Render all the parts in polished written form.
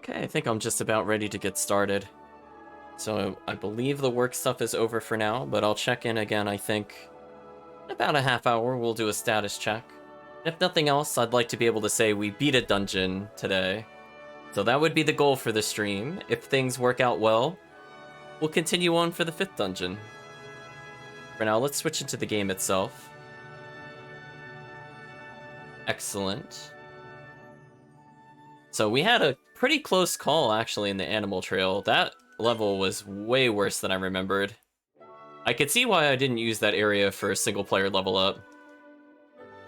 Okay, I think I'm just about ready to get started. So I believe the work stuff is over for now, but I'll check in again, I think, in about a half hour. We'll do a status check. If nothing else, I'd like to be able to say we beat a dungeon today. So that would be the goal for the stream. If things work out well, we'll continue on for the 5th dungeon. For now, let's switch into the game itself. Excellent. So we had a pretty close call, actually, in the Animal Trail. That level was way worse than I remembered. I could see why I didn't use that area for a single-player level up.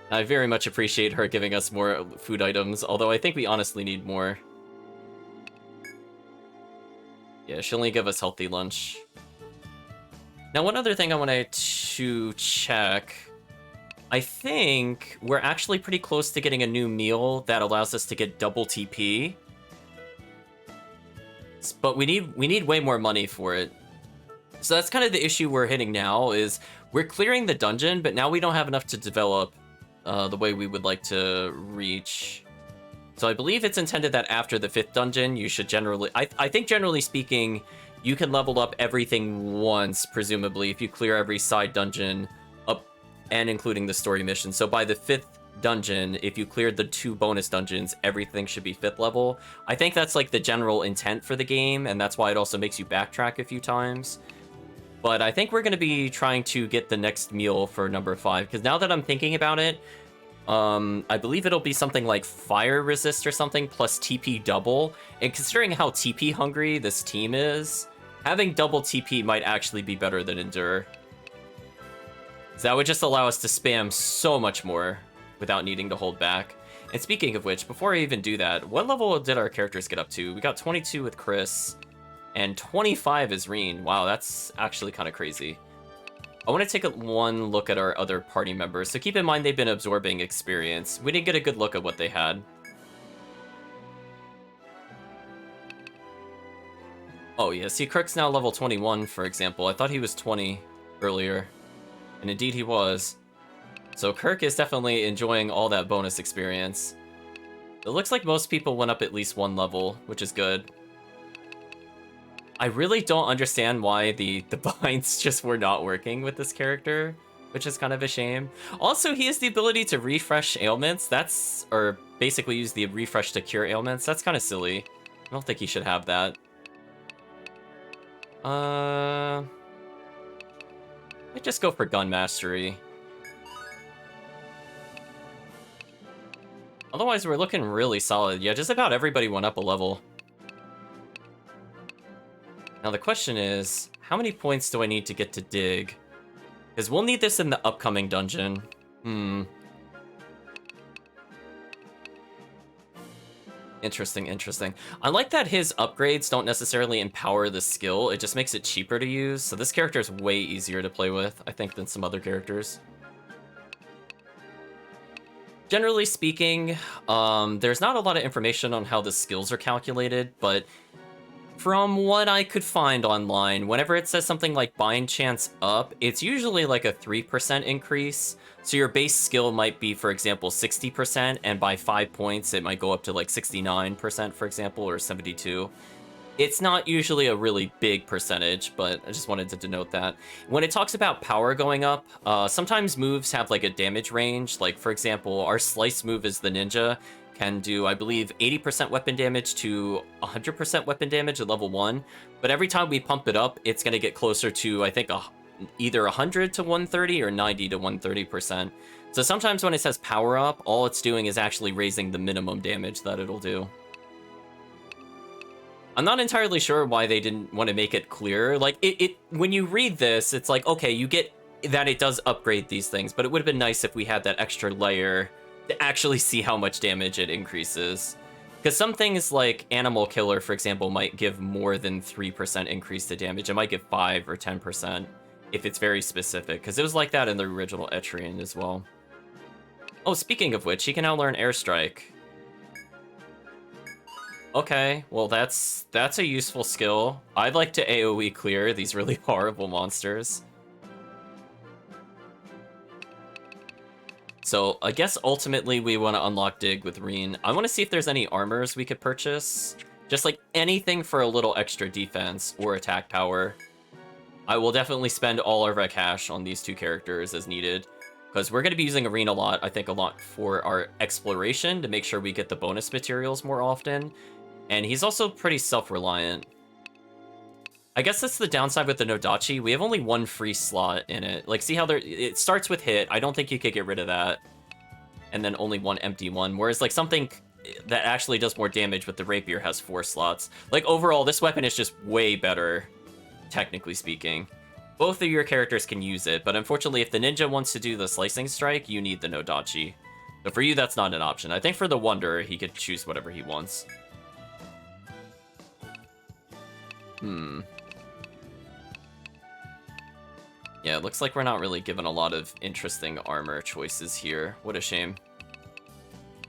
I very much appreciate her giving us more food items, although I think we honestly need more. Yeah, she'll only give us healthy lunch. Now, one other thing I wanted to check. I think we're actually pretty close to getting a new meal that allows us to get double TP. But we need way more money for it. So that's kind of the issue we're hitting now, is we're clearing the dungeon, but now we don't have enough to develop the way we would like to reach. So I believe it's intended that after the 5th dungeon, you should generally... I think generally speaking, you can level up everything once, presumably, if you clear every side dungeon up and including the story mission. So by the 5th dungeon, if you cleared the 2 bonus dungeons, everything should be 5th level. I think that's like the general intent for the game, and that's why it also makes you backtrack a few times. But I think we're going to be trying to get the next meal for number 5, because now that I'm thinking about it, I believe it'll be something like fire resist or something plus TP double. And considering how TP hungry this team is, having double TP might actually be better than endure. So that would just allow us to spam so much more without needing to hold back. And speaking of which, before I even do that, what level did our characters get up to? We got 22 with Chris, and 25 is Reen. Wow, that's actually kind of crazy. I want to take one look at our other party members, so keep in mind they've been absorbing experience. We didn't get a good look at what they had. Oh yeah, see, Kirk's now level 21, for example. I thought he was 20 earlier, and indeed he was. So Kirk is definitely enjoying all that bonus experience. It looks like most people went up at least 1 level, which is good. I really don't understand why the binds just were not working with this character, which is kind of a shame. Also, he has the ability to refresh ailments. Or basically use the refresh to cure ailments. That's kind of silly. I don't think he should have that. I'd just go for gun mastery. Otherwise, we're looking really solid. Yeah, just about everybody went up a level. Now the question is, how many points do I need to get to dig? Because we'll need this in the upcoming dungeon. Interesting, interesting. I like that his upgrades don't necessarily empower the skill, it just makes it cheaper to use. So this character is way easier to play with, I think, than some other characters. Generally speaking, there's not a lot of information on how the skills are calculated, but from what I could find online, whenever it says something like bind chance up, it's usually like a 3% increase. So your base skill might be, for example, 60%, and by 5 points, it might go up to like 69%, for example, or 72. It's not usually a really big percentage, but I just wanted to denote that. When it talks about power going up, sometimes moves have like a damage range. Like, for example, our slice move is the ninja, can do, I believe, 80% weapon damage to 100% weapon damage at level 1. But every time we pump it up, it's going to get closer to, I think, either 100 to 130 or 90 to 130%. So sometimes when it says power up, all it's doing is actually raising the minimum damage that it'll do. I'm not entirely sure why they didn't want to make it clear. Like, when you read this, it's like, okay, you get that it does upgrade these things, but it would have been nice if we had that extra layer to actually see how much damage it increases. Because some things like Animal Killer, for example, might give more than 3% increase to damage. It might give 5 or 10% if it's very specific, because it was like that in the original Etrian as well. Oh, speaking of which, he can now learn Airstrike. Okay, well that's a useful skill. I'd like to AoE clear these really horrible monsters. So I guess ultimately we want to unlock Dig with Reen. I want to see if there's any armors we could purchase, Just like anything for a little extra defense or attack power. I will definitely spend all of our cash on these two characters as needed, because we're going to be using Arena a lot, I think a lot for our exploration to make sure we get the bonus materials more often. And he's also pretty self-reliant. I guess that's the downside with the Nodachi. We have only one free slot in it. Like, see how it starts with hit. I don't think you could get rid of that. And then only one empty one. Whereas, like, something that actually does more damage with the rapier has 4 slots. Like, overall, this weapon is just way better, technically speaking. Both of your characters can use it, but unfortunately, if the ninja wants to do the slicing strike, you need the Nodachi. So for you, that's not an option. I think for the Wanderer, he could choose whatever he wants. Yeah, it looks like we're not really given a lot of interesting armor choices here. What a shame.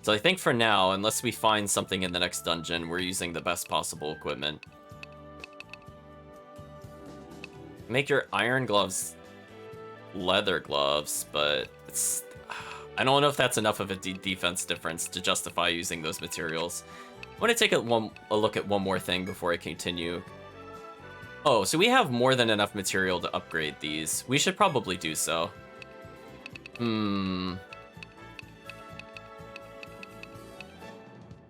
So I think for now, unless we find something in the next dungeon, we're using the best possible equipment. Make your iron gloves leather gloves, but it's... I don't know if that's enough of a defense difference to justify using those materials. I want to take a look at one more thing before I continue. Oh, so we have more than enough material to upgrade these. We should probably do so.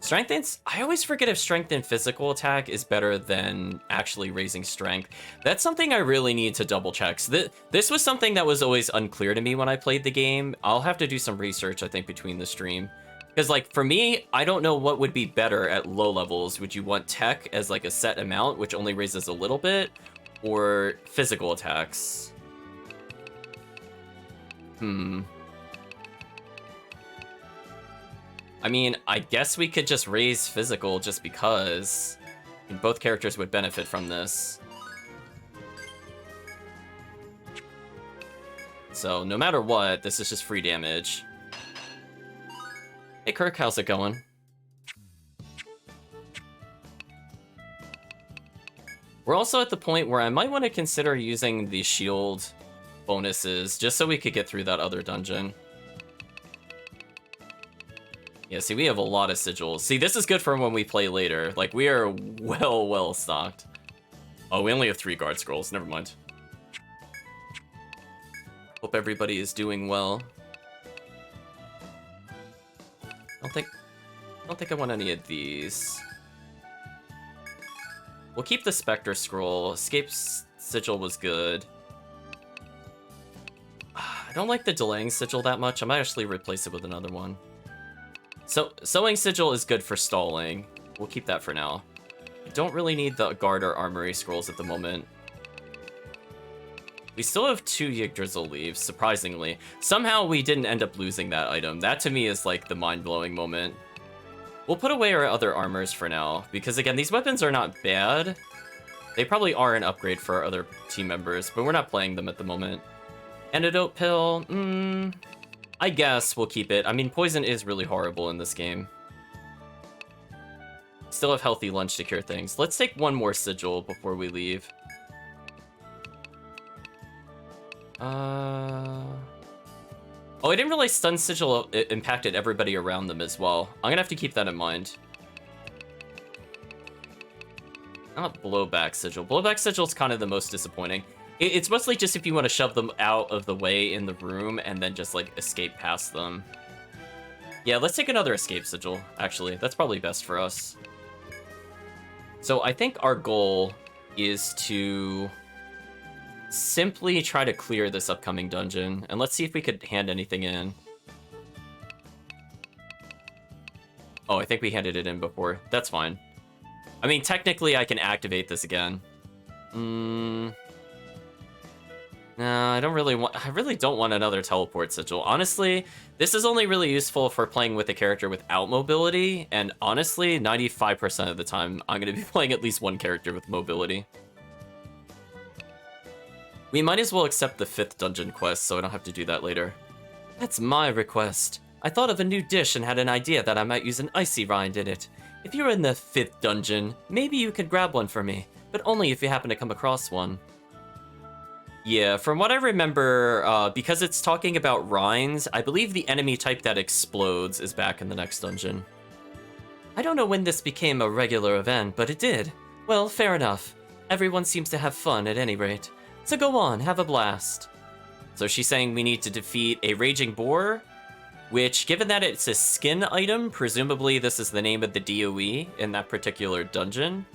Strength and... I always forget if strength and physical attack is better than actually raising strength. That's something I really need to double check. So this was something that was always unclear to me when I played the game. I'll have to do some research, I think, between the stream. Because, like, for me, I don't know what would be better at low levels. Would you want tech as, like, a set amount, which only raises a little bit? Or physical attacks? I mean, I guess we could just raise physical just because. And both characters would benefit from this. So, no matter what, this is just free damage. Hey Kirk, how's it going? We're also at the point where I might want to consider using the shield bonuses just so we could get through that other dungeon. Yeah, see, we have a lot of sigils. See, this is good for when we play later. Like, we are well stocked. Oh, we only have 3 guard scrolls. Never mind. Hope everybody is doing well. I don't think I want any of these. We'll keep the Spectre Scroll. Escape Sigil was good. I don't like the Delaying Sigil that much. I might actually replace it with another one. So, Sewing Sigil is good for stalling. We'll keep that for now. I don't really need the Guard or Armory Scrolls at the moment. We still have 2 Yggdrasil Leaves, surprisingly. Somehow we didn't end up losing that item. That to me is like the mind-blowing moment. We'll put away our other armors for now, because again, these weapons are not bad. They probably are an upgrade for our other team members, but we're not playing them at the moment. Antidote Pill, I guess we'll keep it. I mean, poison is really horrible in this game. Still have Healthy Lunch to cure things. Let's take one more sigil before we leave. Oh, I didn't realize Stun Sigil impacted everybody around them as well. I'm gonna have to keep that in mind. Not Blowback Sigil. Blowback Sigil is kind of the most disappointing. It's mostly just if you want to shove them out of the way in the room and then just, like, escape past them. Yeah, let's take another Escape Sigil, actually. That's probably best for us. So I think our goal is to simply try to clear this upcoming dungeon, and let's see if we could hand anything in. Oh, I think we handed it in before. That's fine. I mean, technically I can activate this again. No, I really don't want another teleport sigil. Honestly, this is only really useful for playing with a character without mobility, and honestly, 95% of the time, I'm going to be playing at least one character with mobility. We might as well accept the 5th dungeon quest so I don't have to do that later. That's my request. I thought of a new dish and had an idea that I might use an icy rind in it. If you're in the 5th dungeon, maybe you could grab one for me, but only if you happen to come across one. Yeah, from what I remember, because it's talking about rinds, I believe the enemy type that explodes is back in the next dungeon. I don't know when this became a regular event, but it did. Well, fair enough. Everyone seems to have fun at any rate. So go on, have a blast. So she's saying we need to defeat a raging boar, which, given that it's a skin item, presumably this is the name of the DOE in that particular dungeon.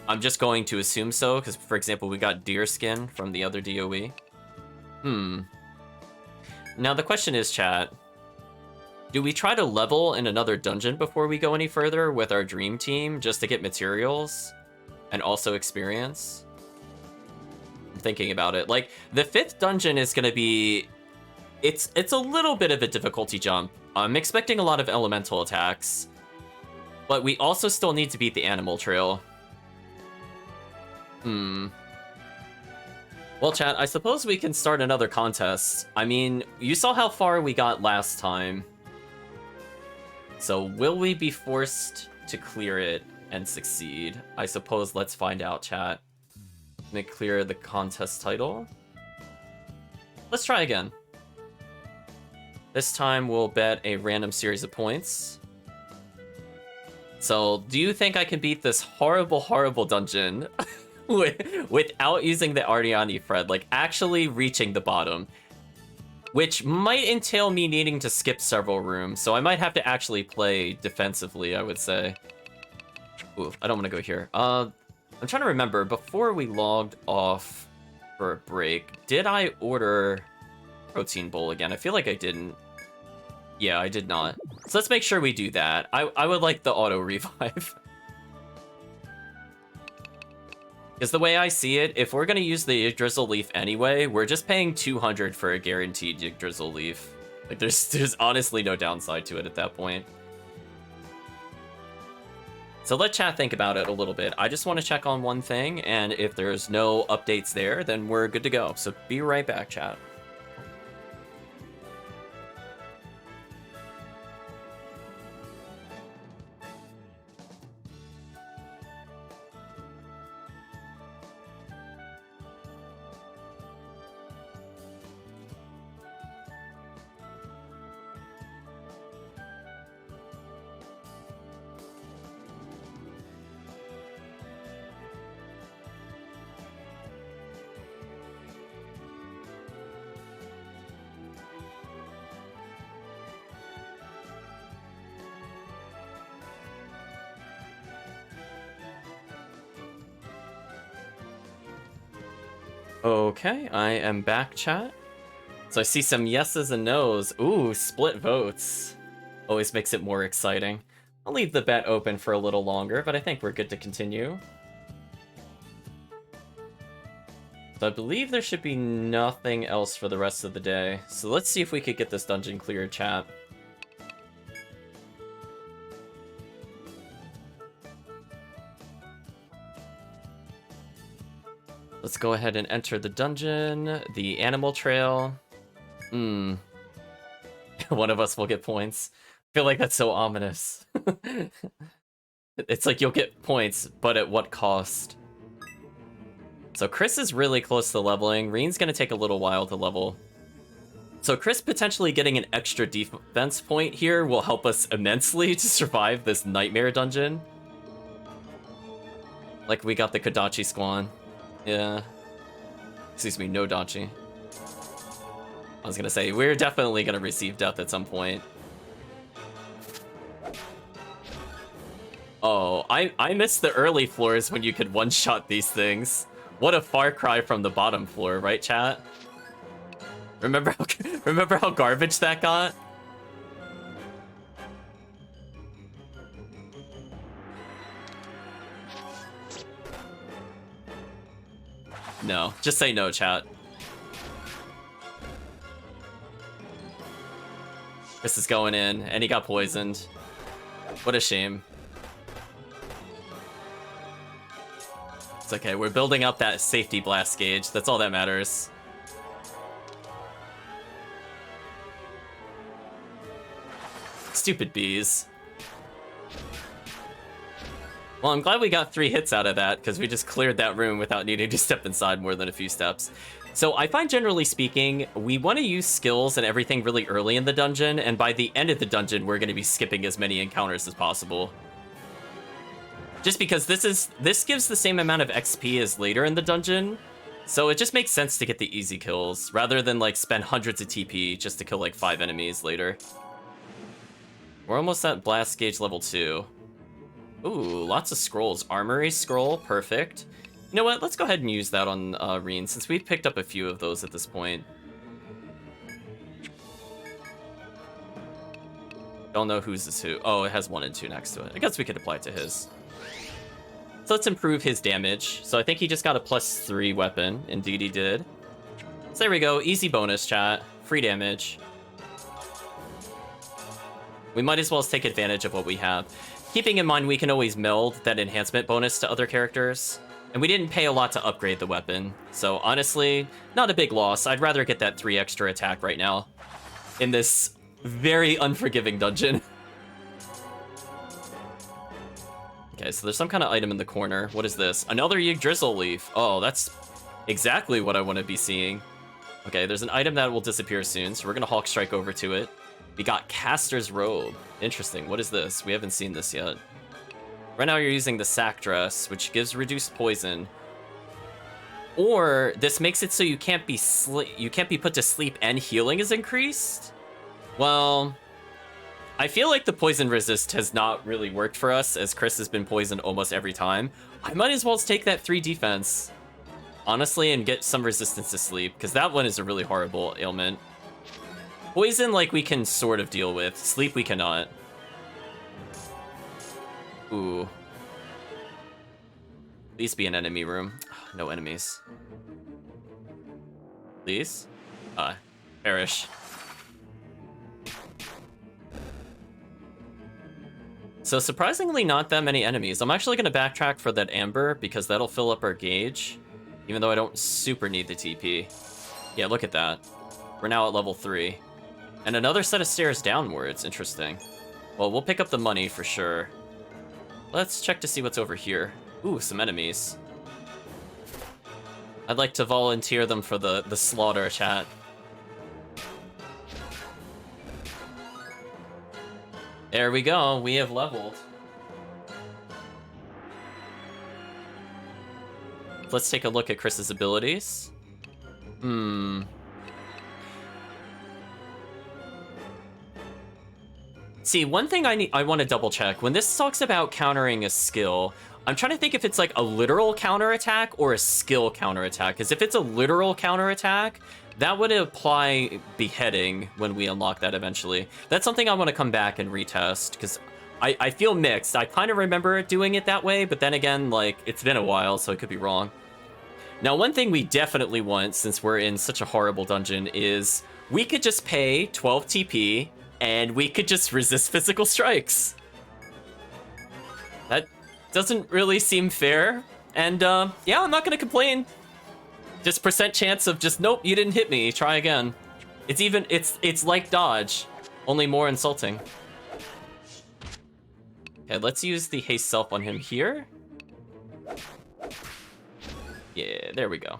I'm just going to assume so, because, for example, we got deer skin from the other DOE. Now, the question is, chat, do we try to level in another dungeon before we go any further with our dream team, just to get materials and also experience? I'm thinking about it. Like, the 5th dungeon is going to be... It's a little bit of a difficulty jump. I'm expecting a lot of elemental attacks, but we also still need to beat the animal trail. Well, chat, I suppose we can start another contest. I mean, you saw how far we got last time. So will we be forced to clear it and succeed? I suppose let's find out, chat. Let me clear the contest title. Let's try again. This time we'll bet a random series of points. So, do you think I can beat this horrible, horrible dungeon without using the Ariani Fred? Like, actually reaching the bottom. Which might entail me needing to skip several rooms, so I might have to actually play defensively, I would say. Ooh, I don't want to go here. I'm trying to remember, before we logged off for a break, did I order protein bowl again? I feel like I didn't. Yeah, I did not. So let's make sure we do that. I would like the auto revive. Because the way I see it, if we're going to use the Yggdrasil leaf anyway, we're just paying 200 for a guaranteed Yggdrasil leaf. Like, there's honestly no downside to it at that point. So let chat think about it a little bit. I just want to check on one thing, and if there's no updates there, then we're good to go. So be right back, chat. Okay, I am back, chat. So I see some yeses and nos. Ooh, split votes. Always makes it more exciting. I'll leave the bet open for a little longer, but I think we're good to continue. So I believe there should be nothing else for the rest of the day. So let's see if we could get this dungeon cleared, chat. Let's go ahead and enter the dungeon, the animal trail. One of us will get points. I feel like that's so ominous. It's like you'll get points, but at what cost? So Chris is really close to leveling. Reen's gonna take a little while to level. So Chris potentially getting an extra defense point here will help us immensely to survive this nightmare dungeon. Like we got the Kodachi Squan. Yeah. Excuse me, no Dachi. I was gonna say, we're definitely gonna receive death at some point. Oh, I missed the early floors when you could one-shot these things. What a far cry from the bottom floor, right, chat? Remember how garbage that got? No, just say no, chat. Chris is going in, and he got poisoned. What a shame. It's okay, we're building up that safety blast gauge. That's all that matters. Stupid bees. Well, I'm glad we got 3 hits out of that, because we just cleared that room without needing to step inside more than a few steps. So I find, generally speaking, we want to use skills and everything really early in the dungeon, and by the end of the dungeon, we're going to be skipping as many encounters as possible. Just because this gives the same amount of XP as later in the dungeon, so it just makes sense to get the easy kills, rather than, like, spend hundreds of TP just to kill, like, 5 enemies later. We're almost at Blast Gauge level 2. Ooh, lots of scrolls. Armory scroll, perfect. You know what? Let's go ahead and use that on Reen, since we've picked up a few of those at this point. Don't know whose is who. Oh, it has 1 and 2 next to it. I guess we could apply it to his. So let's improve his damage. So I think he just got a +3 weapon. Indeed he did. So there we go. Easy bonus, chat. Free damage. We might as well take advantage of what we have. Keeping in mind we can always meld that enhancement bonus to other characters. And we didn't pay a lot to upgrade the weapon. So honestly, not a big loss. I'd rather get that 3 extra attack right now. In this very unforgiving dungeon. Okay, so there's some kind of item in the corner. What is this? Another Yggdrasil leaf. Oh, that's exactly what I want to be seeing. Okay, there's an item that will disappear soon, so we're going to Hulk Strike over to it. We got Caster's Robe. Interesting. What is this? We haven't seen this yet. Right now you're using the sack dress, which gives reduced poison. Or this makes it so you can't be put to sleep and healing is increased. Well, I feel like the poison resist has not really worked for us, as Chris has been poisoned almost every time. I might as well take that 3 defense, honestly, and get some resistance to sleep, because that one is a really horrible ailment. Poison, like, we can sort of deal with. Sleep, we cannot. Ooh. Please be an enemy room. No enemies. Please? Perish. So surprisingly not that many enemies. I'm actually going to backtrack for that amber, because that'll fill up our gauge, even though I don't super need the TP. Yeah, look at that. We're now at level 3. And another set of stairs downwards. Interesting. Well, we'll pick up the money for sure. Let's check to see what's over here. Ooh, some enemies. I'd like to volunteer them for the slaughter, chat. There we go. We have leveled. Let's take a look at Chris's abilities. See, one thing I want to double check. When this talks about countering a skill, I'm trying to think if it's like a literal counterattack or a skill counterattack. Because if it's a literal counterattack, that would apply beheading when we unlock that eventually. That's something I want to come back and retest, because I feel mixed. I kind of remember doing it that way, but then again, like, it's been a while, so I could be wrong. Now, one thing we definitely want, since we're in such a horrible dungeon, is we could just pay 12 TP, and we could just resist physical strikes. That doesn't really seem fair, and yeah, I'm not gonna complain. Just percent chance of just, nope, you didn't hit me, try again. It's like dodge, only more insulting. Okay, let's use the haste self on him here. Yeah, there we go.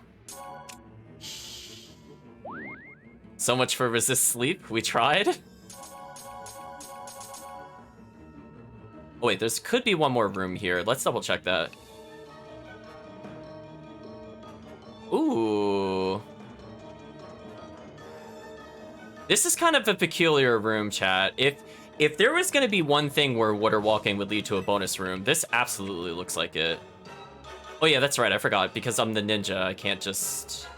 So much for resist sleep, we tried. Oh wait, there's could be one more room here. Let's double check that. Ooh. This is kind of a peculiar room, chat. If there was going to be one thing where water walking would lead to a bonus room, this absolutely looks like it. Oh yeah, that's right, I forgot. Because I'm the ninja, I can't just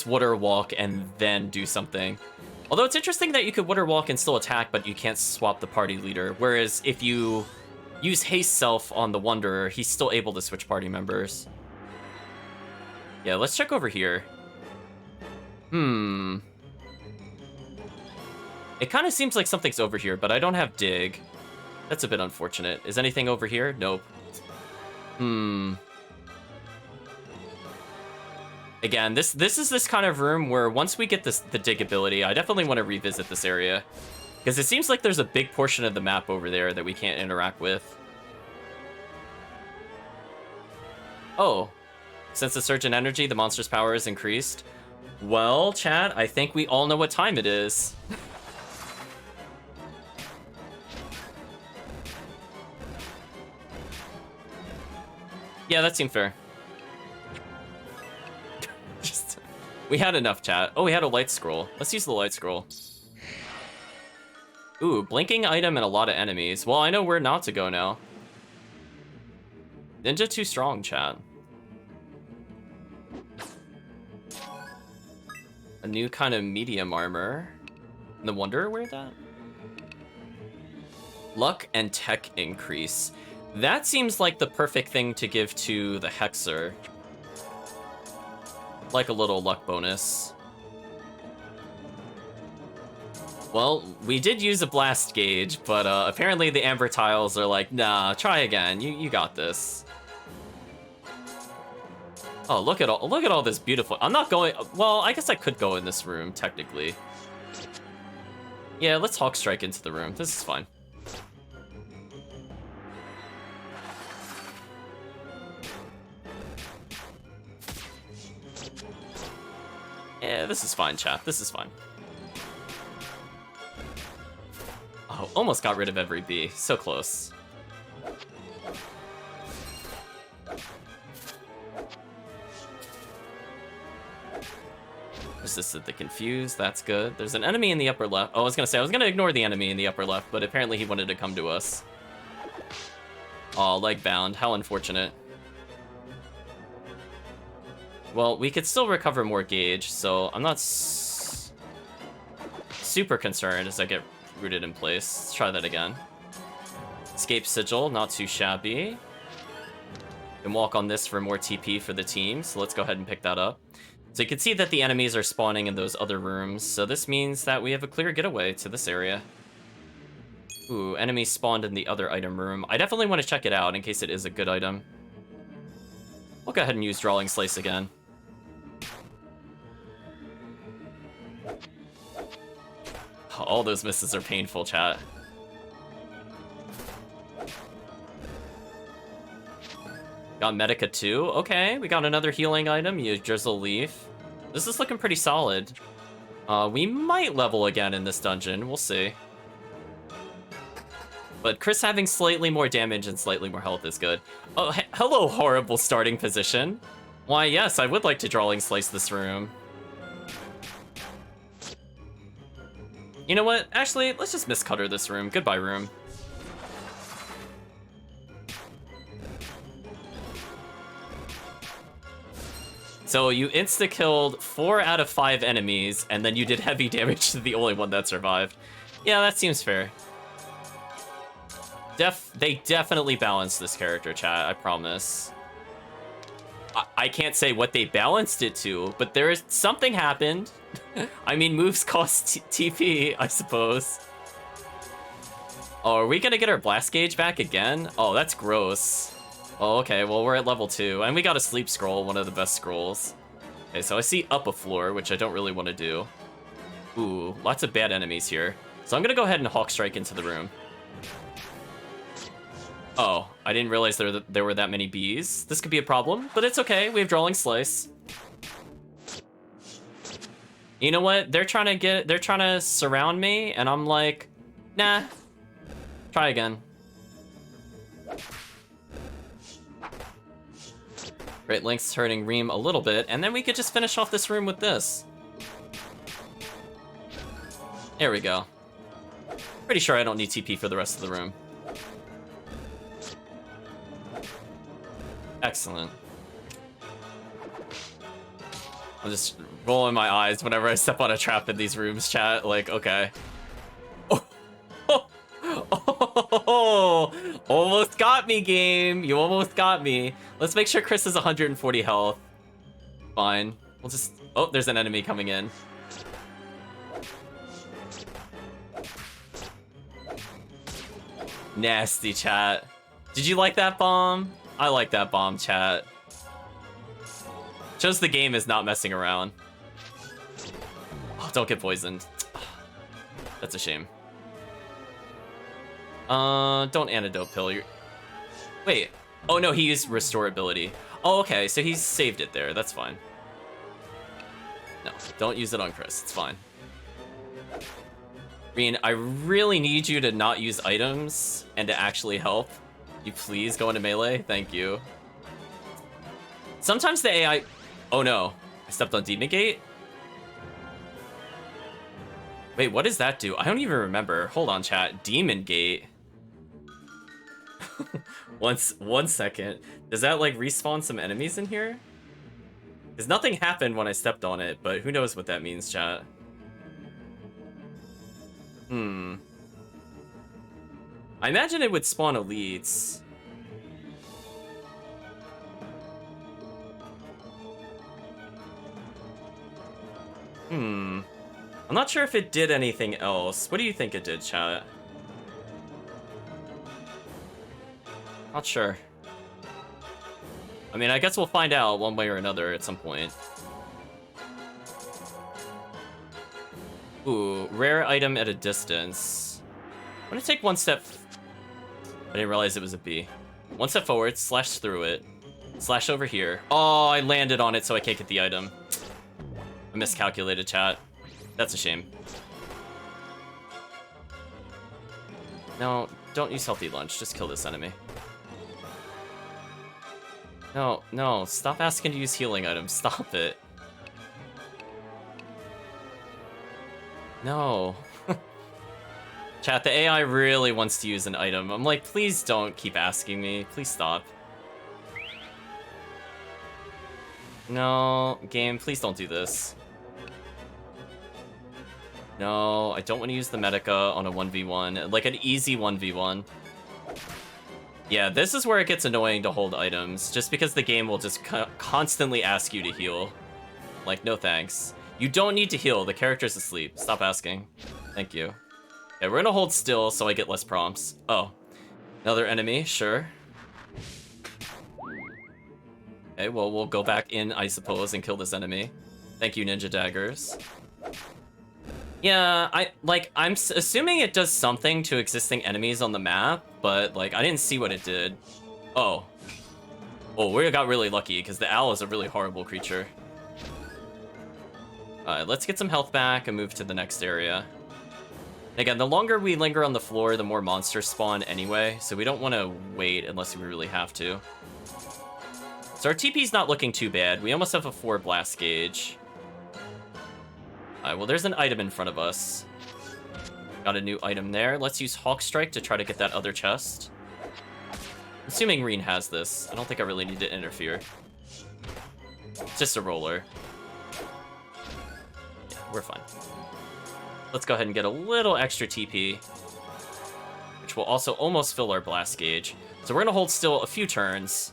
water walk and then do something. Although it's interesting that you could water walk and still attack, but you can't swap the party leader. Whereas if you use haste self on the Wanderer, he's still able to switch party members. Yeah, let's check over here. It kind of seems like something's over here, but I don't have dig. That's a bit unfortunate. Is anything over here? Nope. Again, this is this kind of room where once we get the dig ability, I definitely want to revisit this area. Because it seems like there's a big portion of the map over there that we can't interact with. Oh, since the surge in energy, the monster's power is increased. Well, chat, I think we all know what time it is. Yeah, that seemed fair. We had enough, chat. Oh, we had a light scroll. Let's use the light scroll. Ooh, blinking item and a lot of enemies. Well, I know where not to go now. Ninja too strong, chat. A new kind of medium armor. No wonder where that? Luck and tech increase. That seems like the perfect thing to give to the Hexer. Like a little luck bonus. Well, we did use a blast gauge, but apparently the amber tiles are like, nah, try again. You got this. Oh, look at all this beautiful. I'm not going. Well, I guess I could go in this room technically. Yeah, let's Hawk Strike into the room. This is fine. Yeah, this is fine, chat. This is fine. Oh, almost got rid of every bee. So close. Resisted the confuse. That's good. There's an enemy in the upper left. Oh, I was gonna ignore the enemy in the upper left, but apparently he wanted to come to us. Oh, leg bound. How unfortunate. Well, we could still recover more gauge, so I'm not super concerned as I get rooted in place. Let's try that again. Escape sigil, not too shabby. Can walk on this for more TP for the team, so let's go ahead and pick that up. So you can see that the enemies are spawning in those other rooms, so this means that we have a clear getaway to this area. Ooh, enemies spawned in the other item room. I definitely want to check it out in case it is a good item. We'll go ahead and use Drawing Slice again. All those misses are painful, chat. Got Medica too. Okay, we got another healing item. Use Drizzle Leaf. This is looking pretty solid. We might level again in this dungeon. We'll see. But Chris having slightly more damage and slightly more health is good. Oh, hello, horrible starting position. Why, yes, I would like to Drawing Slice this room. You know what? Actually, let's just miscutter this room. Goodbye, room. So you insta-killed 4 out of 5 enemies, and then you did heavy damage to the only one that survived. Yeah, that seems fair. They definitely balanced this character, chat, I promise. I can't say what they balanced it to, but there is something happened. I mean, moves cost TP, I suppose. Oh, are we gonna get our blast gauge back again? Oh, that's gross. Oh, okay, well, we're at level 2, and we got a sleep scroll, one of the best scrolls. Okay, so I see up a floor, which I don't really want to do. Ooh, lots of bad enemies here. So I'm gonna go ahead and Hawk Strike into the room. Oh, I didn't realize there were that many bees. This could be a problem, but it's okay. We have Drawing Slice. You know what? They're trying to surround me, and I'm like, nah. Try again. Great Lengths hurting Reem a little bit, and then we could just finish off this room with this. There we go. Pretty sure I don't need TP for the rest of the room. Excellent. I'm just rolling my eyes whenever I step on a trap in these rooms, chat. Like, okay. Oh, oh, oh, almost got me, game. You almost got me. Let's make sure Chris has 140 health. Fine. We'll just... Oh, there's an enemy coming in. Nasty, chat. Did you like that bomb? I like that bomb, chat. Shows the game is not messing around. Oh, don't get poisoned. That's a shame. Don't antidote pill. Wait. Oh no, he used restore ability. Oh, okay, so he's saved it there. That's fine. No, don't use it on Chris. It's fine. Reen, I really need you to not use items and to actually help. You please go into melee? Thank you. Sometimes the AI... Oh no, I stepped on Demon Gate? Wait, what does that do? I don't even remember. Hold on, chat. Demon Gate. One second. Does that like respawn some enemies in here? Because nothing happened when I stepped on it, but who knows what that means, chat. I imagine it would spawn elites. I'm not sure if it did anything else. What do you think it did, chat? Not sure. I mean, I guess we'll find out one way or another at some point. Ooh, rare item at a distance. I'm gonna take one step. I didn't realize it was a B. One step forward, slash through it. Slash over here. Oh, I landed on it, so I can't get the item. I miscalculated, chat. That's a shame. No, don't use healthy lunch. Just kill this enemy. No, no, stop asking to use healing items. Stop it. No. Chat, the AI really wants to use an item. I'm like, please don't keep asking me. Please stop. No, game, please don't do this. No, I don't want to use the Medica on a 1v1. Like an easy 1v1. Yeah, this is where it gets annoying to hold items, just because the game will just constantly ask you to heal. Like, no thanks. You don't need to heal, the character's asleep. Stop asking. Thank you. Okay, we're gonna hold still so I get less prompts. Oh, another enemy, sure. Okay, well, we'll go back in, I suppose, and kill this enemy. Thank you, Ninja Daggers. Yeah, I'm assuming it does something to existing enemies on the map, but, like, I didn't see what it did. Oh. Oh, we got really lucky, because the owl is a really horrible creature. Alright, let's get some health back and move to the next area. Again, the longer we linger on the floor, the more monsters spawn anyway, so we don't want to wait unless we really have to. So our TP's not looking too bad. We almost have a 4 blast gauge. Alright, well, there's an item in front of us. Got a new item there. Let's use Hawk Strike to try to get that other chest. Assuming Reen has this. I don't think I really need to interfere. It's just a roller. Yeah, we're fine. Let's go ahead and get a little extra TP, which will also almost fill our blast gauge. So we're gonna hold still a few turns,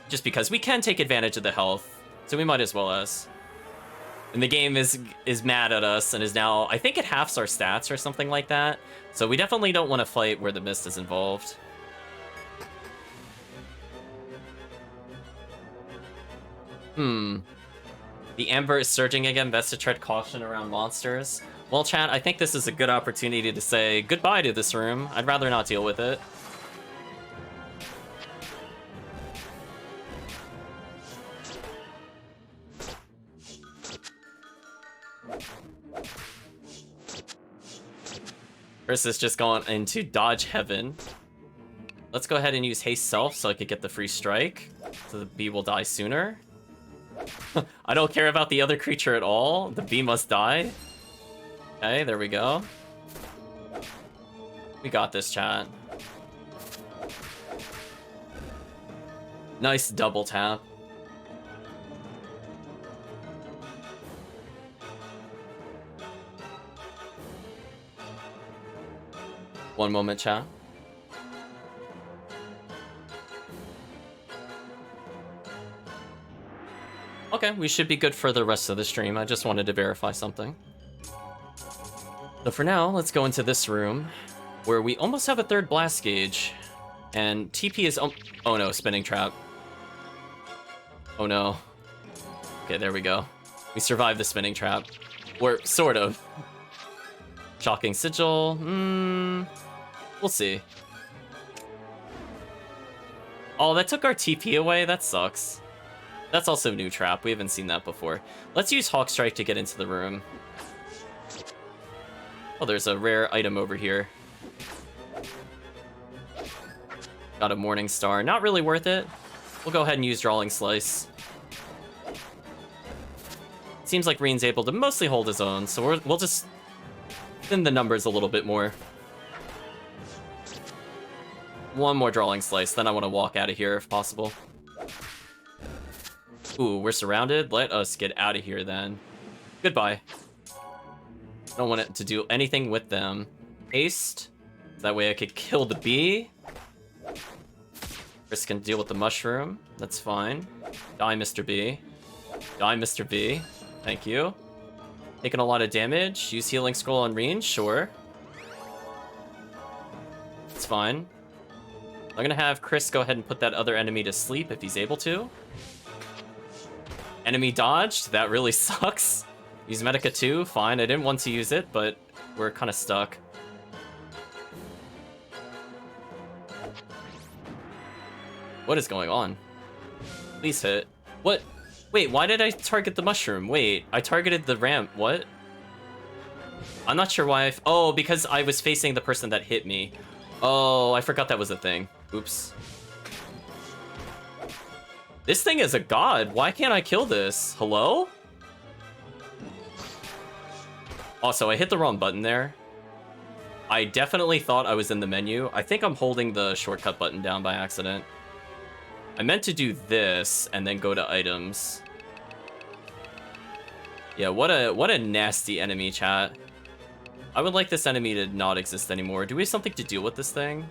just because we can take advantage of the health, so we might as well as. And the game is mad at us and is now, I think it halves our stats or something like that. So we definitely don't want to fight where the mist is involved. The amber is surging again. Best to tread caution around monsters. Well, chat, I think this is a good opportunity to say goodbye to this room. I'd rather not deal with it. Chris is just going into dodge heaven. Let's go ahead and use haste self so I could get the free strike. So the bee will die sooner. I don't care about the other creature at all. The bee must die. Okay, there we go. We got this, chat. Nice double tap. One moment, chat. Okay, we should be good for the rest of the stream. I just wanted to verify something. So for now, let's go into this room, where we almost have a 3rd blast gauge. And TP is... Oh no, spinning trap. Oh no. Okay, there we go. We survived the spinning trap. Or, sort of. Shocking sigil. We'll see. Oh, that took our TP away? That sucks. That's also new trap. We haven't seen that before. Let's use Hawk Strike to get into the room. Oh, there's a rare item over here. Got a Morning Star. Not really worth it. We'll go ahead and use Drawing Slice. Seems like Reen's able to mostly hold his own, so we'll just thin the numbers a little bit more. One more Drawing Slice, then I want to walk out of here if possible. Ooh, we're surrounded. Let us get out of here then. Goodbye. Don't want it to do anything with them. Haste. That way I could kill the bee. Chris can deal with the mushroom. That's fine. Die, Mr. B. Die, Mr. B. Thank you. Taking a lot of damage. Use Healing Scroll on Reen. Sure. It's fine. I'm gonna have Chris go ahead and put that other enemy to sleep if he's able to. Enemy dodged. That really sucks. Use Medica 2. Fine. I didn't want to use it, but we're kind of stuck. What is going on? Please hit. What? Wait, why did I target the mushroom? Wait, I targeted the ramp. What? I'm not sure why. Oh, because I was facing the person that hit me. Oh, I forgot that was a thing. Oops. This thing is a god. Why can't I kill this? Hello? Also, I hit the wrong button there. I definitely thought I was in the menu. I think I'm holding the shortcut button down by accident. I meant to do this and then go to items. Yeah, what a nasty enemy, chat. I would like this enemy to not exist anymore. Do we have something to deal with this thing?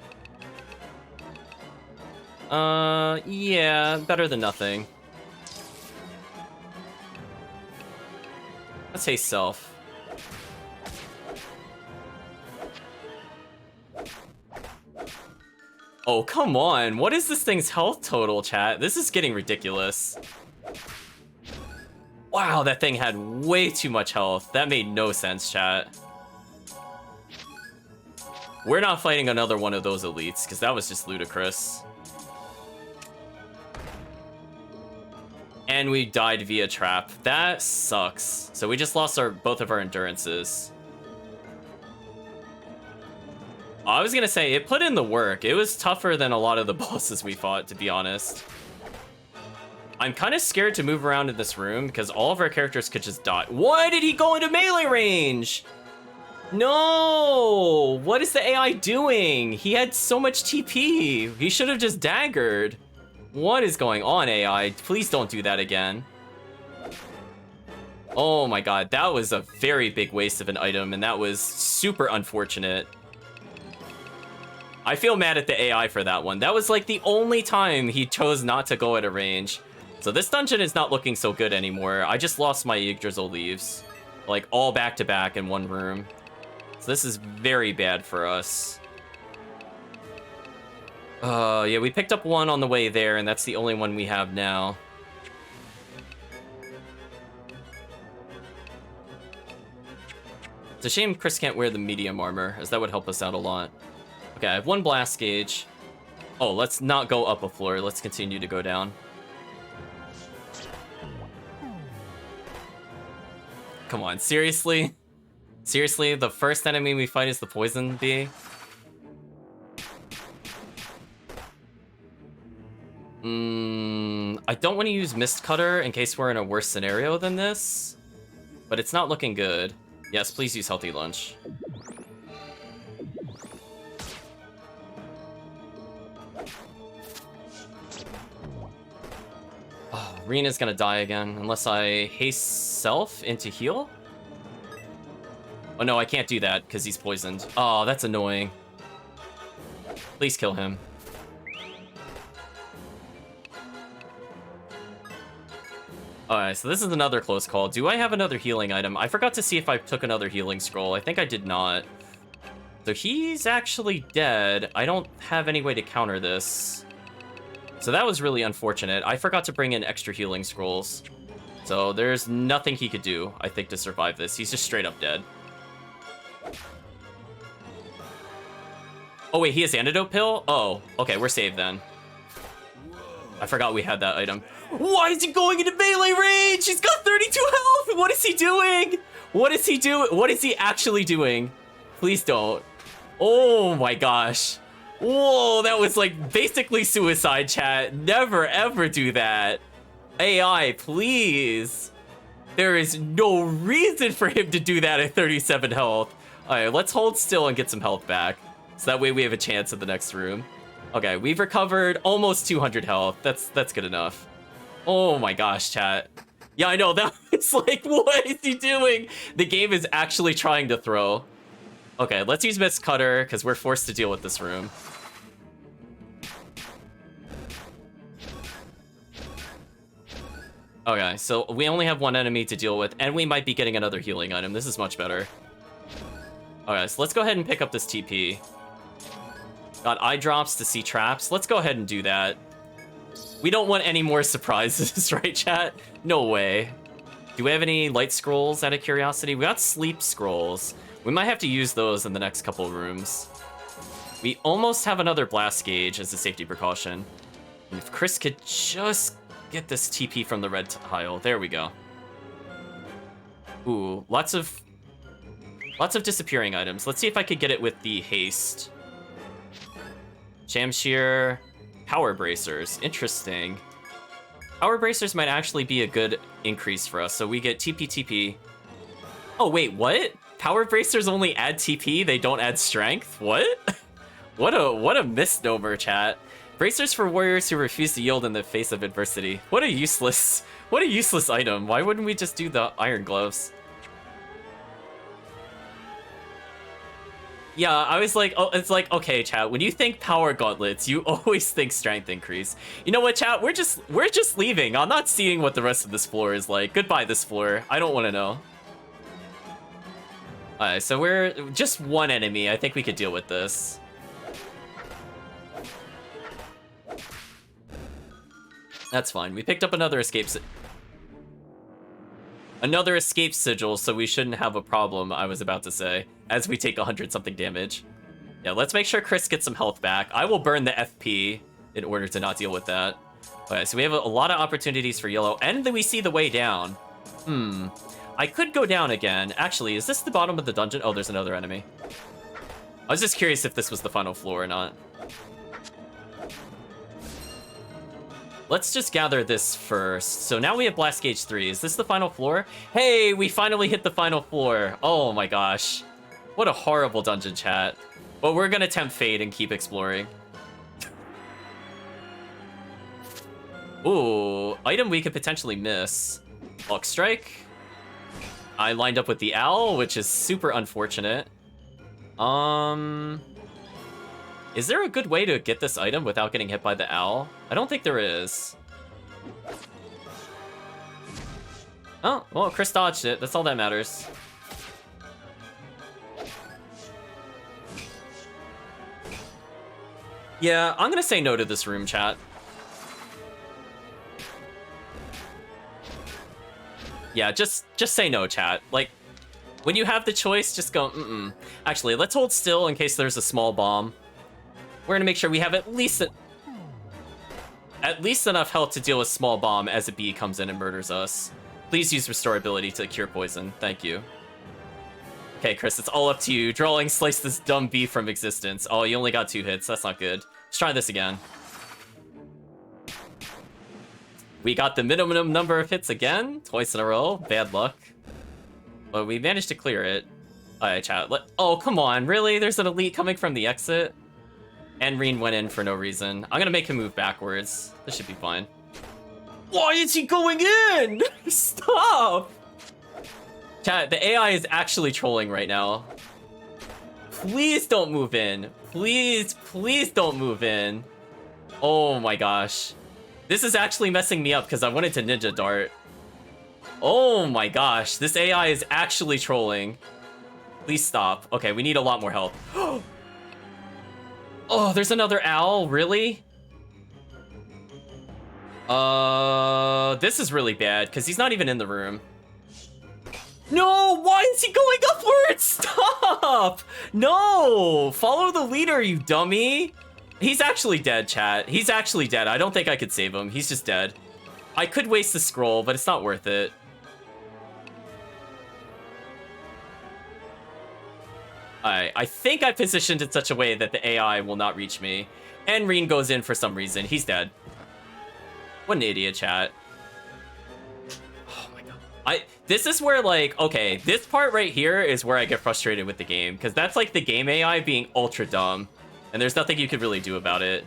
Yeah, better than nothing. Let's haste self. Oh, come on. What is this thing's health total, chat? This is getting ridiculous. Wow, that thing had way too much health. That made no sense, chat. We're not fighting another one of those elites, because that was just ludicrous. And we died via trap. That sucks. So we just lost both of our endurances. I was gonna say, it put in the work. It was tougher than a lot of the bosses we fought, to be honest. I'm kind of scared to move around in this room because all of our characters could just die. Why did he go into melee range? No! What is the AI doing? He had so much TP. He should have just daggered. What is going on, AI? Please don't do that again. Oh my god, that was a very big waste of an item, and that was super unfortunate. I feel mad at the AI for that one. That was like the only time he chose not to go at a range. So this dungeon is not looking so good anymore. I just lost my Yggdrasil leaves. Like all back to back in one room. So this is very bad for us. Yeah, we picked up one on the way there, and that's the only one we have now. It's a shame Chris can't wear the medium armor, as that would help us out a lot. Okay, I have one blast gauge. Oh, let's not go up a floor. Let's continue to go down. Come on, seriously? Seriously, the first enemy we fight is the poison bee? I don't want to use Mist Cutter in case we're in a worse scenario than this, but it's not looking good. Yes, please use Healthy Lunch. Oh, Reena's gonna die again, unless I haste self into heal? Oh no, I can't do that, because he's poisoned. Oh, that's annoying. Please kill him. Alright, so this is another close call. Do I have another healing item? I forgot to see if I took another healing scroll. I think I did not. So he's actually dead. I don't have any way to counter this. So that was really unfortunate. I forgot to bring in extra healing scrolls. So there's nothing he could do, I think, to survive this. He's just straight up dead. Oh wait, he has Antidote Pill? Oh, okay, we're saved then. I forgot we had that item. Why is he going into melee range? He's got 32 health! What is he doing? What is he doing? What is he actually doing? Please don't. Oh my gosh. Whoa, that was like basically suicide, chat. Never ever do that. AI, please. There is no reason for him to do that at 37 health. All right, let's hold still and get some health back. So that way we have a chance in the next room. Okay, we've recovered almost 200 health. That's good enough. Oh my gosh, chat. Yeah, I know, that was like, what is he doing? The game is actually trying to throw. Okay, let's use Mist Cutter, because we're forced to deal with this room. Okay, so we only have one enemy to deal with, and we might be getting another healing item. This is much better. Okay, so let's go ahead and pick up this TP. Got eye drops to see traps. Let's go ahead and do that. We don't want any more surprises, right, chat? No way. Do we have any light scrolls out of curiosity? We got sleep scrolls. We might have to use those in the next couple of rooms. We almost have another blast gauge as a safety precaution. And if Chris could just get this TP from the red tile. There we go. Ooh, lots of disappearing items. Let's see if I could get it with the haste. Shamshir, power bracers. Interesting. Power bracers might actually be a good increase for us. So we get TP. Oh wait, what? Power bracers only add TP, they don't add strength? What? What a misnomer, chat. Bracers for warriors who refuse to yield in the face of adversity. What a useless item. Why wouldn't we just do the iron gloves? Yeah, I was like, oh, it's like, okay, chat, when you think power gauntlets, you always think strength increase. You know what, chat? We're just leaving. I'm not seeing what the rest of this floor is like. Goodbye, this floor. I don't want to know. Alright, so we're just one enemy. I think we could deal with this. That's fine. We picked up another escape sigil, so we shouldn't have a problem, I was about to say, as we take 100-something damage. Yeah, let's make sure Chris gets some health back. I will burn the FP in order to not deal with that. Okay, so we have a lot of opportunities for yellow, and then we see the way down. I could go down again. Actually, is this the bottom of the dungeon? Oh, there's another enemy. I was just curious if this was the final floor or not. Let's just gather this first. So now we have Blast Gauge 3. Is this the final floor? Hey, we finally hit the final floor. Oh my gosh. What a horrible dungeon, chat. But we're gonna tempt fate and keep exploring. Ooh, item we could potentially miss. Bulk Strike. I lined up with the owl, which is super unfortunate. Is there a good way to get this item without getting hit by the owl? I don't think there is. Oh, well, Chris dodged it. That's all that matters. Yeah, I'm gonna say no to this room, chat. Yeah, just say no, chat. Like, when you have the choice, just go, Actually, let's hold still in case there's a small bomb. We're gonna make sure we have at least enough health to deal with small bomb as a bee comes in and murders us. Please use restore ability to cure poison. Thank you. Okay, Chris, it's all up to you. Drawing slice this dumb bee from existence. Oh, you only got 2 hits. That's not good. Let's try this again. We got the minimum number of hits again, twice in a row. Bad luck. But we managed to clear it. Alright, chat. Oh, come on. Really? There's an elite coming from the exit? And Reen went in for no reason. I'm gonna make him move backwards. This should be fine. Why is he going in? Stop! Chat, the AI is actually trolling right now. Please don't move in. Please don't move in. Oh my gosh. This is actually messing me up because I wanted to ninja dart. Oh my gosh, this AI is actually trolling. Please stop. Okay, we need a lot more help. Oh, there's another owl, really? This is really bad because he's not even in the room. No, why is he going upwards? Stop! No! Follow the leader, you dummy! He's actually dead, chat. He's actually dead. I don't think I could save him. He's just dead. I could waste the scroll, but it's not worth it. I think I positioned it such a way that the AI will not reach me. And Reen goes in for some reason. He's dead. What an idiot, chat. Oh my god. This is where, like, okay, this part right here is where I get frustrated with the game, because that's like the game AI being ultra dumb, and there's nothing you could really do about it.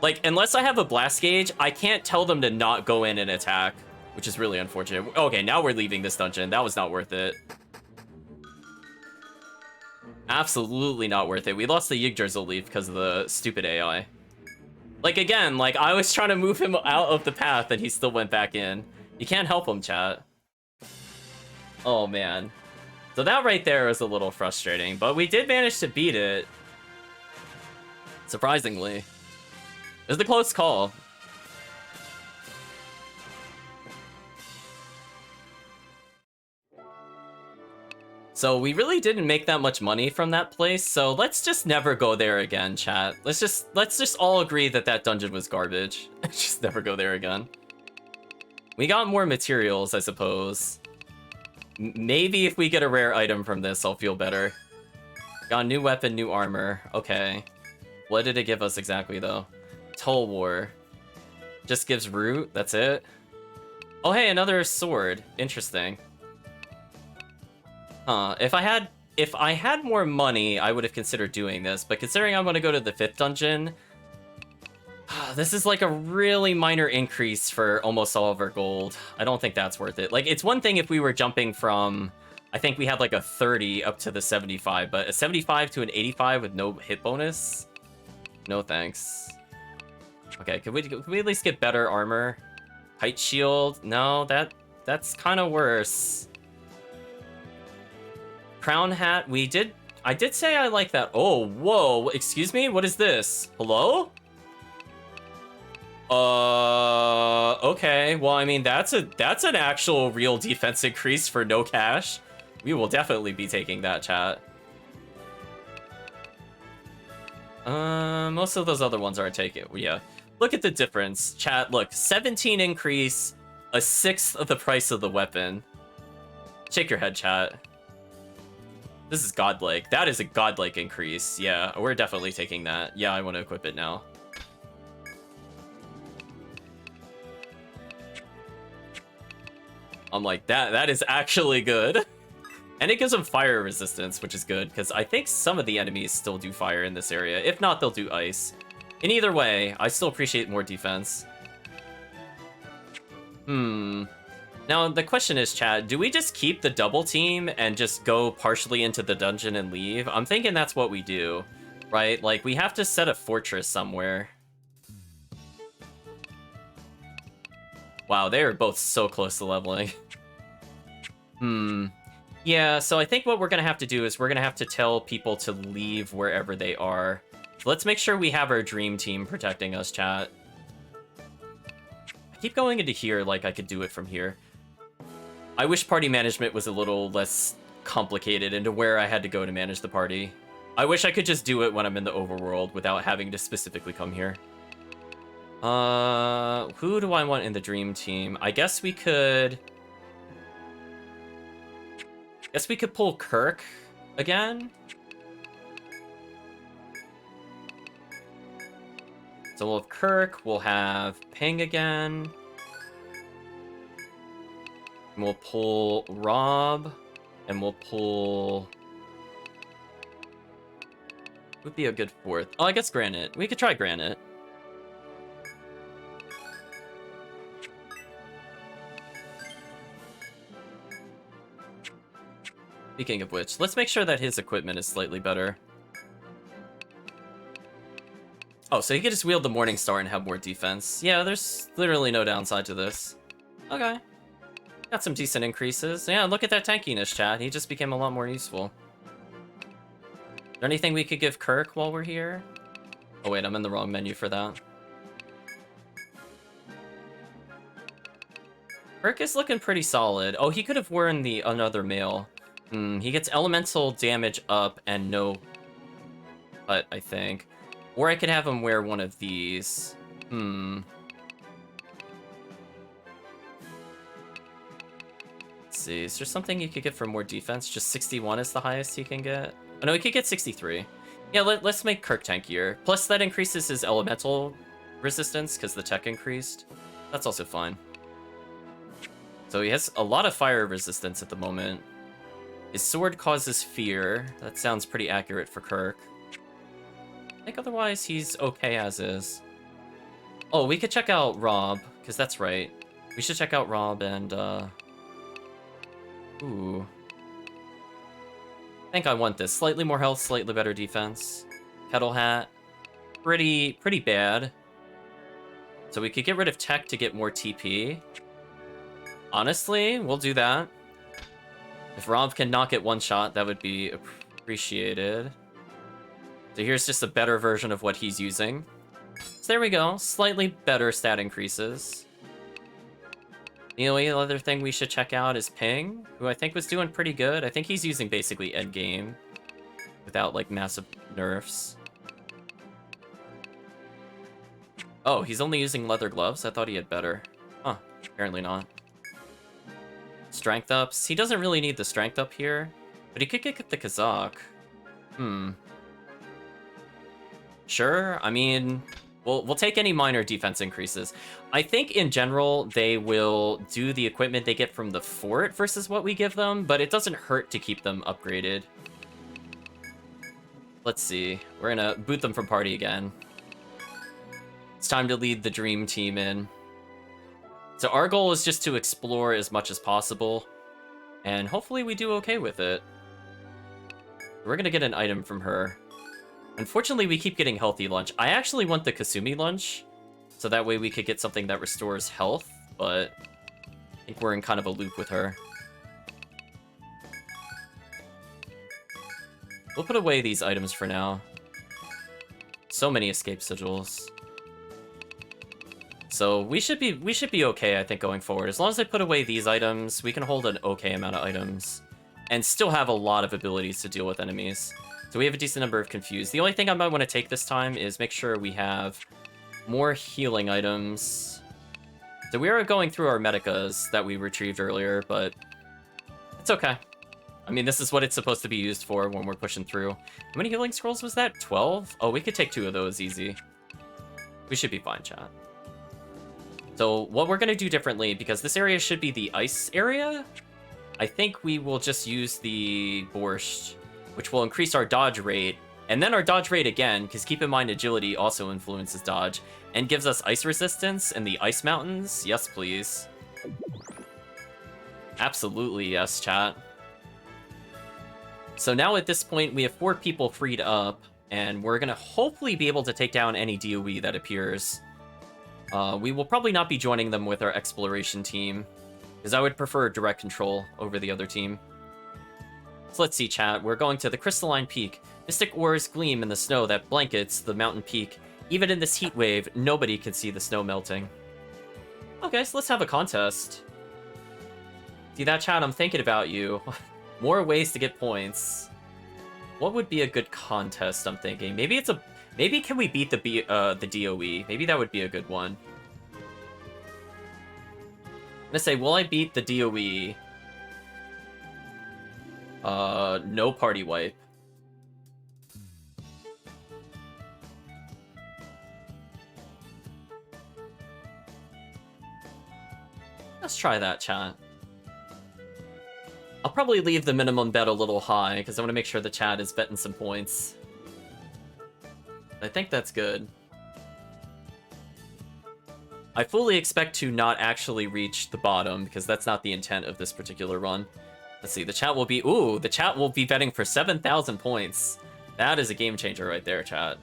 Like, unless I have a blast gauge, I can't tell them to not go in and attack, which is really unfortunate. Okay, now we're leaving this dungeon. That was not worth it. Absolutely not worth it. We lost the Yggdrasil leaf because of the stupid AI. Like, again, like, I was trying to move him out of the path and he still went back in. You can't help him, chat. Oh, man. So that right there was a little frustrating, but we did manage to beat it. Surprisingly. It was a close call. So we really didn't make that much money from that place, so let's just never go there again, chat. Let's just all agree that that dungeon was garbage. Just never go there again. We got more materials, I suppose. Maybe if we get a rare item from this, I'll feel better. Got a new weapon, new armor. Okay. What did it give us exactly, though? Toll War. Just gives root, that's it? Oh, hey, another sword. Interesting. Huh, if I had more money, I would have considered doing this, but considering I'm going to go to the 5th dungeon, this is like a really minor increase for almost all of our gold. I don't think that's worth it. Like, it's one thing if we were jumping from, I think we had like a 30 up to the 75, but a 75 to an 85 with no hit bonus? No thanks. Okay, could we at least get better armor? Height shield? No, that's kind of worse. Crown hat, I did say I like that. Oh, whoa, excuse me? What is this? Hello? Okay. Well, I mean, that's an actual real defense increase for no cash. We will definitely be taking that, chat. Most of those other ones are taken. Yeah. Look at the difference, chat. Look, 17 increase, a 1/6 of the price of the weapon. Shake your head, chat. This is godlike. That is a godlike increase. Yeah, we're definitely taking that. Yeah, I want to equip it now. I'm like, that is actually good. And it gives them fire resistance, which is good, because I think some of the enemies still do fire in this area. If not, they'll do ice. In either way, I still appreciate more defense. Now, the question is, chat, do we just keep the double team and just go partially into the dungeon and leave? I'm thinking that's what we do, right? Like, we have to set a fortress somewhere. Wow, they are both so close to leveling. Yeah, so I think what we're going to have to do is we're going to have to tell people to leave wherever they are. So let's make sure we have our dream team protecting us, chat. I keep going into here like I could do it from here. I wish party management was a little less complicated into where I had to go to manage the party. I wish I could just do it when I'm in the overworld without having to specifically come here. Who do I want in the dream team? I guess we could pull Kirk again. So we'll have Kirk, we'll have Ping again. And we'll pull Rob, and we'll pull... Would be a good 4th. Oh, I guess Granite. We could try Granite. Speaking of which, let's make sure that his equipment is slightly better. Oh, so he could just wield the Morning Star and have more defense. Yeah, there's literally no downside to this. Okay. Got some decent increases. Yeah, look at that tankiness, chat. He just became a lot more useful. Is there anything we could give Kirk while we're here? Oh wait, I'm in the wrong menu for that. Kirk is looking pretty solid. Oh, he could have worn the another mail. He gets elemental damage up and no cut, I think. Or I could have him wear one of these. Let's see, is there something you could get for more defense? Just 61 is the highest he can get? Oh no, he could get 63. Yeah, let's make Kirk tankier. Plus that increases his elemental resistance because the tech increased. That's also fine. So he has a lot of fire resistance at the moment. His sword causes fear. That sounds pretty accurate for Kirk. I think otherwise he's okay as is. Oh, we could check out Rob, because that's right. We should check out Rob and, ooh. I think I want this. Slightly more health, slightly better defense. Kettle Hat. Pretty bad. So we could get rid of tech to get more TP. Honestly, we'll do that. If Rob can knock it one shot, that would be appreciated. So here's just a better version of what he's using. So there we go. Slightly better stat increases. The only other thing we should check out is Ping, who I think was doing pretty good. I think he's using basically endgame without, like, massive nerfs. Oh, he's only using leather gloves? I thought he had better. Huh, apparently not. Strength ups. He doesn't really need the strength up here, but he could get the Kazakh. Sure, I mean, we'll take any minor defense increases. I think in general they will do the equipment they get from the fort versus what we give them, but it doesn't hurt to keep them upgraded. Let's see. We're gonna boot them from party again. It's time to lead the dream team in. So our goal is just to explore as much as possible, and hopefully we do okay with it. We're gonna get an item from her. Unfortunately, we keep getting healthy lunch. I actually want the Kasumi lunch, so that way we could get something that restores health, but I think we're in kind of a loop with her. We'll put away these items for now. So many escape sigils. So we should be okay, I think, going forward. As long as I put away these items, we can hold an okay amount of items and still have a lot of abilities to deal with enemies. So we have a decent number of confused. The only thing I might want to take this time is make sure we have more healing items. So we are going through our medicas that we retrieved earlier, but it's okay. I mean, this is what it's supposed to be used for when we're pushing through. How many healing scrolls was that? 12? Oh, we could take 2 of those easy. We should be fine, chat. So what we're going to do differently, because this area should be the ice area, I think we will just use the Borscht, which will increase our dodge rate, and then our dodge rate again, because keep in mind agility also influences dodge, and gives us ice resistance in the ice mountains. Yes, please. Absolutely, yes, chat. So now at this point, we have 4 people freed up, and we're going to hopefully be able to take down any DOE that appears. We will probably not be joining them with our exploration team, because I would prefer direct control over the other team. So let's see, chat. We're going to the Crystalline Peak. Mystic ores gleam in the snow that blankets the mountain peak. Even in this heat wave, nobody can see the snow melting. Okay, so let's have a contest. See that, chat? I'm thinking about you. More ways to get points. What would be a good contest, I'm thinking? Maybe it's a... Maybe can we beat the DOE? Maybe that would be a good one. I'm gonna say, will I beat the DOE? No party wipe. Let's try that, chat. I'll probably leave the minimum bet a little high, because I want to make sure the chat is betting some points. I think that's good. I fully expect to not actually reach the bottom, because that's not the intent of this particular run. Let's see, the chat will be... Ooh, the chat will be betting for 7,000 points. That is a game changer right there, chat.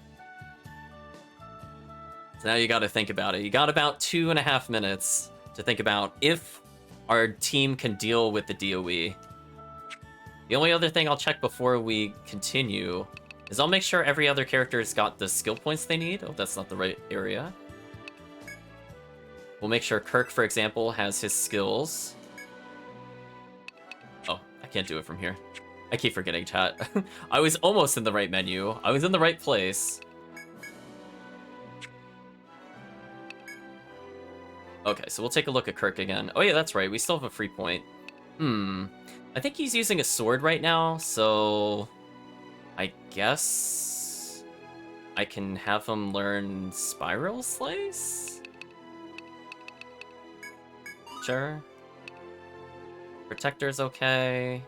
So now you gotta think about it. You got about 2.5 minutes to think about if our team can deal with the DOE. The only other thing I'll check before we continue is I'll make sure every other character's got the skill points they need. Oh, that's not the right area. We'll make sure Kirk, for example, has his skills. Oh, I can't do it from here. I keep forgetting, chat. I was almost in the right menu. I was in the right place. Okay, so we'll take a look at Kirk again. Oh yeah, that's right. We still have a free point. I think he's using a sword right now, so I guess I can have him learn Spiral Slice? Sure. Protector's okay.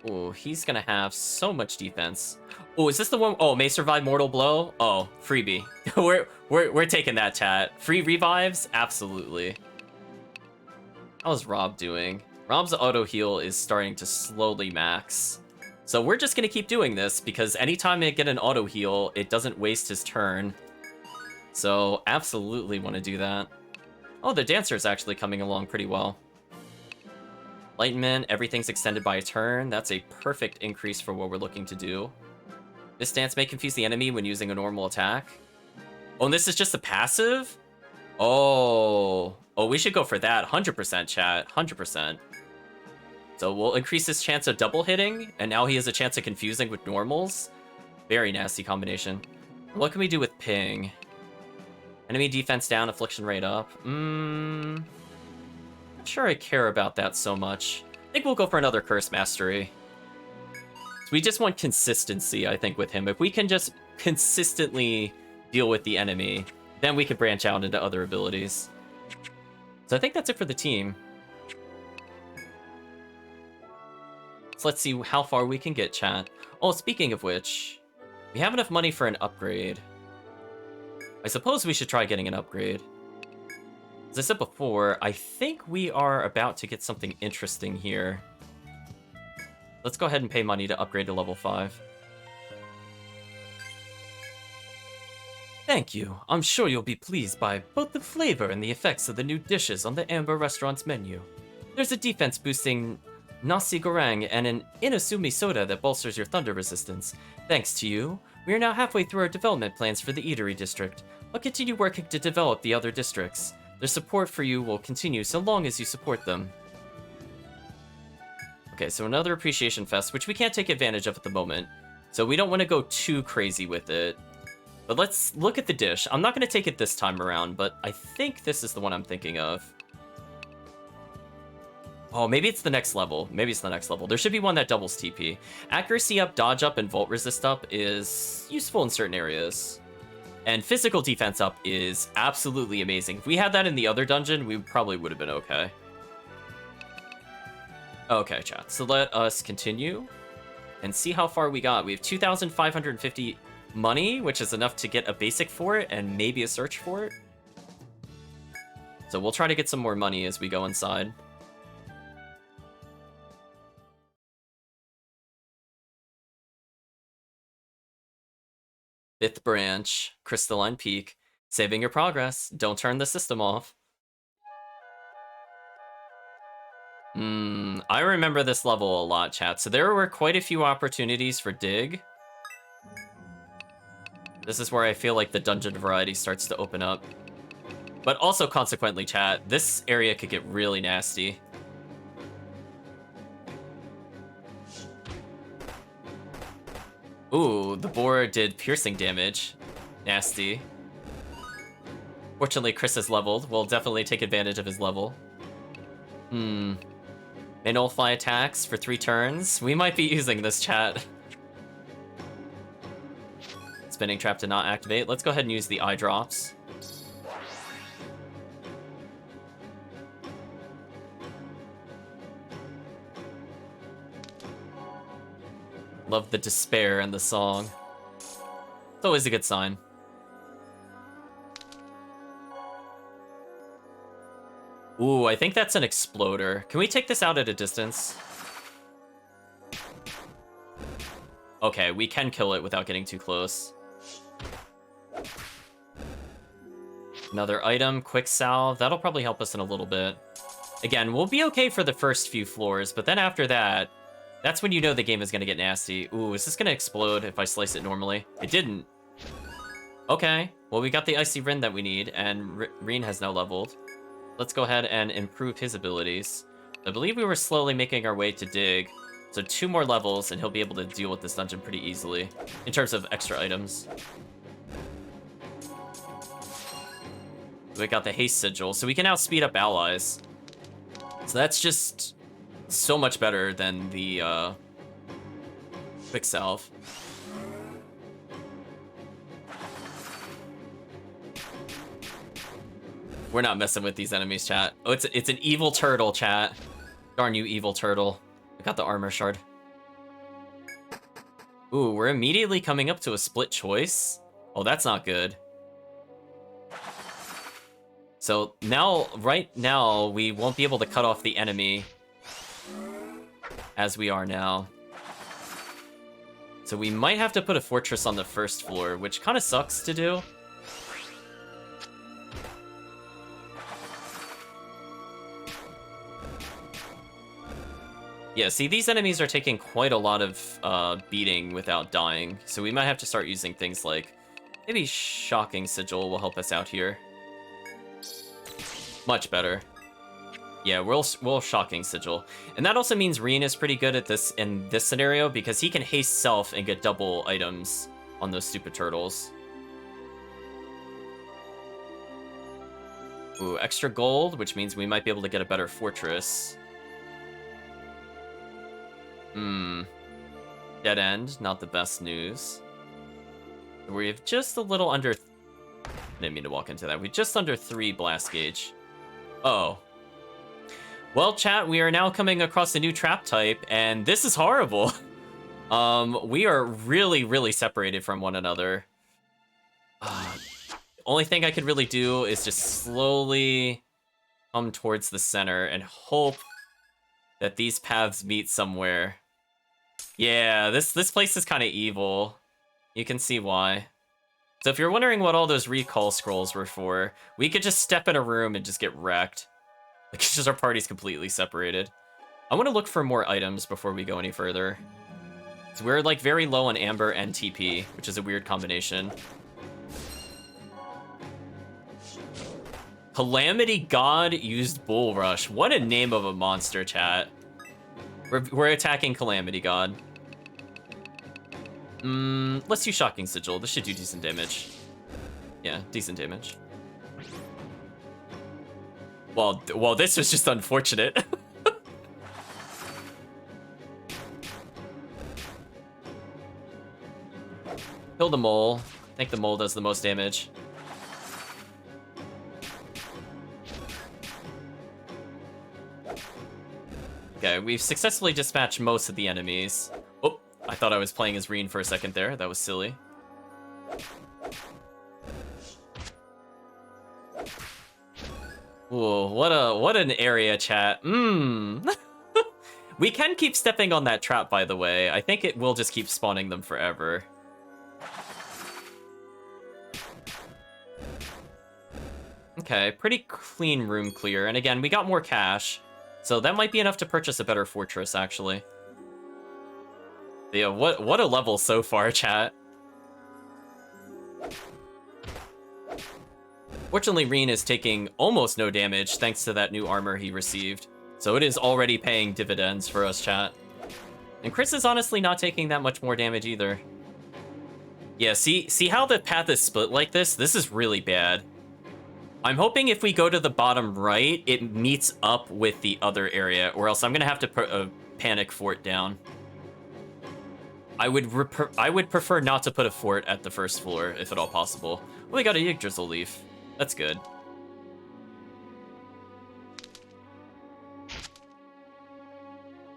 Ooh, he's gonna have so much defense. Oh, is this the one? Oh, may survive mortal blow? Oh, freebie. we're taking that, chat. Free revives? Absolutely. How's Rob doing? Rob's auto heal is starting to slowly max. So we're just gonna keep doing this because anytime I get an auto heal, it doesn't waste his turn. So absolutely want to do that. Oh, the dancer's actually coming along pretty well. Enlightenment, everything's extended by a turn. That's a perfect increase for what we're looking to do. This dance may confuse the enemy when using a normal attack. Oh, and this is just a passive? Oh, we should go for that. 100% chat, 100%. So we'll increase his chance of double hitting, and now he has a chance of confusing with normals. Very nasty combination. What can we do with ping? Enemy defense down, affliction rate up. Not sure I care about that so much. I think we'll go for another curse mastery. So we just want consistency, I think, with him. If we can just consistently deal with the enemy, then we can branch out into other abilities. So I think that's it for the team. So let's see how far we can get, chat. Oh, speaking of which, we have enough money for an upgrade. I suppose we should try getting an upgrade. As I said before, I think we are about to get something interesting here. Let's go ahead and pay money to upgrade to level 5. Thank you. I'm sure you'll be pleased by both the flavor and the effects of the new dishes on the Amber Restaurant's menu. There's a defense-boosting nasi goreng and an inasumi soda that bolsters your thunder resistance. Thanks to you, we are now halfway through our development plans for the Eatery District. I'll continue working to develop the other districts. Their support for you will continue so long as you support them. Okay, so another appreciation fest, which we can't take advantage of at the moment. So we don't want to go too crazy with it. But let's look at the dish. I'm not going to take it this time around, but I think this is the one I'm thinking of. Oh, maybe it's the next level. Maybe it's the next level. There should be one that doubles TP. Accuracy up, dodge up, and volt resist up is useful in certain areas. And physical defense up is absolutely amazing. If we had that in the other dungeon, we probably would have been okay. Okay, chat. So let us continue and see how far we got. We have 2,550 money, which is enough to get a basic for it and maybe a search for it. So we'll try to get some more money as we go inside. Fifth branch, Crystalline Peak. Saving your progress. Don't turn the system off. I remember this level a lot, chat. So there were quite a few opportunities for dig. This is where I feel like the dungeon variety starts to open up. But also, consequently, chat, this area could get really nasty. Ooh, the boar did piercing damage. Nasty. Fortunately, Chris is leveled. We'll definitely take advantage of his level. May nullify attacks for 3 turns. We might be using this, chat. Spinning trap to not activate. Let's go ahead and use the eye drops. Love the despair in the song. It's always a good sign. Ooh, I think that's an exploder. Can we take this out at a distance? Okay, we can kill it without getting too close. Another item, quick salve. That'll probably help us in a little bit. Again, we'll be okay for the first few floors, but then after that, that's when you know the game is going to get nasty. Ooh, is this going to explode if I slice it normally? It didn't. Okay, well, we got the Icy Rin that we need, and Reen has now leveled. Let's go ahead and improve his abilities. I believe we were slowly making our way to dig. So 2 more levels, and he'll be able to deal with this dungeon pretty easily, in terms of extra items. We got the haste sigil, so we can now speed up allies. So that's just so much better than the quick salve. We're not messing with these enemies, chat. Oh, it's an evil turtle, chat. Darn you, evil turtle. I got the armor shard. Ooh, we're immediately coming up to a split choice. Oh, that's not good. So now, right now, we won't be able to cut off the enemy as we are now. So we might have to put a fortress on the first floor, which kind of sucks to do. Yeah, see, these enemies are taking quite a lot of beating without dying, so we might have to start using things like maybe Shocking Sigil will help us out here. Much better. Yeah, we'll Shocking Sigil. And that also means Reen is pretty good at this in this scenario because he can haste self and get double items on those stupid turtles. Ooh, extra gold, which means we might be able to get a better fortress. Dead end, not the best news. We have just a little under... I didn't mean to walk into that. We just under 3 blast gauge. Oh. Well, chat, we are now coming across a new trap type, and this is horrible. We are really, really separated from one another. Only thing I could really do is just slowly come towards the center and hope that these paths meet somewhere. Yeah, this place is kind of evil. You can see why. So if you're wondering what all those recall scrolls were for, we could just step in a room and just get wrecked. Like, it's just our party's completely separated. I want to look for more items before we go any further. So we're like very low on Amber and TP, which is a weird combination. Calamity God used Bull Rush. What a name of a monster, chat. We're attacking Calamity God. Let's use Shocking Sigil. This should do decent damage. Yeah, decent damage. Well, this was just unfortunate. Kill the mole. I think the mole does the most damage. Okay, we've successfully dispatched most of the enemies. Oh, I thought I was playing as Reen for a second there. That was silly. Ooh, what an area, chat. We can keep stepping on that trap, by the way. I think it will just keep spawning them forever. Okay, pretty clean room clear. And again, we got more cash. So that might be enough to purchase a better fortress, actually. Yeah, what a level so far, chat. Fortunately, Reen is taking almost no damage thanks to that new armor he received. So it is already paying dividends for us, chat. And Chris is honestly not taking that much more damage either. Yeah, see how the path is split like this? This is really bad. I'm hoping if we go to the bottom right, it meets up with the other area, or else I'm gonna have to put a panic fort down. I would prefer not to put a fort at the first floor, if at all possible. Well, we got a Yggdrasil leaf. That's good.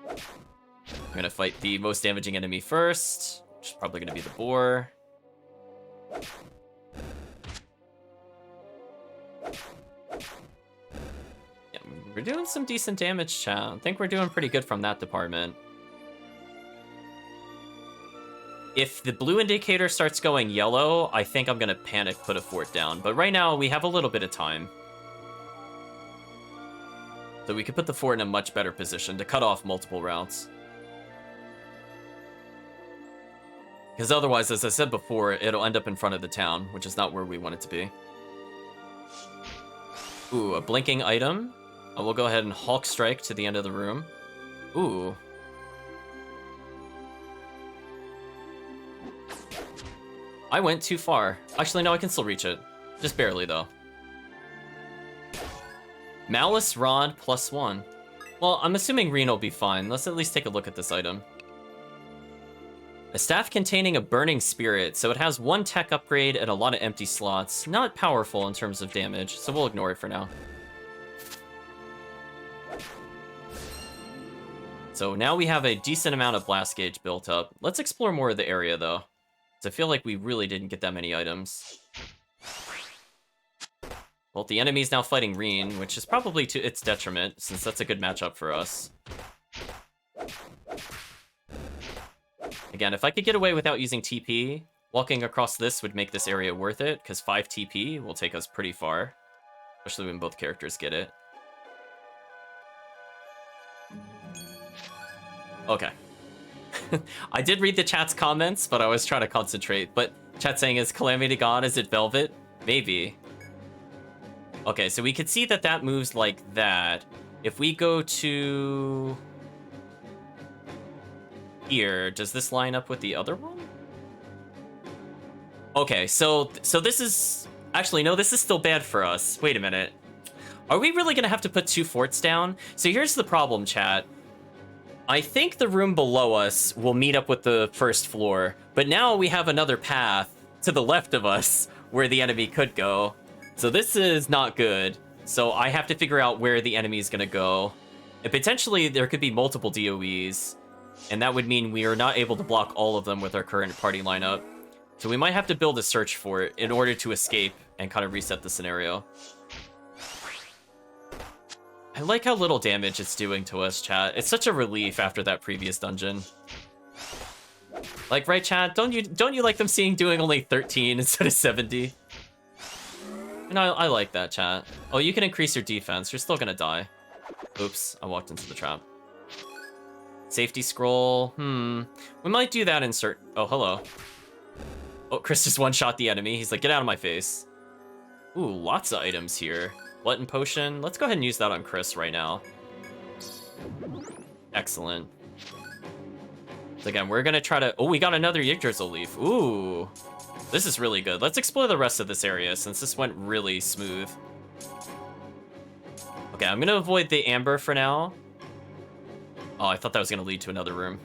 I'm gonna fight the most damaging enemy first, which is probably gonna be the boar. Yeah, we're doing some decent damage, chat. I think we're doing pretty good from that department. If the blue indicator starts going yellow, I think I'm gonna panic put a fort down. But right now, we have a little bit of time. So we could put the fort in a much better position to cut off multiple routes. Because otherwise, as I said before, it'll end up in front of the town, which is not where we want it to be. Ooh, a blinking item. We'll go ahead and Hulk Strike to the end of the room. Ooh. I went too far. Actually, no, I can still reach it. Just barely, though. Malice Rod +1. Well, I'm assuming Reen will be fine. Let's at least take a look at this item. A staff containing a burning spirit, so it has 1 tech upgrade and a lot of empty slots. Not powerful in terms of damage, so we'll ignore it for now. So now we have a decent amount of blast gauge built up. Let's explore more of the area, though. So I feel like we really didn't get that many items. Well, the enemy's now fighting Reen, which is probably to its detriment, since that's a good matchup for us. Again, if I could get away without using TP, walking across this would make this area worth it, because 5 TP will take us pretty far. Especially when both characters get it. Okay. I did read the chat's comments, but I was trying to concentrate. But chat saying, is Calamity gone? Is it Velvet? Maybe. Okay, so we could see that that moves like that. If we go to here, does this line up with the other one? Okay, so this is... Actually, no, this is still bad for us. Wait a minute. Are we really going to have to put 2 forts down? So here's the problem, chat. I think the room below us will meet up with the first floor, but now we have another path to the left of us where the enemy could go. So this is not good. So I have to figure out where the enemy is going to go. And potentially there could be multiple DOEs, and that would mean we are not able to block all of them with our current party lineup. So we might have to build a search for it in order to escape and kind of reset the scenario. I like how little damage it's doing to us, chat. It's such a relief after that previous dungeon. Like, right, chat? Don't you like them seeing doing only 13 instead of 70? And I like that, chat. Oh, you can increase your defense. You're still gonna die. Oops, I walked into the trap. Safety scroll. We might do that in Oh, hello. Oh, Chris just one-shot the enemy. He's like, get out of my face. Ooh, lots of items here. Glutton potion. Let's go ahead and use that on Chris right now. Excellent. So again, we're gonna try to... Oh, we got another Yggdrasil leaf. Ooh. This is really good. Let's explore the rest of this area since this went really smooth. Okay, I'm gonna avoid the amber for now. Oh, I thought that was gonna lead to another room.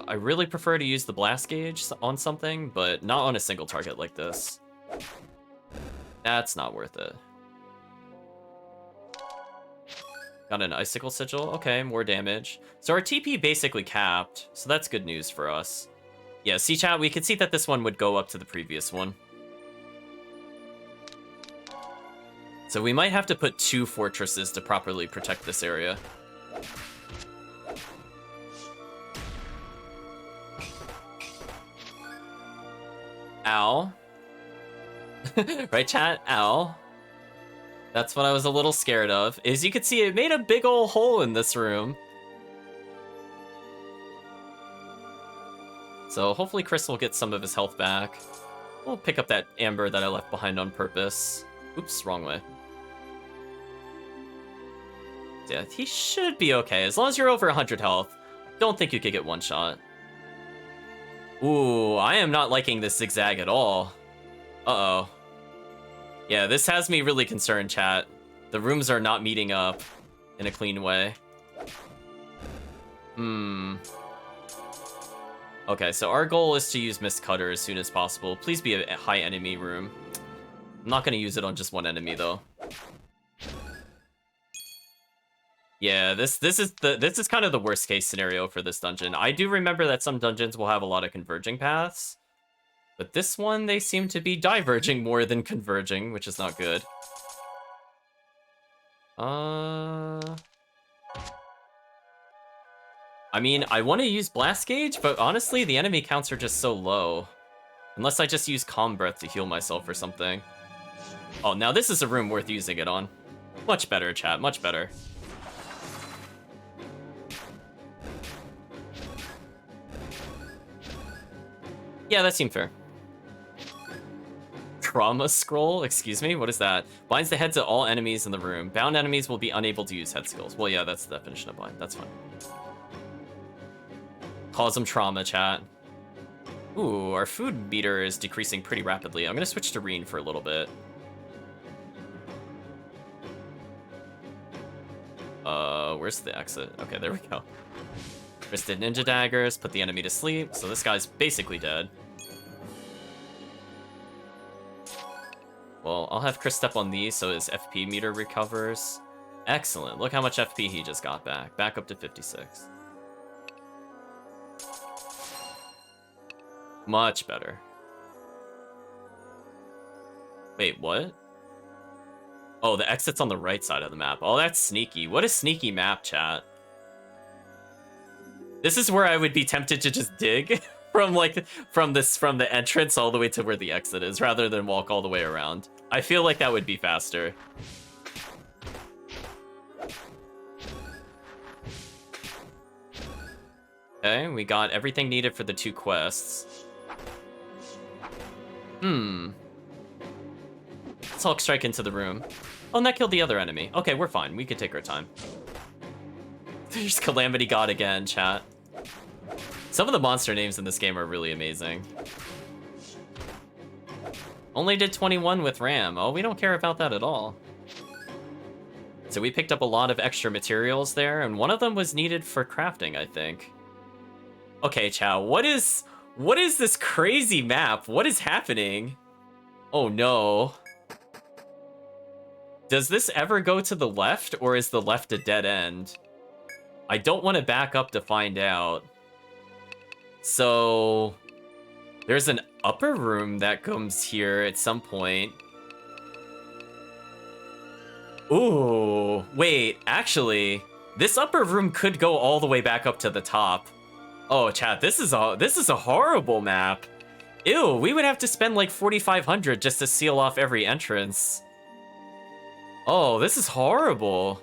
I really prefer to use the blast gauge on something, but not on a single target like this. That's not worth it. Got an icicle sigil. Okay, more damage. So our TP basically capped, so that's good news for us. Yeah, see, chat, we could see that this one would go up to the previous one. So we might have to put 2 fortresses to properly protect this area. Ow. Right, chat? Ow. That's what I was a little scared of. As you can see, it made a big ol' hole in this room. So hopefully Chris will get some of his health back. We'll pick up that amber that I left behind on purpose. Oops, wrong way. Yeah, he should be okay. As long as you're over 100 health, don't think you could get one shot. Ooh, I am not liking this zigzag at all. Uh-oh. Yeah, this has me really concerned, chat. The rooms are not meeting up in a clean way. Okay, so our goal is to use Mist Cutter as soon as possible. Please be a high enemy room. I'm not going to use it on just one enemy, though. Yeah, this is kind of the worst case scenario for this dungeon. I do remember that some dungeons will have a lot of converging paths, but this one they seem to be diverging more than converging, which is not good. I mean, I want to use Blast Gauge, but honestly, the enemy counts are just so low. Unless I just use Calm Breath to heal myself or something. Oh, now this is a room worth using it on. Much better, chat, much better. Yeah, that seemed fair. Trauma scroll? Excuse me? What is that? Binds the heads of all enemies in the room. Bound enemies will be unable to use head skills. Well, yeah, that's the definition of bind. That's fine. Cause them trauma, chat. Ooh, our food meter is decreasing pretty rapidly. I'm gonna switch to Reen for a little bit. Where's the exit? Okay, there we go. Twisted Ninja Daggers, put the enemy to sleep, so this guy's basically dead. Well, I'll have Chris step on these so his FP meter recovers. Excellent, look how much FP he just got back. Back up to 56. Much better. Wait, what? Oh, the exit's on the right side of the map. Oh, that's sneaky. What a sneaky map, chat. This is where I would be tempted to just dig from the entrance all the way to where the exit is, rather than walk all the way around. I feel like that would be faster. Okay, we got everything needed for the 2 quests. Let's Hulk strike into the room. Oh, and that killed the other enemy. Okay, we're fine. We could take our time. There's Calamity God again, chat. Some of the monster names in this game are really amazing. Only did 21 with RAM. Oh, we don't care about that at all. So we picked up a lot of extra materials there, and one of them was needed for crafting, I think. Okay, Chow, what is this crazy map? What is happening? Oh no. Does this ever go to the left, or is the left a dead end? I don't want to back up to find out. So there's an upper room that comes here at some point. Ooh, wait, actually, this upper room could go all the way back up to the top. Oh, chat, this is a horrible map. Ew, we would have to spend like 4,500 just to seal off every entrance. Oh, this is horrible.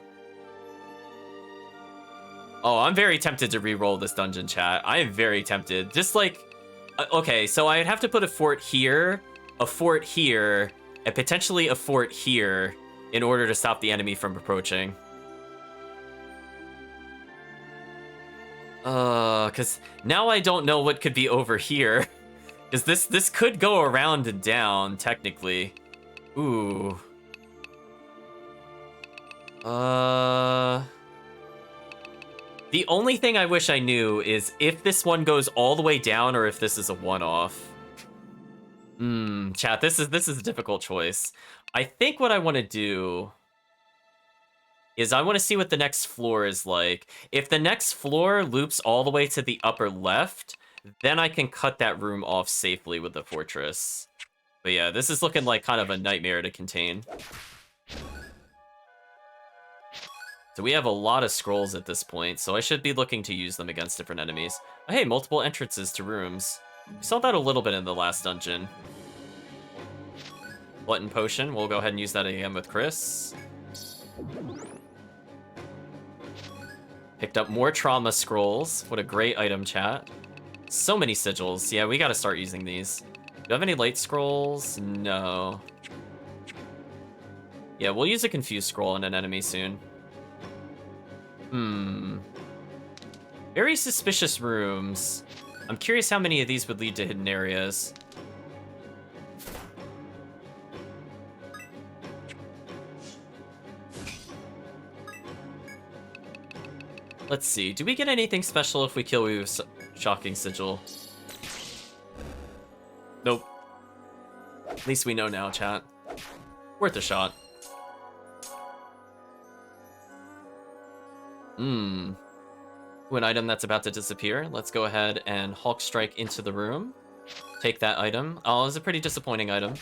Oh, I'm very tempted to re-roll this dungeon, chat. I am very tempted. Just like, okay, so I'd have to put a fort here, and potentially a fort here in order to stop the enemy from approaching. Because now I don't know what could be over here. Because this could go around and down, technically. Ooh. The only thing I wish I knew is if this one goes all the way down or if this is a one-off. Chat, this is a difficult choice. I think what I want to do is I want to see what the next floor is like. If the next floor loops all the way to the upper left, then I can cut that room off safely with the fortress. But yeah, this is looking like kind of a nightmare to contain. So we have a lot of scrolls at this point, so I should be looking to use them against different enemies. Oh, hey, multiple entrances to rooms. We saw that a little bit in the last dungeon. Glutton Potion, we'll go ahead and use that again with Chris. Picked up more trauma scrolls. What a great item, chat. So many sigils. Yeah, we gotta start using these. Do you have any light scrolls? No. Yeah, we'll use a confused scroll on an enemy soon. Very suspicious rooms. I'm curious how many of these would lead to hidden areas. Let's see. Do we get anything special if we kill you with Shocking Sigil? Nope. At least we know now, chat. Worth a shot. An item that's about to disappear. Let's go ahead and Hulk Strike into the room. Take that item. Oh, it's a pretty disappointing item.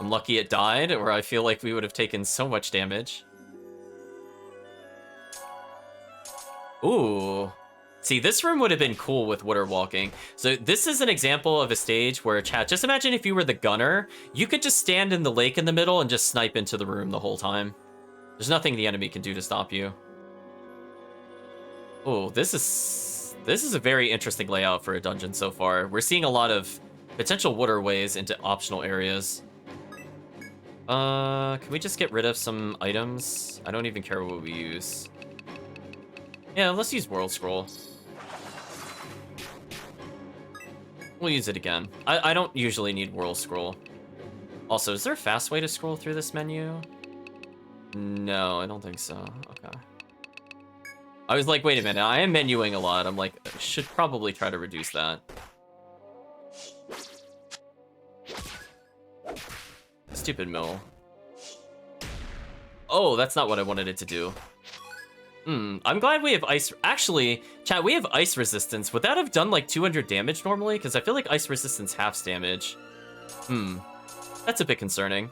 I'm lucky it died, or I feel like we would have taken so much damage. Ooh. See, this room would have been cool with water walking. So this is an example of a stage where, chat, just imagine if you were the gunner, you could just stand in the lake in the middle and just snipe into the room the whole time. There's nothing the enemy can do to stop you. Oh, this is a very interesting layout for a dungeon so far. We're seeing a lot of potential waterways into optional areas. Can we just get rid of some items? I don't even care what we use. Yeah, let's use World Scroll. We'll use it again. I don't usually need Whirl Scroll. Also, is there a fast way to scroll through this menu? No, I don't think so. Okay. I was like, wait a minute, I am menuing a lot. I'm like, I should probably try to reduce that. Stupid mill. Oh, that's not what I wanted it to do. I'm glad we have ice. Actually, chat, we have ice resistance. Would that have done like 200 damage normally? Because I feel like ice resistance halves damage. That's a bit concerning.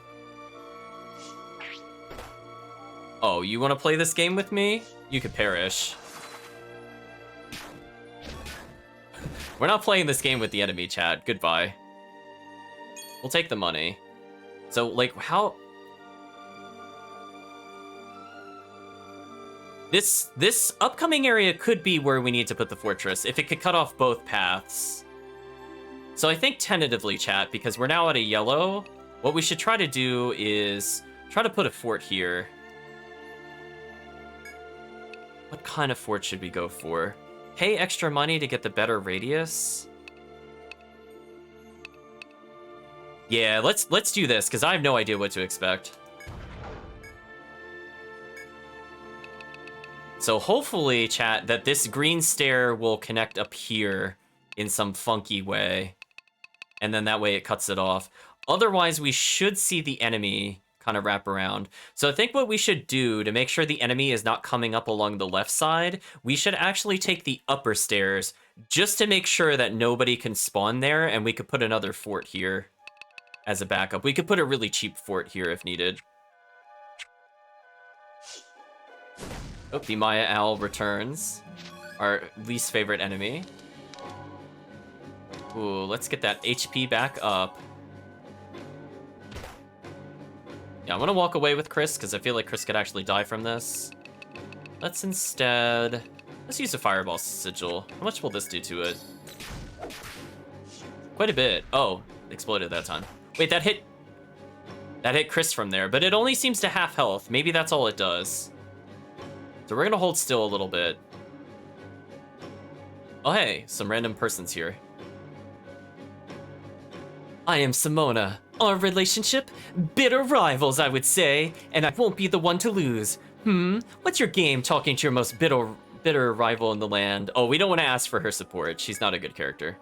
Oh, you want to play this game with me? You could perish. We're not playing this game with the enemy, chat. Goodbye. We'll take the money. So, like, how... This upcoming area could be where we need to put the fortress, if it could cut off both paths. So I think tentatively, chat, because we're now at a yellow, what we should try to do is try to put a fort here. What kind of fort should we go for? Pay extra money to get the better radius? Yeah, let's do this, because I have no idea what to expect. So hopefully, chat, that this green stair will connect up here in some funky way. And then that way it cuts it off. Otherwise, we should see the enemy kind of wrap around. So I think what we should do to make sure the enemy is not coming up along the left side, we should actually take the upper stairs just to make sure that nobody can spawn there, and we could put another fort here as a backup. We could put a really cheap fort here if needed. Oh, the Maya Owl returns. Our least favorite enemy. Ooh, let's get that HP back up. Yeah, I'm gonna walk away with Chris, because I feel like Chris could actually die from this. Let's instead... Let's use a Fireball Sigil. How much will this do to it? Quite a bit. Oh, exploded that time. Wait, that hit... That hit Chris from there, but it only seems to half health. Maybe that's all it does. So we're gonna hold still a little bit. Oh hey, some random person's here. I am Simona. Our relationship? Bitter rivals, I would say, and I won't be the one to lose. What's your game talking to your most bitter rival in the land? Oh, we don't want to ask for her support. She's not a good character.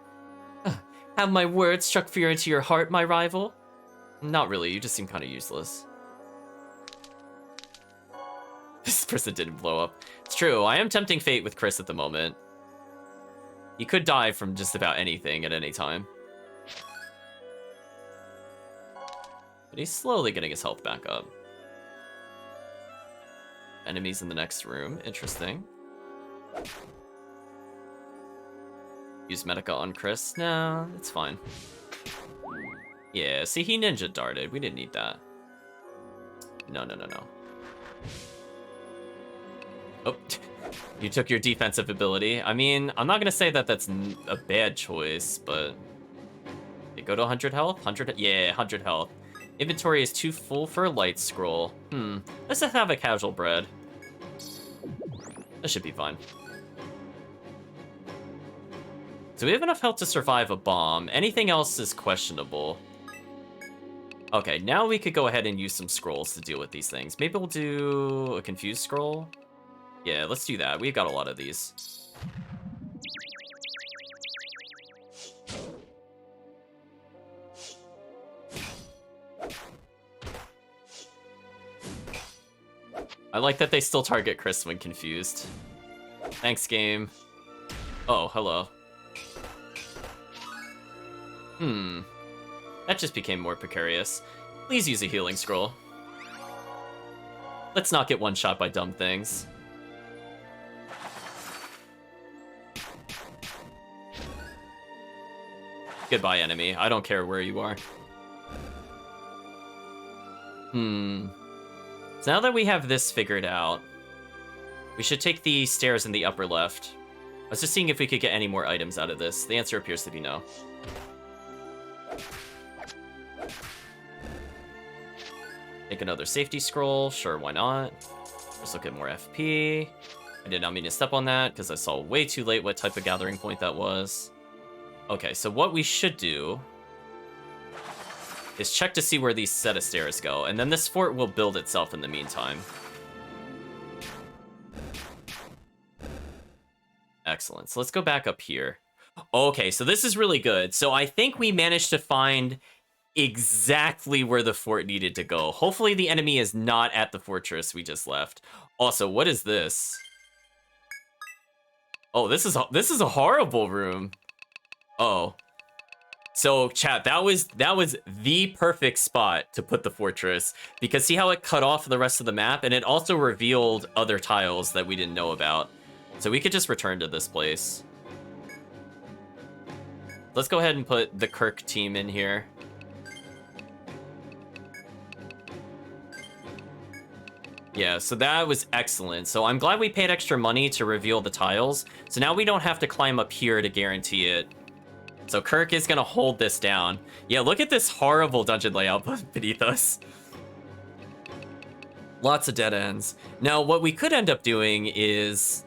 Have my words struck fear into your heart, my rival? Not really, you just seem kind of useless. This person didn't blow up. It's true, I am tempting fate with Chris at the moment. He could die from just about anything at any time. But he's slowly getting his health back up. Enemies in the next room, interesting. Use Medica on Chris? No, it's fine. Yeah, see, he ninja darted. We didn't need that. No. Oh, you took your defensive ability. I mean, I'm not going to say that that's a bad choice, but... Okay, go to 100 health? 100? Yeah, 100 health. Inventory is too full for a light scroll. Let's just have a casual bread. That should be fine. So we have enough health to survive a bomb. Anything else is questionable. Okay, now we could go ahead and use some scrolls to deal with these things. Maybe we'll do a confused scroll. Yeah, let's do that. We've got a lot of these. I like that they still target Chris when confused. Thanks, game. Oh, hello. That just became more precarious. Please use a healing scroll. Let's not get one shot by dumb things. Goodbye, enemy. I don't care where you are. So now that we have this figured out, we should take the stairs in the upper left. I was just seeing if we could get any more items out of this. The answer appears to be no. Take another safety scroll. Sure, why not? Let's look at more FP. I did not mean to step on that because I saw way too late what type of gathering point that was. Okay, so what we should do is check to see where these set of stairs go, and then this fort will build itself in the meantime. Excellent. So let's go back up here. Okay, so this is really good. So I think we managed to find exactly where the fort needed to go. Hopefully the enemy is not at the fortress we just left. Also, what is this? Oh, this is a horrible room. Oh. So chat, that was the perfect spot to put the fortress, because see how it cut off the rest of the map, and it also revealed other tiles that we didn't know about. So we could just return to this place. Let's go ahead and put the Kirk team in here. Yeah, so that was excellent. So I'm glad we paid extra money to reveal the tiles. So now we don't have to climb up here to guarantee it. So Kirk is gonna hold this down. Yeah, look at this horrible dungeon layout beneath us. Lots of dead ends. Now, what we could end up doing is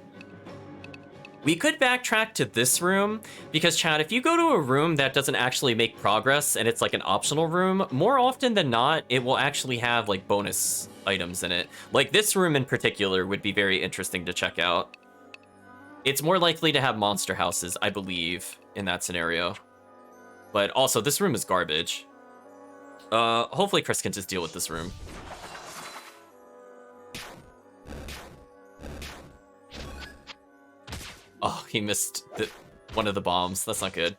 we could backtrack to this room, because Chad, if you go to a room that doesn't actually make progress and it's like an optional room, more often than not, it will actually have like bonus items in it. Like this room in particular would be very interesting to check out. It's more likely to have monster houses, I believe, in that scenario. But also, this room is garbage. Hopefully Chris can just deal with this room. Oh, he missed one of the bombs. That's not good.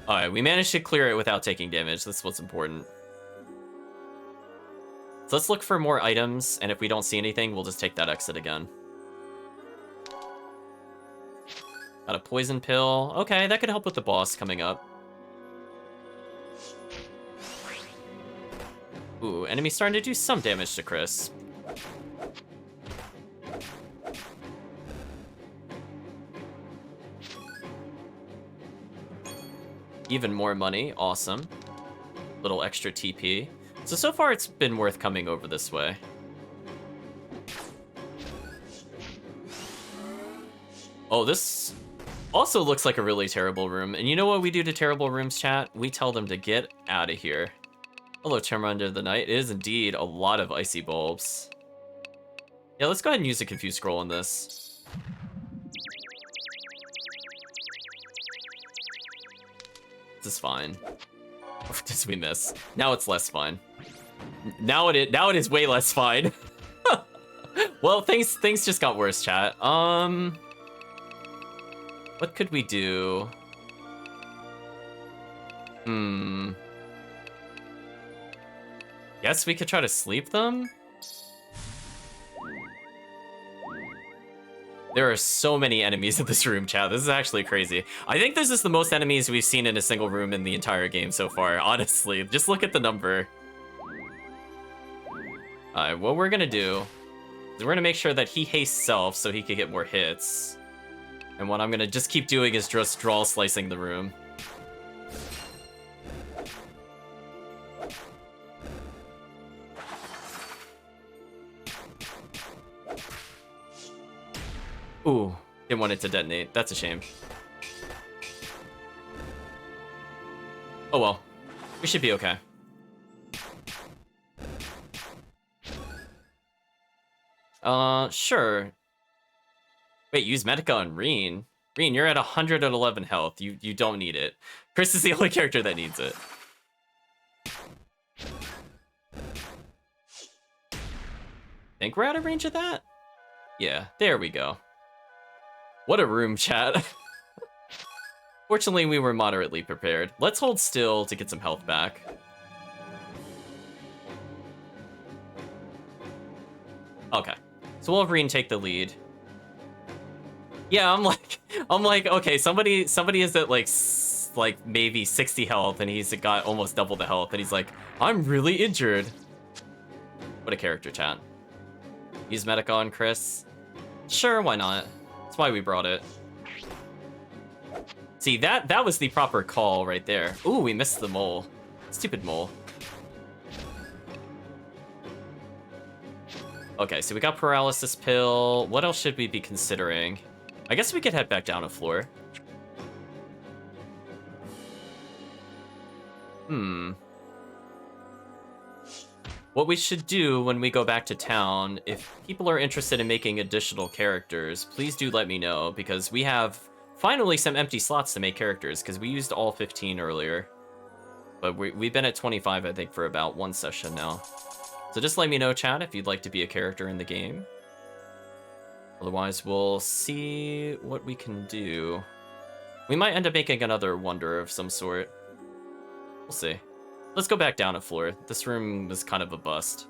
Alright, we managed to clear it without taking damage. That's what's important. So let's look for more items, and if we don't see anything, we'll just take that exit again. Got a poison pill. Okay, that could help with the boss coming up. Ooh, enemy starting to do some damage to Chris. Even more money, awesome. Little extra TP. So far it's been worth coming over this way. Oh, this also looks like a really terrible room. And you know what we do to terrible rooms, chat? We tell them to get out of here. Hello, Tremor Under the Night. It is indeed a lot of icy bulbs. Yeah, let's go ahead and use a Confused Scroll on this. This is fine. Did we miss? Now it's less fine. Now it is way less fine. Well, things just got worse, chat. What could we do? Guess we could try to sleep them? There are so many enemies in this room, chat. This is actually crazy. I think this is the most enemies we've seen in a single room in the entire game so far, honestly. Just look at the number. Alright, what we're gonna do is we're gonna make sure that he hastes self so he can get more hits. And what I'm gonna just keep doing is just draw slicing the room. Ooh, didn't want it to detonate. That's a shame. Oh well, we should be okay. Sure. Wait, use Medica on Reen. Reen, you're at 111 health. You don't need it. Chris is the only character that needs it. Think we're out of range of that? Yeah, there we go. What a room, chat. Fortunately, we were moderately prepared. Let's hold still to get some health back. Okay, so we'll have Reen take the lead. Yeah, I'm like, okay, somebody is at like maybe 60 health, and he's got almost double the health, and he's like, I'm really injured. What a character, chat. Use Medica on Chris. Sure, why not? That's why we brought it. See, that was the proper call right there. Ooh, we missed the mole. Stupid mole. Okay, so we got paralysis pill. What else should we be considering? I guess we could head back down a floor. What we should do when we go back to town, if people are interested in making additional characters, please do let me know, because we have finally some empty slots to make characters, because we used all 15 earlier. But we've been at 25, I think, for about one session now. So just let me know, chat, if you'd like to be a character in the game. Otherwise, we'll see what we can do. We might end up making another wonder of some sort. We'll see. Let's go back down a floor. This room was kind of a bust.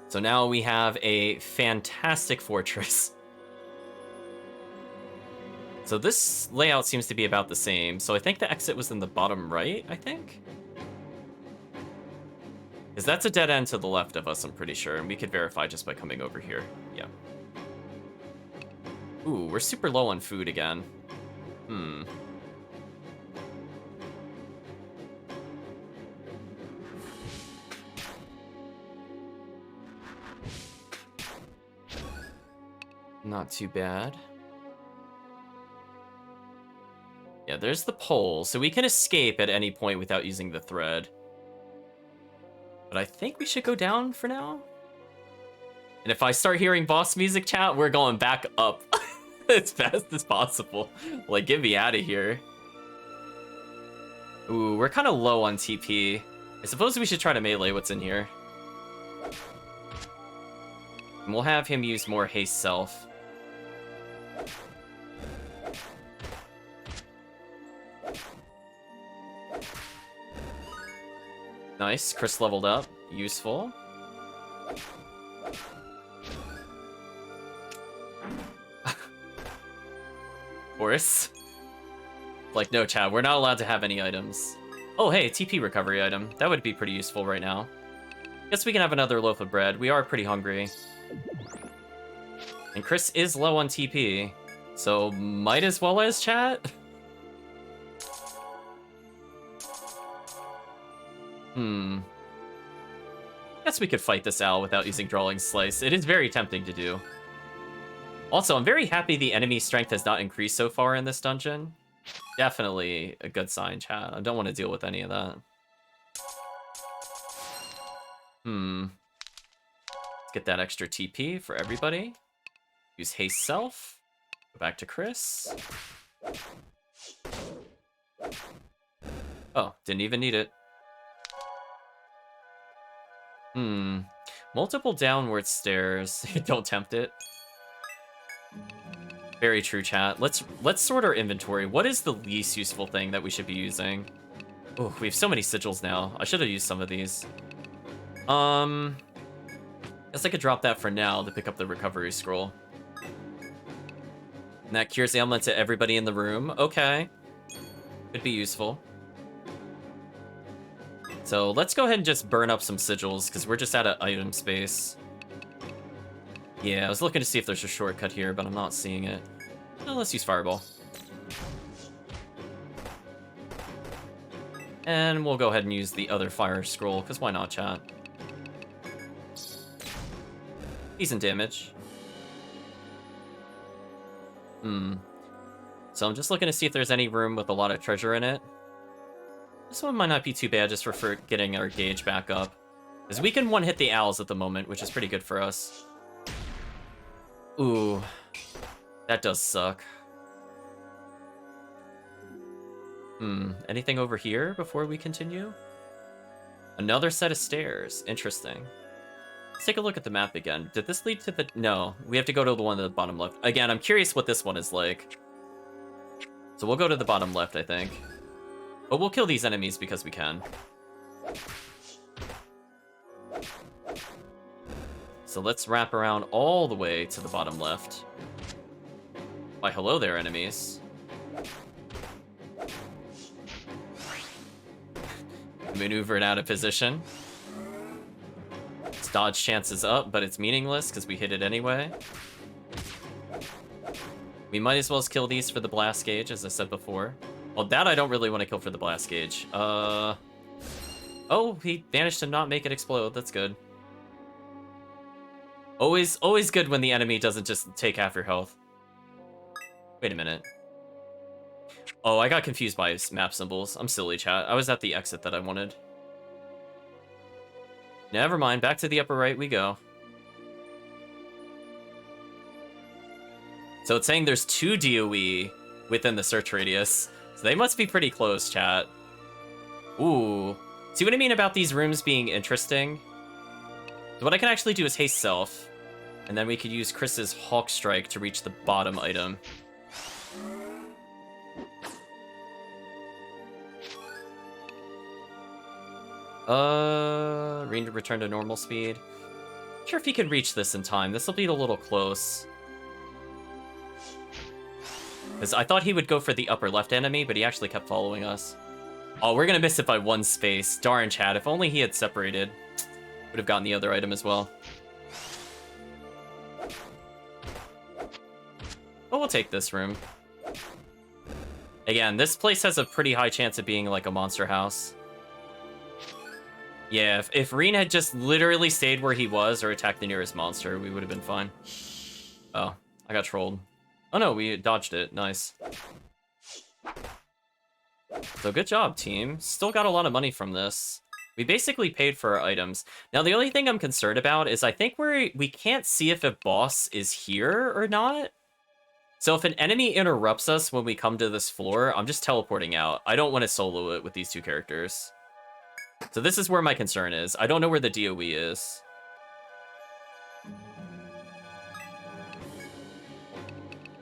So now we have a fantastic fortress. So this layout seems to be about the same. So I think the exit was in the bottom right, I think? Because that's a dead end to the left of us, I'm pretty sure. And we could verify just by coming over here. Yeah. Ooh, we're super low on food again. Not too bad. Yeah, there's the pole, so we can escape at any point without using the thread. But I think we should go down for now. And if I start hearing boss music, chat, we're going back up as fast as possible. Like, get me out of here. Ooh, we're kind of low on TP. I suppose we should try to melee what's in here. And we'll have him use more haste self. Nice, Chris leveled up. Useful. Of course. Like, no, chat, we're not allowed to have any items. Oh, hey, TP recovery item. That would be pretty useful right now. Guess we can have another loaf of bread. We are pretty hungry. And Chris is low on TP, so might as well as chat. Guess we could fight this owl without using Drawing Slice. It is very tempting to do. Also, I'm very happy the enemy strength has not increased so far in this dungeon. Definitely a good sign, chat. I don't want to deal with any of that. Let's get that extra TP for everybody. Use haste self. Go back to Chris. Oh, didn't even need it. Multiple downward stairs. Don't tempt it. Very true, chat. Let's sort our inventory. What is the least useful thing that we should be using? Oh, we have so many sigils now. I should have used some of these. Guess I could drop that for now to pick up the recovery scroll. And that cures ailment to everybody in the room. Okay. Could be useful. So let's go ahead and just burn up some sigils, because we're just out of item space. Yeah, I was looking to see if there's a shortcut here, but I'm not seeing it. Well, let's use Fireball. And we'll go ahead and use the other fire scroll, because why not, chat? Decent damage. So I'm just looking to see if there's any room with a lot of treasure in it. This one might not be too bad just for getting our gauge back up. Because we can one-hit the owls at the moment, which is pretty good for us. Ooh. That does suck. Anything over here before we continue? Another set of stairs. Interesting. Let's take a look at the map again. Did this lead to the... No, we have to go to the one at the bottom left. Again, I'm curious what this one is like. So we'll go to the bottom left, I think. But we'll kill these enemies because we can. So let's wrap around all the way to the bottom left. Why, hello there, enemies. Maneuvered out of position. Its dodge chance is up, but it's meaningless because we hit it anyway. We might as well kill these for the blast gauge, as I said before. Well, that I don't really want to kill for the blast gauge. Oh, he managed to not make it explode. That's good. Always good when the enemy doesn't just take half your health. Wait a minute. Oh, I got confused by map symbols. I'm silly, chat. I was at the exit that I wanted. Never mind. Back to the upper right we go. So it's saying there's 2 DOE within the search radius. So they must be pretty close, chat. Ooh. See what I mean about these rooms being interesting? So what I can actually do is haste self. And then we could use Chris's Hawk Strike to reach the bottom item. Return to normal speed. Not sure if he can reach this in time. This will be a little close. Because I thought he would go for the upper left enemy, but he actually kept following us. Oh, we're gonna miss it by 1 space. Darn, chat. If only he had separated. Would have gotten the other item as well. But we'll take this room. Again, this place has a pretty high chance of being like a monster house. Yeah, if Reen had just literally stayed where he was or attacked the nearest monster, we would have been fine. Oh, I got trolled. Oh no, we dodged it. Nice. So good job, team. Still got a lot of money from this. We basically paid for our items. Now, the only thing I'm concerned about is I think we can't see if a boss is here or not. So if an enemy interrupts us when we come to this floor, I'm just teleporting out. I don't want to solo it with these 2 characters. So this is where my concern is. I don't know where the DOE is.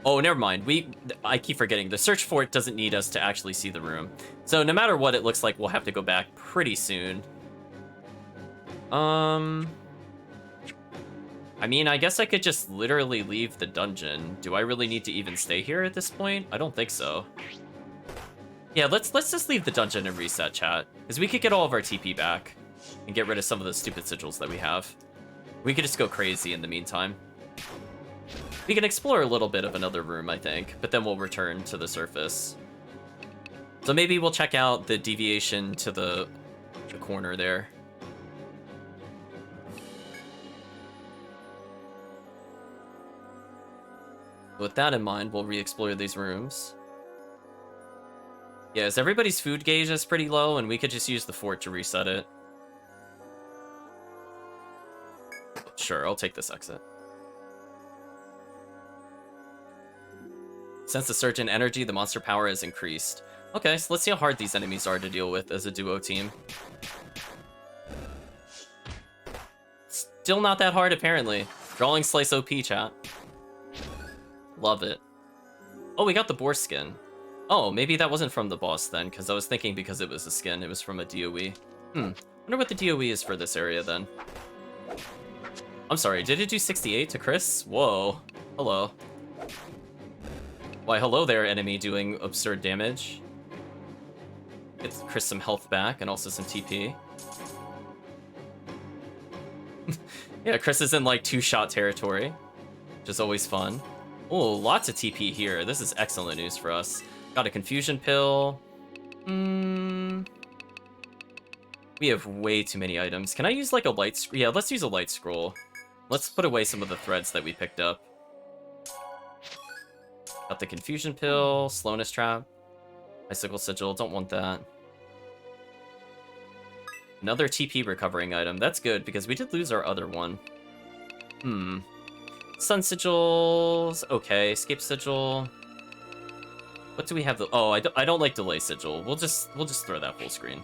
Oh, never mind. I keep forgetting. The search for it doesn't need us to actually see the room. So no matter what, it looks like we'll have to go back pretty soon. I mean, I guess I could just literally leave the dungeon. Do I really need to even stay here at this point? I don't think so. Yeah, let's just leave the dungeon and reset, chat. Because we could get all of our TP back and get rid of some of the stupid sigils that we have. We could just go crazy in the meantime. We can explore a little bit of another room, I think, but then we'll return to the surface. So maybe we'll check out the deviation to the corner there. With that in mind, we'll re-explore these rooms. Yeah, everybody's food gauge is pretty low, and we could just use the fort to reset it. Sure, I'll take this exit. Since the surge in energy, the monster power has increased. Okay, so let's see how hard these enemies are to deal with as a duo team. Still not that hard, apparently. Drawing Slice OP, chat. Love it. Oh, we got the boar skin. Oh, maybe that wasn't from the boss then, because I was thinking because it was a skin, it was from a DOE. Wonder what the DOE is for this area then. I'm sorry, did it do 68 to Chris? Whoa. Hello. Why, hello there, enemy doing absurd damage. Get Chris some health back and also some TP. Yeah, Chris is in like 2-shot territory, which is always fun. Oh, lots of TP here. This is excellent news for us. Got a confusion pill. We have way too many items. Can I use like a light scroll? Yeah, let's use a light scroll. Let's put away some of the threads that we picked up. Got the confusion pill, slowness trap, icicle sigil, don't want that. Another TP recovering item. That's good because we did lose our other one. Sun sigils, okay. Escape sigil. What do we have? Oh, I don't like delay sigil. We'll just throw that full screen.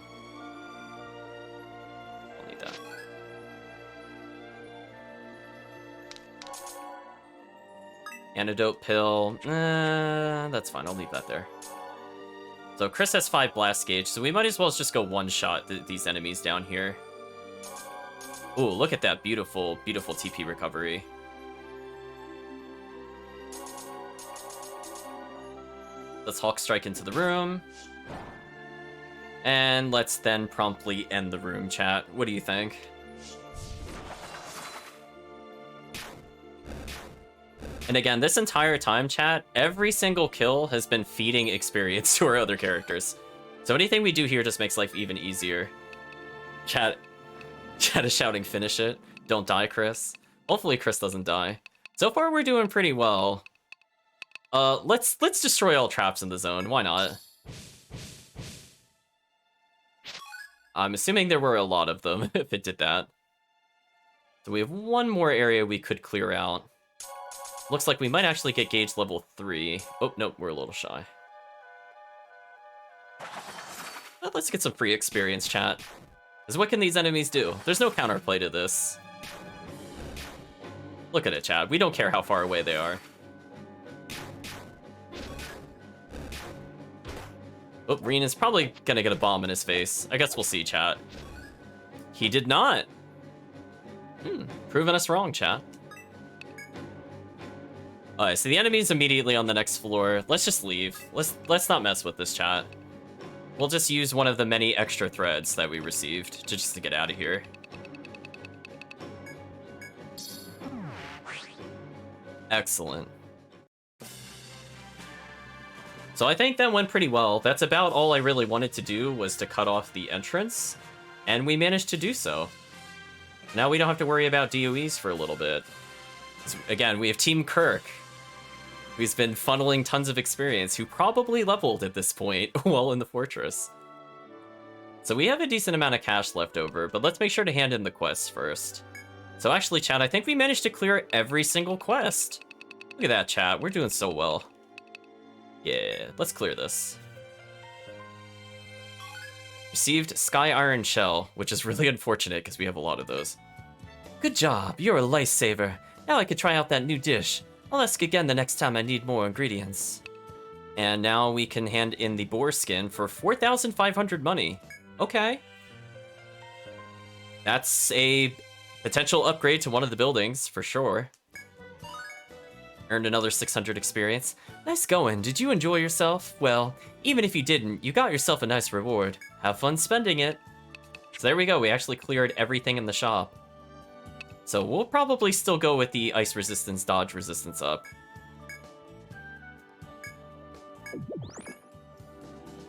I'll need that. Antidote pill. That's fine. I'll leave that there. So Chris has 5 blast gauge, so we might as well just go one-shot these enemies down here. Ooh, look at that beautiful, beautiful TP recovery. Let's Hawk Strike into the room. And let's then promptly end the room, chat. What do you think? And again, this entire time, chat, every single kill has been feeding experience to our other characters. So anything we do here just makes life even easier. Chat is shouting, finish it. Don't die, Chris. Hopefully Chris doesn't die. So far, we're doing pretty well. Let's destroy all traps in the zone. Why not? I'm assuming there were a lot of them if it did that. So we have one more area we could clear out. Looks like we might actually get gauge level 3. Oh, nope, we're a little shy. Well, let's get some free experience, chat. Because what can these enemies do? There's no counterplay to this. Look at it, chat. We don't care how far away they are. Oh, Reen is probably gonna get a bomb in his face. I guess we'll see, chat. He did not. Proving us wrong, chat. Alright, so the enemy's immediately on the next floor. Let's just leave. Let's not mess with this, chat. We'll just use one of the many extra threads that we received just to get out of here. Excellent. So I think that went pretty well. That's about all I really wanted to do, was to cut off the entrance, and we managed to do so. Now we don't have to worry about DOEs for a little bit. So again, we have Team Kirk, who's been funneling tons of experience, who probably leveled at this point while in the fortress. So we have a decent amount of cash left over, but let's make sure to hand in the quests first. So actually, chat, I think we managed to clear every single quest. Look at that, chat. We're doing so well. Yeah, let's clear this. Received Sky Iron Shell, which is really unfortunate because we have a lot of those. Good job, you're a lifesaver. Now I could try out that new dish. I'll ask again the next time I need more ingredients. And now we can hand in the boar skin for 4,500 money. Okay. That's a potential upgrade to one of the buildings, for sure. Earned another 600 experience. Nice going. Did you enjoy yourself? Well, even if you didn't, you got yourself a nice reward. Have fun spending it. So there we go. We actually cleared everything in the shop. So we'll probably still go with the ice resistance, dodge resistance up.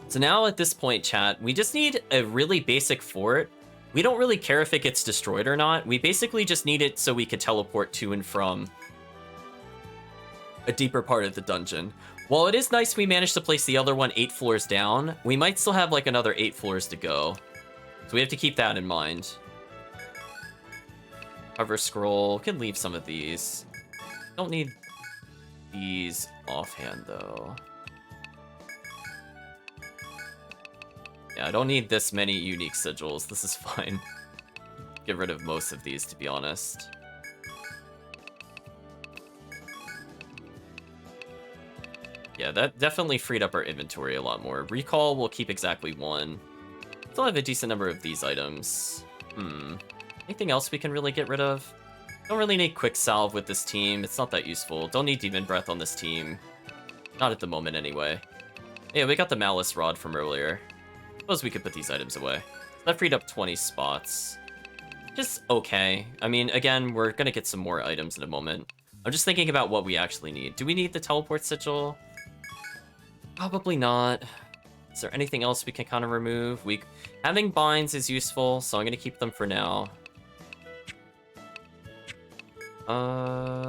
So now at this point, chat, we just need a really basic fort. We don't really care if it gets destroyed or not. We basically just need it so we could teleport to and from a deeper part of the dungeon. While it is nice we managed to place the other one 8 floors down, we might still have like another 8 floors to go. So we have to keep that in mind. Cover scroll, can leave some of these. Don't need these offhand though. Yeah, I don't need this many unique sigils, this is fine. Get rid of most of these, to be honest. Yeah, that definitely freed up our inventory a lot more. Recall will keep exactly 1. Still have a decent number of these items. Anything else we can really get rid of? Don't really need Quick Salve with this team. It's not that useful. Don't need Demon Breath on this team. Not at the moment, anyway. Yeah, we got the Malice Rod from earlier. Suppose we could put these items away. That freed up 20 spots. Just okay. I mean, again, we're gonna get some more items in a moment. I'm just thinking about what we actually need. Do we need the Teleport Sigil? Probably not. Is there anything else we can kind of remove? Having binds is useful, so I'm gonna keep them for now.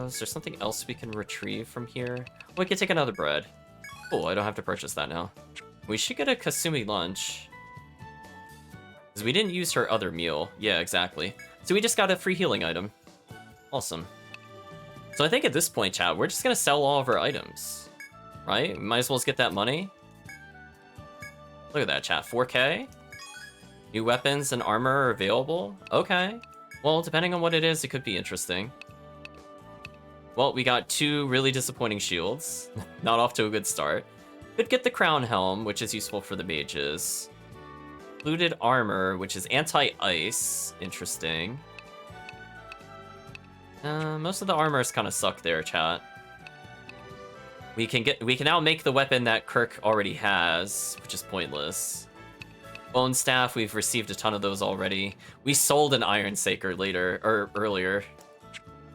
Is there something else we can retrieve from here? We can take another bread. Cool, I don't have to purchase that now. We should get a Kasumi lunch. Because we didn't use her other meal. Yeah, exactly. So we just got a free healing item. Awesome. So I think at this point, chat, we're just gonna sell all of our items. Right? We might as well just get that money. Look at that, chat. 4K? New weapons and armor are available? Okay. Well, depending on what it is, it could be interesting. Well, we got 2 really disappointing shields. Not off to a good start. Could get the crown helm, which is useful for the mages. Fluted armor, which is anti-ice. Interesting. Most of the armors kind of suck there, chat. We can now make the weapon that Kirk already has, which is pointless. Bone staff, we've received a ton of those already. We sold an Iron Saker earlier.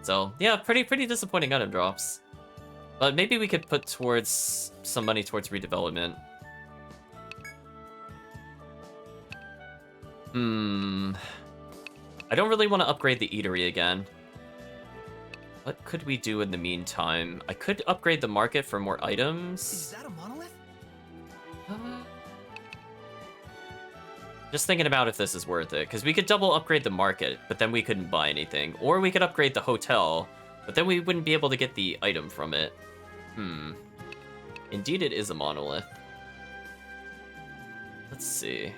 So yeah, pretty disappointing item drops. But maybe we could put towards some money towards redevelopment. I don't really want to upgrade the eatery again. What could we do in the meantime? I could upgrade the market for more items. Is that a monolith? Just thinking about if this is worth it, because we could double upgrade the market, but then we couldn't buy anything. Or we could upgrade the hotel, but then we wouldn't be able to get the item from it. Indeed, it is a monolith. Let's see.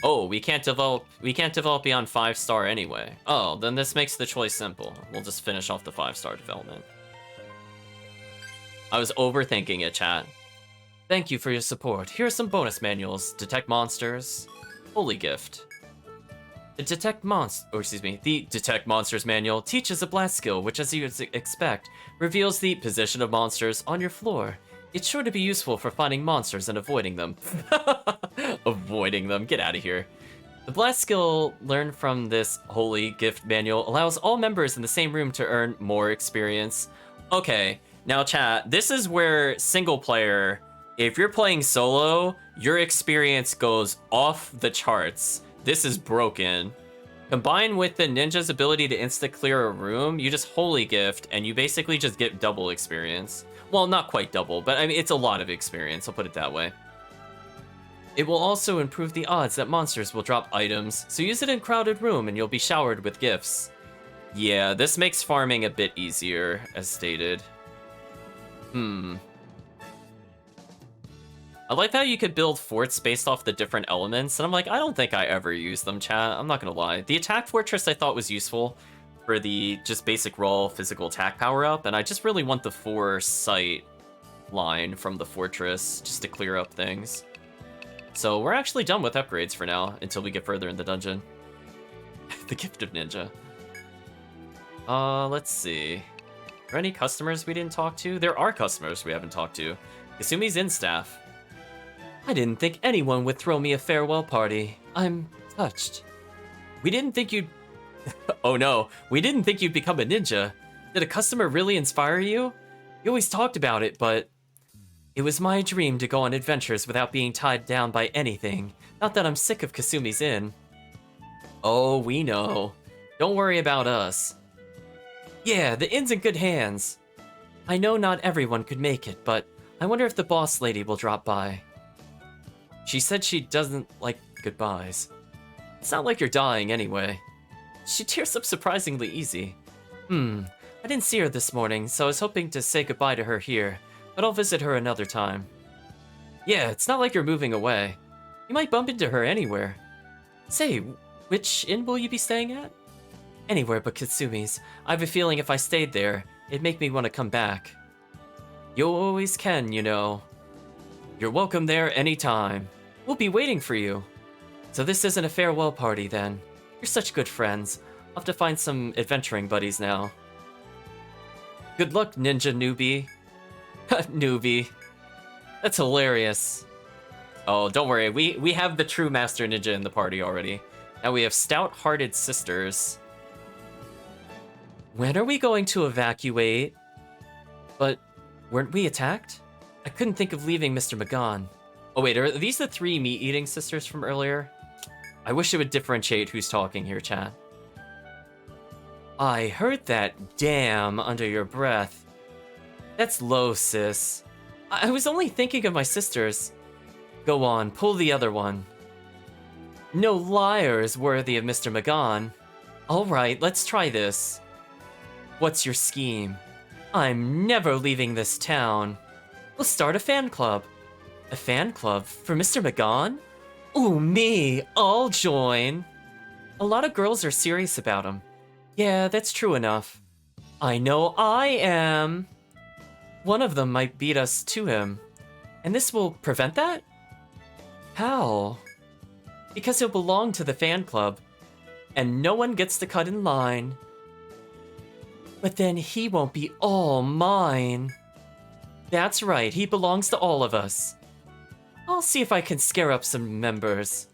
Oh, we can't develop beyond 5-star anyway. Oh, then this makes the choice simple. We'll just finish off the 5-star development. I was overthinking it, chat. Thank you for your support. Here are some bonus manuals. Detect monsters. Holy gift. The Detect Monsters manual teaches a blast skill, which, as you expect, reveals the position of monsters on your floor. It's sure to be useful for finding monsters and avoiding them. Avoiding them, get out of here. The blast skill learned from this Holy Gift manual allows all members in the same room to earn more experience. Okay, now chat, this is where single player, if you're playing solo, your experience goes off the charts. This is broken. Combined with the ninja's ability to insta-clear a room, you just Holy Gift, and you basically just get double experience. Well, not quite double, but I mean, it's a lot of experience, I'll put it that way. It will also improve the odds that monsters will drop items, so use it in a crowded room and you'll be showered with gifts. Yeah, this makes farming a bit easier, as stated. I like how you could build forts based off the different elements, and I'm like, I don't think I ever used them, chat. I'm not gonna lie. The attack fortress I thought was useful for the just basic raw physical attack power-up, and I just really want the 4-sight line from the fortress just to clear up things. So we're actually done with upgrades for now, until we get further in the dungeon. The Gift of Ninja. Let's see. Are there any customers we didn't talk to? There are customers we haven't talked to. Kasumi's in staff. I didn't think anyone would throw me a farewell party. I'm touched. We didn't think you'd... Oh no, we didn't think you'd become a ninja. Did a customer really inspire you? You always talked about it, but... It was my dream to go on adventures without being tied down by anything. Not that I'm sick of Kasumi's Inn. Oh, we know. Don't worry about us. Yeah, the inn's in good hands. I know not everyone could make it, but I wonder if the boss lady will drop by. She said she doesn't like goodbyes. It's not like you're dying anyway. She tears up surprisingly easy. I didn't see her this morning, so I was hoping to say goodbye to her here, but I'll visit her another time. Yeah, it's not like you're moving away. You might bump into her anywhere. Say, which inn will you be staying at? Anywhere but Katsumi's. I have a feeling if I stayed there, it'd make me want to come back. You always can, you know. You're welcome there anytime. We'll be waiting for you. So this isn't a farewell party then. You're such good friends. I'll have to find some adventuring buddies now. Good luck, ninja newbie. Newbie. That's hilarious. Oh, don't worry. We have the true master ninja in the party already. Now we have stout-hearted sisters. When are we going to evacuate? But weren't we attacked? I couldn't think of leaving Mr. Magan. Oh wait, are these the 3 meat-eating sisters from earlier? I wish it would differentiate who's talking here, chat. I heard that damn under your breath. That's low, sis. I was only thinking of my sisters. Go on, pull the other one. No liar is worthy of Mr. Magan. Alright, let's try this. What's your scheme? I'm never leaving this town. We'll start a fan club. A fan club for Mr. Magan? Ooh, me, I'll join. A lot of girls are serious about him. Yeah, that's true enough. I know I am. One of them might beat us to him. And this will prevent that? How? Because he'll belong to the fan club. And no one gets to cut in line. But then he won't be all mine. That's right, he belongs to all of us. I'll see if I can scare up some members.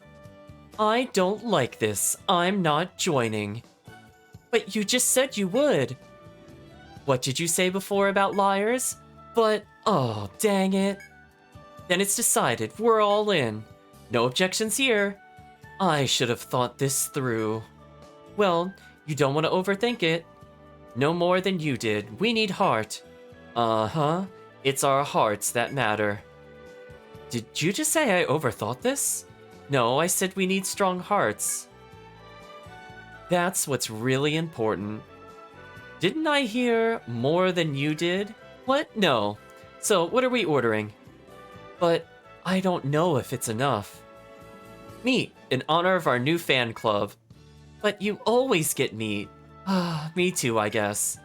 I don't like this. I'm not joining. But you just said you would. What did you say before about liars? But, oh, dang it. Then it's decided. We're all in. No objections here. I should have thought this through. Well, You don't want to overthink it. No more than you did. We need heart. Uh-huh. It's our hearts that matter. Did you just say I overthought this? No, I said we need strong hearts. That's what's really important. Didn't I hear more than you did? What? No. So, what are we ordering? But I don't know if it's enough. Meat, in honor of our new fan club. But you always get meat. Ah, me too, I guess.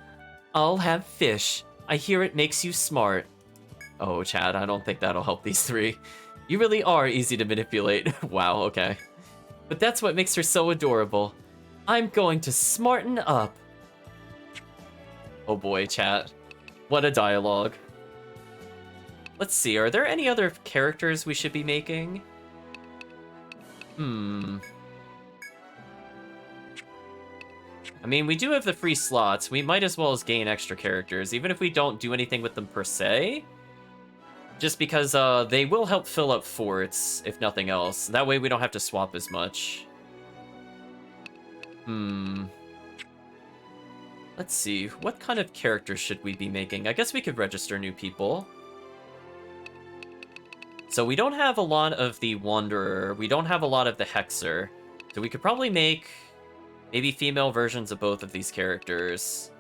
I'll have fish. I hear it makes you smart. Oh, Chad, I don't think that'll help these three. You really are easy to manipulate. Wow, okay. But that's what makes her so adorable. I'm going to smarten up. Oh boy, chat. What a dialogue. Let's see, are there any other characters we should be making? I mean, we do have the free slots. We might as well as gain extra characters, even if we don't do anything with them per se. Just because they will help fill up forts, if nothing else. That way we don't have to swap as much. Let's see, what kind of characters should we be making? I guess we could register new people. So we don't have a lot of the Wanderer. We don't have a lot of the Hexer. So we could probably make maybe female versions of both of these characters.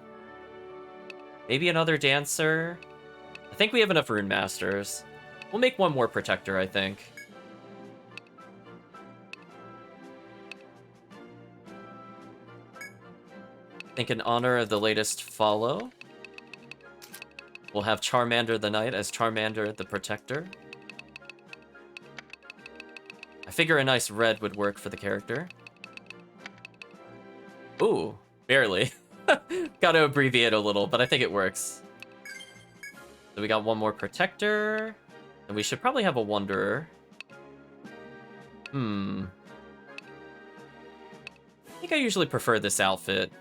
Maybe another Dancer. I think we have enough Rune Masters. We'll make one more Protector, I think. I think in honor of the latest follow, we'll have Charmander the Knight as Charmander the Protector. I figure a nice red would work for the character. Ooh, barely. Gotta abbreviate a little, but I think it works. So we got one more Protector, and we should probably have a Wanderer. I think I usually prefer this outfit.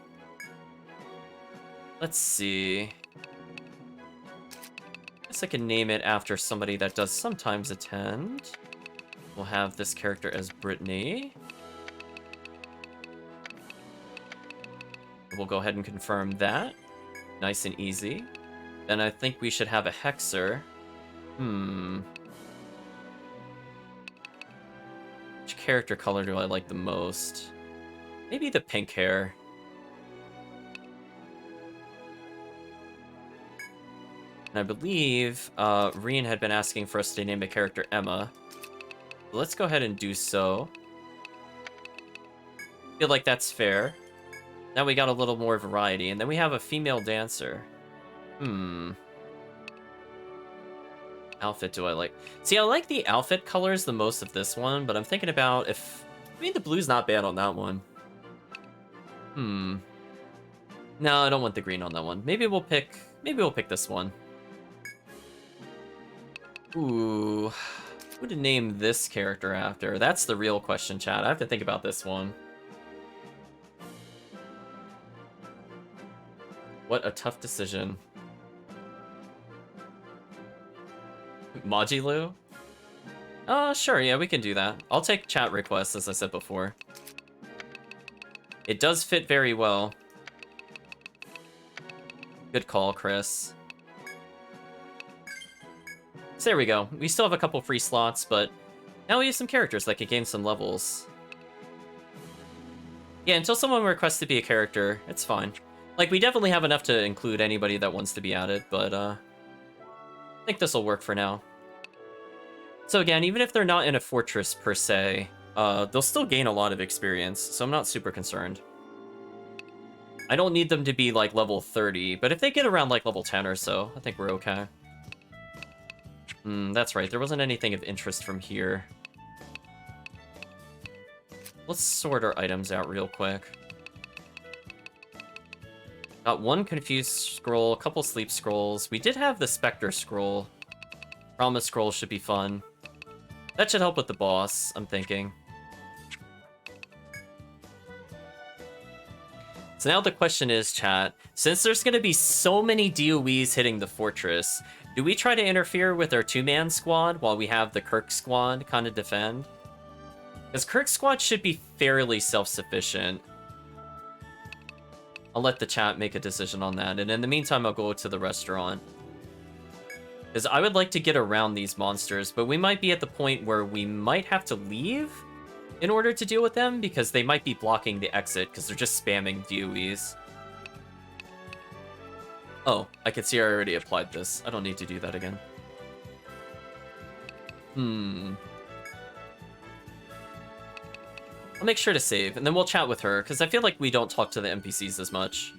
Let's see. Guess I can name it after somebody that does sometimes attend. We'll have this character as Brittany. We'll go ahead and confirm that. Nice and easy. Then I think we should have a Hexer. Which character color do I like the most? Maybe the pink hair. And I believe Reen had been asking for us to name a character Emma. Let's go ahead and do so. Feel like that's fair. Now we got a little more variety, and then we have a female dancer. Outfit do I like? See, I like the outfit colors the most of this one, but I'm thinking about if... I mean, the blue's not bad on that one. No, I don't want the green on that one. Maybe we'll pick this one. Ooh, who to name this character after? That's the real question, chat. I have to think about this one. What a tough decision. Majilu? Sure, yeah, we can do that. I'll take chat requests, as I said before. It does fit very well. Good call, Chris. So there we go. We still have a couple free slots, but now we have some characters that can gain some levels. Yeah, until someone requests to be a character, it's fine. Like, we definitely have enough to include anybody that wants to be added, but I think this will work for now. So again, even if they're not in a fortress per se, they'll still gain a lot of experience, so I'm not super concerned. I don't need them to be like level 30, but if they get around like level 10 or so, I think we're okay. That's right, there wasn't anything of interest from here. Let's sort our items out real quick. Got one Confused Scroll, a couple Sleep Scrolls. We did have the Spectre Scroll. Promise Scroll should be fun. That should help with the boss, I'm thinking. So now the question is, chat, since there's going to be so many DOEs hitting the fortress, do we try to interfere with our two-man squad while we have the Kirk squad kind of defend? Because Kirk squad should be fairly self-sufficient. I'll let the chat make a decision on that, and in the meantime, I'll go to the restaurant. Because I would like to get around these monsters, but we might be at the point where we might have to leave in order to deal with them, because they might be blocking the exit, because they're just spamming DOEs. Oh, I can see I already applied this. I don't need to do that again. I'll make sure to save, and then we'll chat with her, because I feel like we don't talk to the NPCs as much.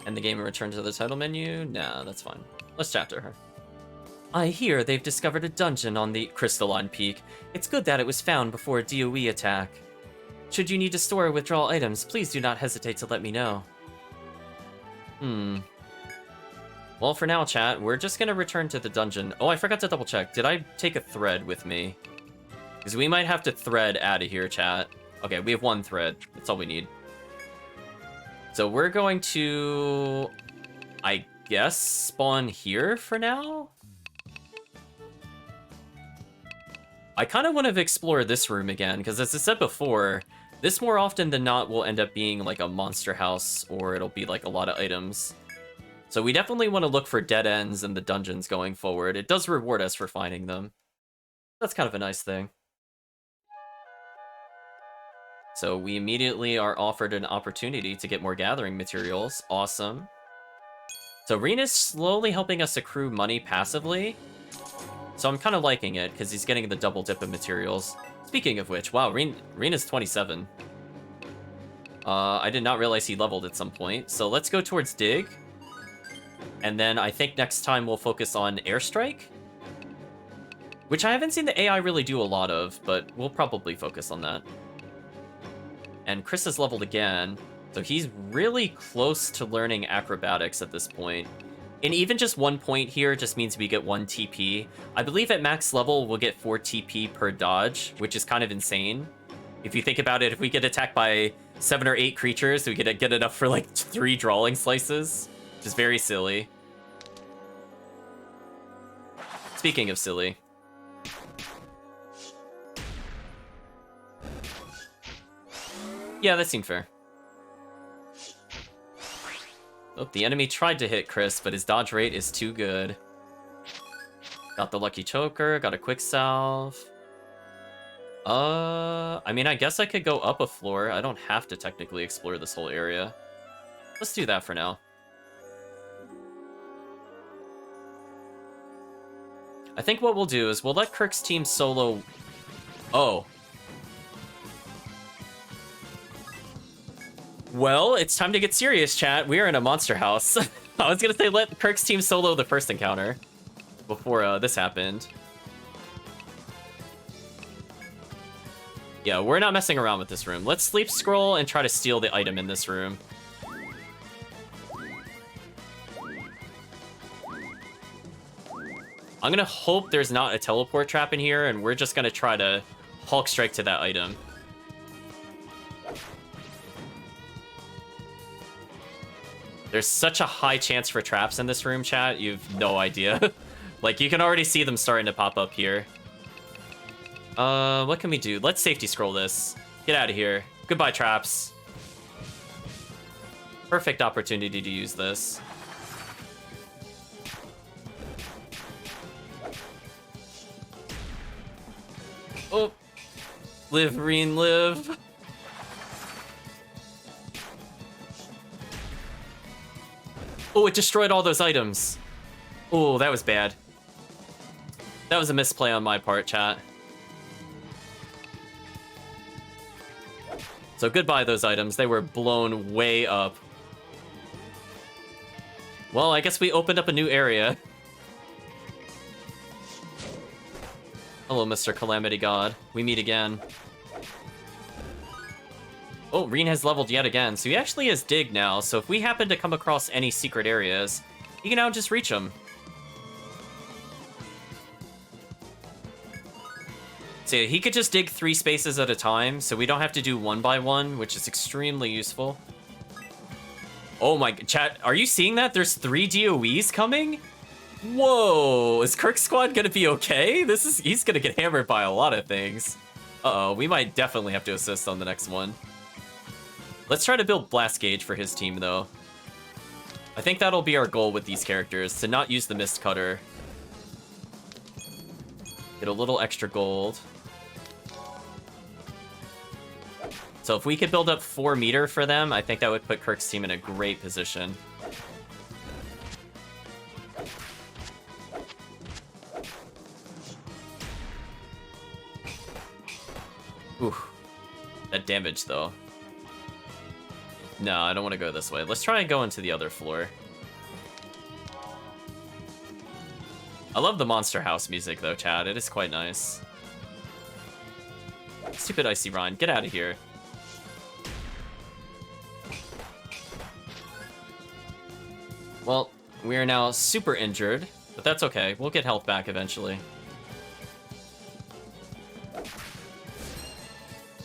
End the game and return to the title menu? Nah, that's fine. Let's chat to her. I hear they've discovered a dungeon on the Crystalline Peak. It's good that it was found before a DOE attack. Should you need to store or withdraw items, please do not hesitate to let me know. Well, for now, chat, we're just gonna return to the dungeon. Oh, I forgot to double check. Did I take a thread with me? Because we might have to thread out of here, chat. Okay, we have one thread. That's all we need. So we're going to, I guess, spawn here for now? I kind of want to explore this room again, because as I said before, this more often than not will end up being like a monster house, or it'll be like a lot of items. So we definitely want to look for dead ends in the dungeons going forward. It does reward us for finding them. That's kind of a nice thing. So we immediately are offered an opportunity to get more gathering materials. Awesome. So Reen is slowly helping us accrue money passively. So I'm kind of liking it, because he's getting the double dip of materials. Speaking of which, wow, Reen is 27. I did not realize he leveled at some point. So let's go towards Dig. And then I think next time we'll focus on Airstrike. Which I haven't seen the AI really do a lot of, but we'll probably focus on that. And Chris has leveled again, so he's really close to learning acrobatics at this point. And even just 1 point here just means we get 1 TP. I believe at max level we'll get 4 TP per dodge, which is kind of insane. If you think about it, if we get attacked by 7 or 8 creatures, we could get enough for like 3 drawing slices, which is very silly. Speaking of silly. Yeah, that seemed fair. Oh, the enemy tried to hit Chris, but his dodge rate is too good. Got the lucky choker, got a quick salve. I mean, I guess I could go up a floor. I don't have to technically explore this whole area. Let's do that for now. I think what we'll do is we'll let Kirk's team solo... Oh. Well, it's time to get serious, chat. We are in a monster house. I was gonna say let Kirk's team solo the first encounter before this happened. Yeah, we're not messing around with this room. Let's sleep scroll and try to steal the item in this room. I'm gonna hope there's not a teleport trap in here, and we're just gonna try to Hulk strike to that item. There's such a high chance for traps in this room, chat. You've no idea. Like, you can already see them starting to pop up here. What can we do? Let's safety scroll this. Get out of here. Goodbye, traps. Perfect opportunity to use this. Oh. Live, Reen, live. Oh, it destroyed all those items. Oh, that was bad. That was a misplay on my part, chat. So goodbye, those items. They were blown way up. Well, I guess we opened up a new area. Hello, Mr. Calamity God. We meet again. Oh, Reen has leveled yet again, so he actually has Dig now, so if we happen to come across any secret areas, he can now just reach them. So he could just dig 3 spaces at a time, so we don't have to do 1 by 1, which is extremely useful. Oh my, chat, are you seeing that? There's 3 DOEs coming? Whoa, is Kirk's squad gonna be okay? He's gonna get hammered by a lot of things. Uh-oh, we might definitely have to assist on the next one. Let's try to build Blast Gauge for his team, though. I think that'll be our goal with these characters, to not use the Mist Cutter. Get a little extra gold. So if we could build up 4 meter for them, I think that would put Kirk's team in a great position. Ooh, that damage, though. No, I don't want to go this way. Let's try and go into the other floor. I love the Monster House music, though, Chad. It is quite nice. Stupid Icy Ryan, get out of here. Well, we are now super injured, but that's okay. We'll get health back eventually.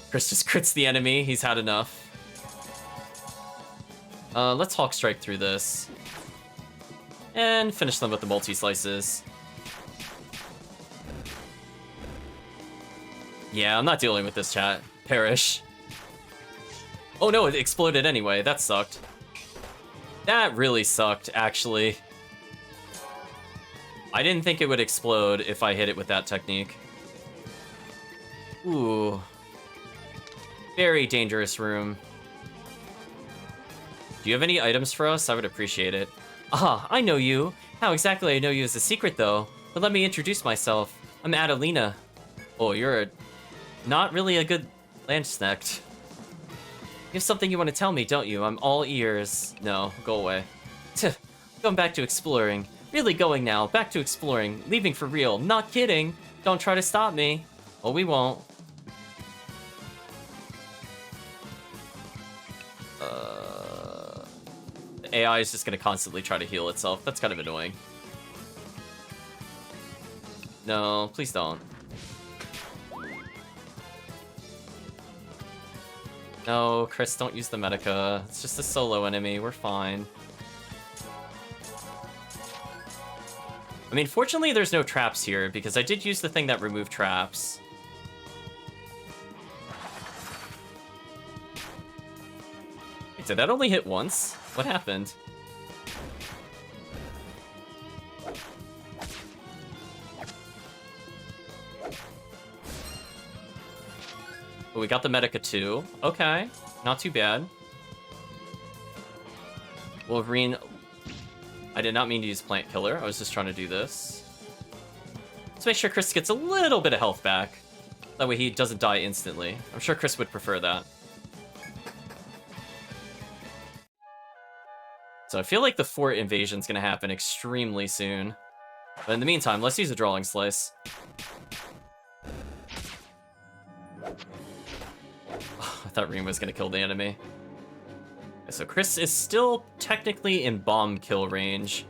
Chris just crits the enemy. He's had enough. Let's Hawk Strike through this. And finish them with the multi-slices. Yeah, I'm not dealing with this, chat. Perish. Oh no, it exploded anyway. That sucked. That really sucked, actually. I didn't think it would explode if I hit it with that technique. Ooh. Very dangerous room. Do you have any items for us? I would appreciate it. Ah, I know you. How exactly I know you is a secret, though. But let me introduce myself. I'm Adelina. Oh, you're not really a good Landsnecht. You have something you want to tell me, don't you? I'm all ears. No, go away. Going back to exploring. Really going now. Back to exploring. Leaving for real. Not kidding. Don't try to stop me. Oh, we won't. The AI is just going to constantly try to heal itself. That's kind of annoying. No, please don't. No, Chris, don't use the Medica. It's just a solo enemy. We're fine. I mean, fortunately, there's no traps here, because I did use the thing that removed traps. Wait, did that only hit once? What happened? Oh, we got the Medica too. Okay, not too bad. Wolverine. I did not mean to use Plant Killer. I was just trying to do this. Let's make sure Chris gets a little bit of health back. That way he doesn't die instantly. I'm sure Chris would prefer that. So I feel like the fort invasion is going to happen extremely soon. But in the meantime, let's use a Drawing Slice. Oh, I thought Reem was going to kill the enemy. Okay, so Chris is still technically in bomb kill range.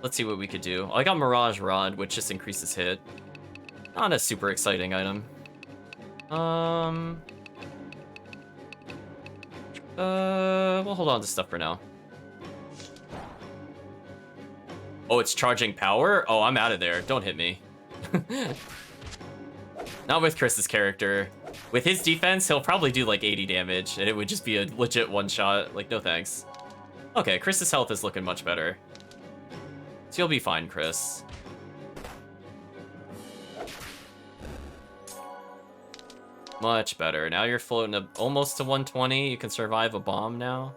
Let's see what we could do. I got Mirage Rod, which just increases hit. Not a super exciting item. We'll hold on to stuff for now. Oh, it's charging power? Oh, I'm out of there. Don't hit me. Not with Chris's character. With his defense, he'll probably do like 80 damage, and it would just be a legit one-shot. Like, no thanks. Okay, Chris's health is looking much better. So you'll be fine, Chris. Much better. Now you're floating up almost to 120. You can survive a bomb now.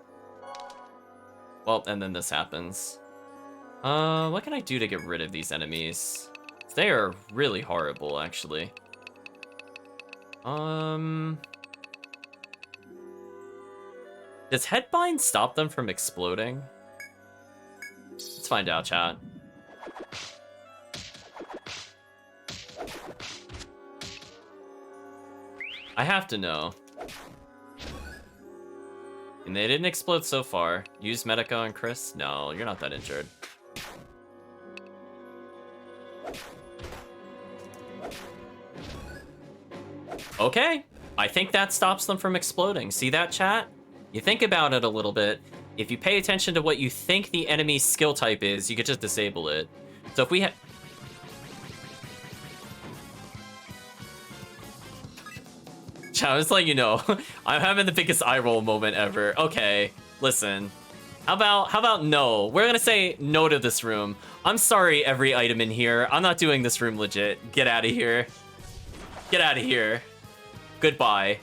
Well, and then this happens. What can I do to get rid of these enemies? They are really horrible, actually. Does Headbind stop them from exploding? Let's find out, chat. I have to know. And they didn't explode so far. Use Medica on Chris? No, you're not that injured. Okay, I think that stops them from exploding. See that, chat? You think about it a little bit. If you pay attention to what you think the enemy's skill type is, you could just disable it. So if we have... I was letting you know, I'm having the biggest eye roll moment ever. Okay, listen. How about no? We're gonna say no to this room. I'm sorry, every item in here. I'm not doing this room legit. Get out of here. Get out of here. Goodbye.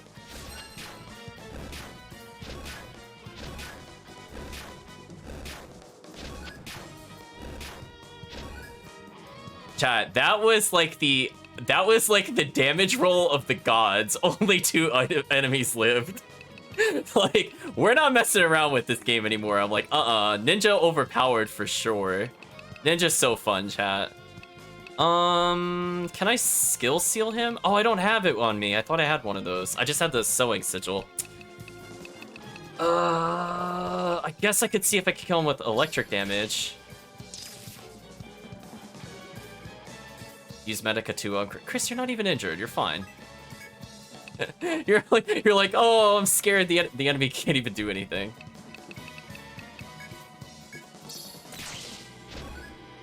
Chat, that was like the damage roll of the gods. Only 2 enemies lived. Like, we're not messing around with this game anymore. I'm like, Ninja overpowered for sure. Ninja's so fun, chat. Can I skill seal him? Oh, I don't have it on me. I thought I had one of those. I just had the sewing sigil. I guess I could see if I could kill him with electric damage. Use Medica 2 on Chris. You're not even injured. You're fine. you're like, oh, I'm scared. The enemy can't even do anything.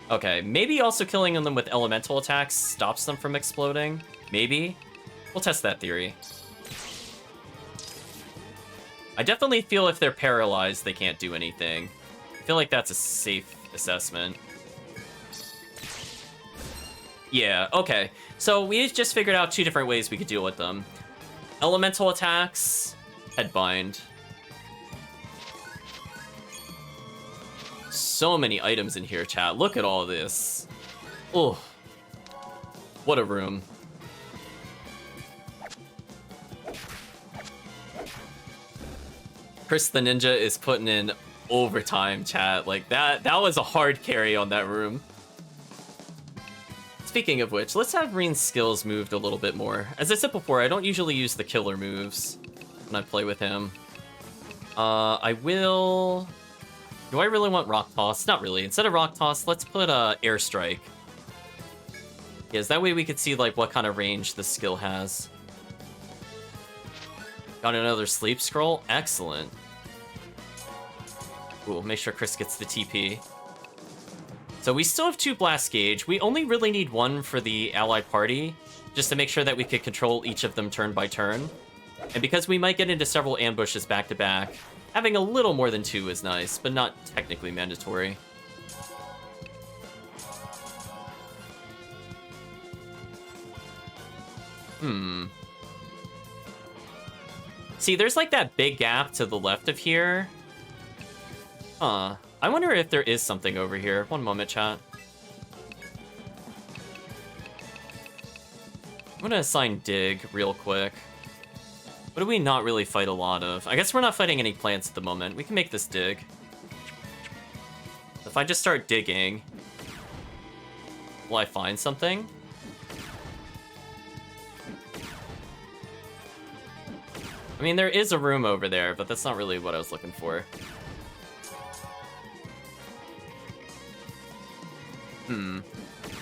Okay, maybe also killing them with elemental attacks stops them from exploding. Maybe. We'll test that theory. I definitely feel if they're paralyzed, they can't do anything. I feel like that's a safe assessment. Yeah, okay. So we just figured out 2 different ways we could deal with them. Elemental attacks, headbind. So many items in here, chat. Look at all this. Oh, what a room. Chris the Ninja is putting in overtime, chat. Like, that was a hard carry on that room. Speaking of which, let's have Reen's skills moved a little bit more. As I said before, I don't usually use the killer moves when I play with him. I will... Do I really want Rock Toss? Not really. Instead of Rock Toss, let's put Air Strike. Yes, that way we could see like what kind of range this skill has. Got another Sleep Scroll? Excellent. Cool, make sure Chris gets the TP. So we still have 2 Blast Gauge. We only really need 1 for the ally party, just to make sure that we could control each of them turn by turn. And because we might get into several ambushes back to back, having a little more than 2 is nice, but not technically mandatory. See, there's like that big gap to the left of here. Huh. I wonder if there is something over here. One moment, chat. I'm gonna assign Dig real quick. What do we not really fight a lot of? I guess we're not fighting any plants at the moment. We can make this Dig. If I just start digging, will I find something? I mean, there is a room over there, but that's not really what I was looking for.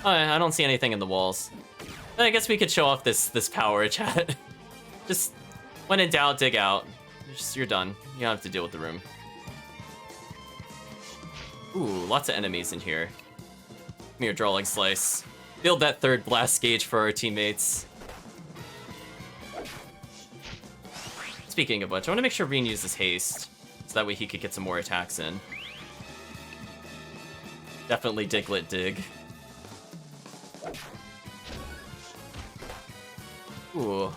I don't see anything in the walls. I guess we could show off this power, chat. Just, when in doubt, dig out. You're done. You don't have to deal with the room. Ooh, lots of enemies in here. Come here, Drawling Slice. Build that 3rd Blast Gauge for our teammates. Speaking of which, I want to make sure Reen uses Haste, so that way he could get some more attacks in. Definitely Diglett Dig. Ooh.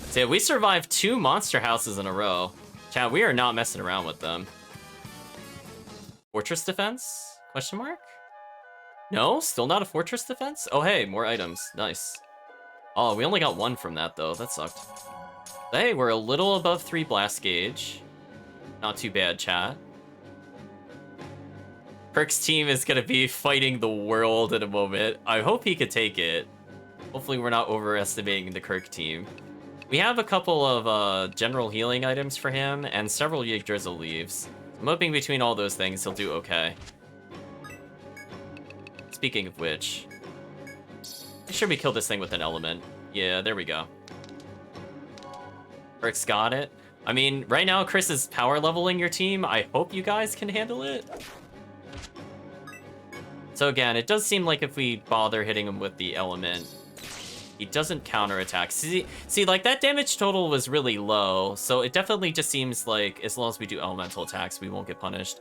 So yeah, we survived 2 monster houses in a row. Chat, we are not messing around with them. Fortress defense? Question mark? No, still not a fortress defense? Oh hey, more items. Nice. Oh, we only got 1 from that though. That sucked. Hey, we're a little above 3 blast gauge. Not too bad, chat. Kirk's team is gonna be fighting the world in a moment. I hope he could take it. Hopefully we're not overestimating the Kirk team. We have a couple of general healing items for him and several Yggdrasil leaves. I'm hoping between all those things he'll do okay. Speaking of which, make sure we kill this thing with an element. Yeah, there we go. Kirk's got it. I mean, right now Chris is power leveling your team. I hope you guys can handle it. So again, it does seem like if we bother hitting him with the element, he doesn't counterattack. See, like, that damage total was really low, so it definitely just seems like as long as we do elemental attacks, we won't get punished.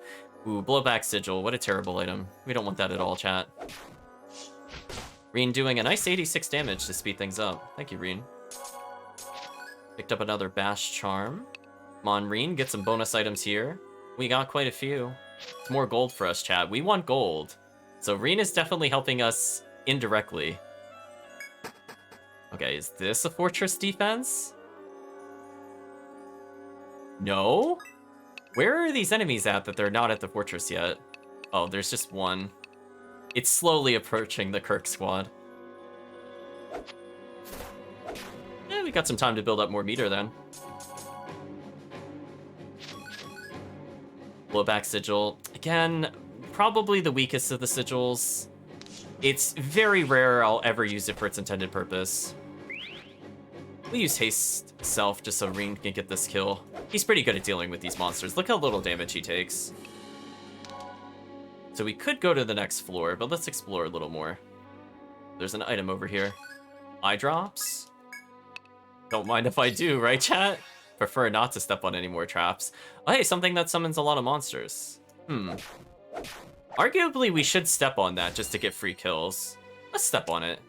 Ooh, Blowback Sigil, what a terrible item. We don't want that at all, chat. Reen doing a nice 86 damage to speed things up. Thank you, Reen. Picked up another Bash Charm. Come on, Reen, get some bonus items here. We got quite a few. It's more gold for us, chat. We want gold. So Reen is definitely helping us indirectly. Okay, is this a fortress defense? No? Where are these enemies at that they're not at the fortress yet? Oh, there's just one. It's slowly approaching the Kirk squad. Yeah, we got some time to build up more meter then. Blowback Sigil. Again, probably the weakest of the sigils. It's very rare I'll ever use it for its intended purpose. We'll use Haste Self just so Reen can get this kill. He's pretty good at dealing with these monsters. Look how little damage he takes. So we could go to the next floor, but let's explore a little more. There's an item over here. Eye drops? Don't mind if I do, right, chat? Prefer not to step on any more traps. Oh, hey, something that summons a lot of monsters. Arguably, we should step on that just to get free kills. Let's step on it.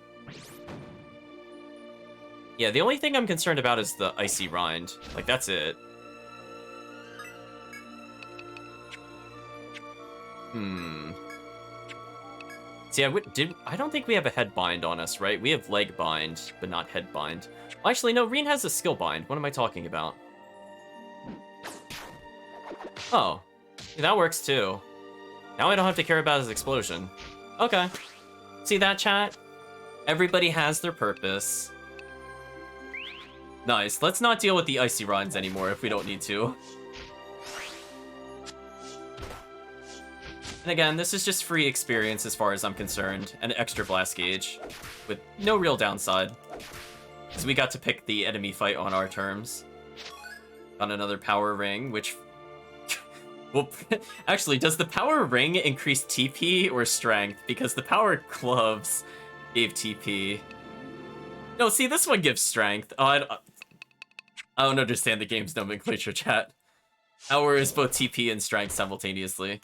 Yeah, the only thing I'm concerned about is the Icy Rind. Like, that's it. See, I don't think we have a head bind on us, right? We have leg bind, but not head bind. Well, actually, no, Reen has a skill bind. What am I talking about? Oh, that works too. Now I don't have to care about his explosion. Okay. See that, chat? Everybody has their purpose. Nice. Let's not deal with the Icy Rinds anymore if we don't need to. And again, this is just free experience as far as I'm concerned, and an extra blast gauge, with no real downside. Because we got to pick the enemy fight on our terms. Got another power ring, which... well, actually, does the power ring increase TP or strength? Because the power gloves gave TP. No, see, this one gives strength. Oh, I don't understand the game's nomenclature, chat. Power is both TP and strength simultaneously.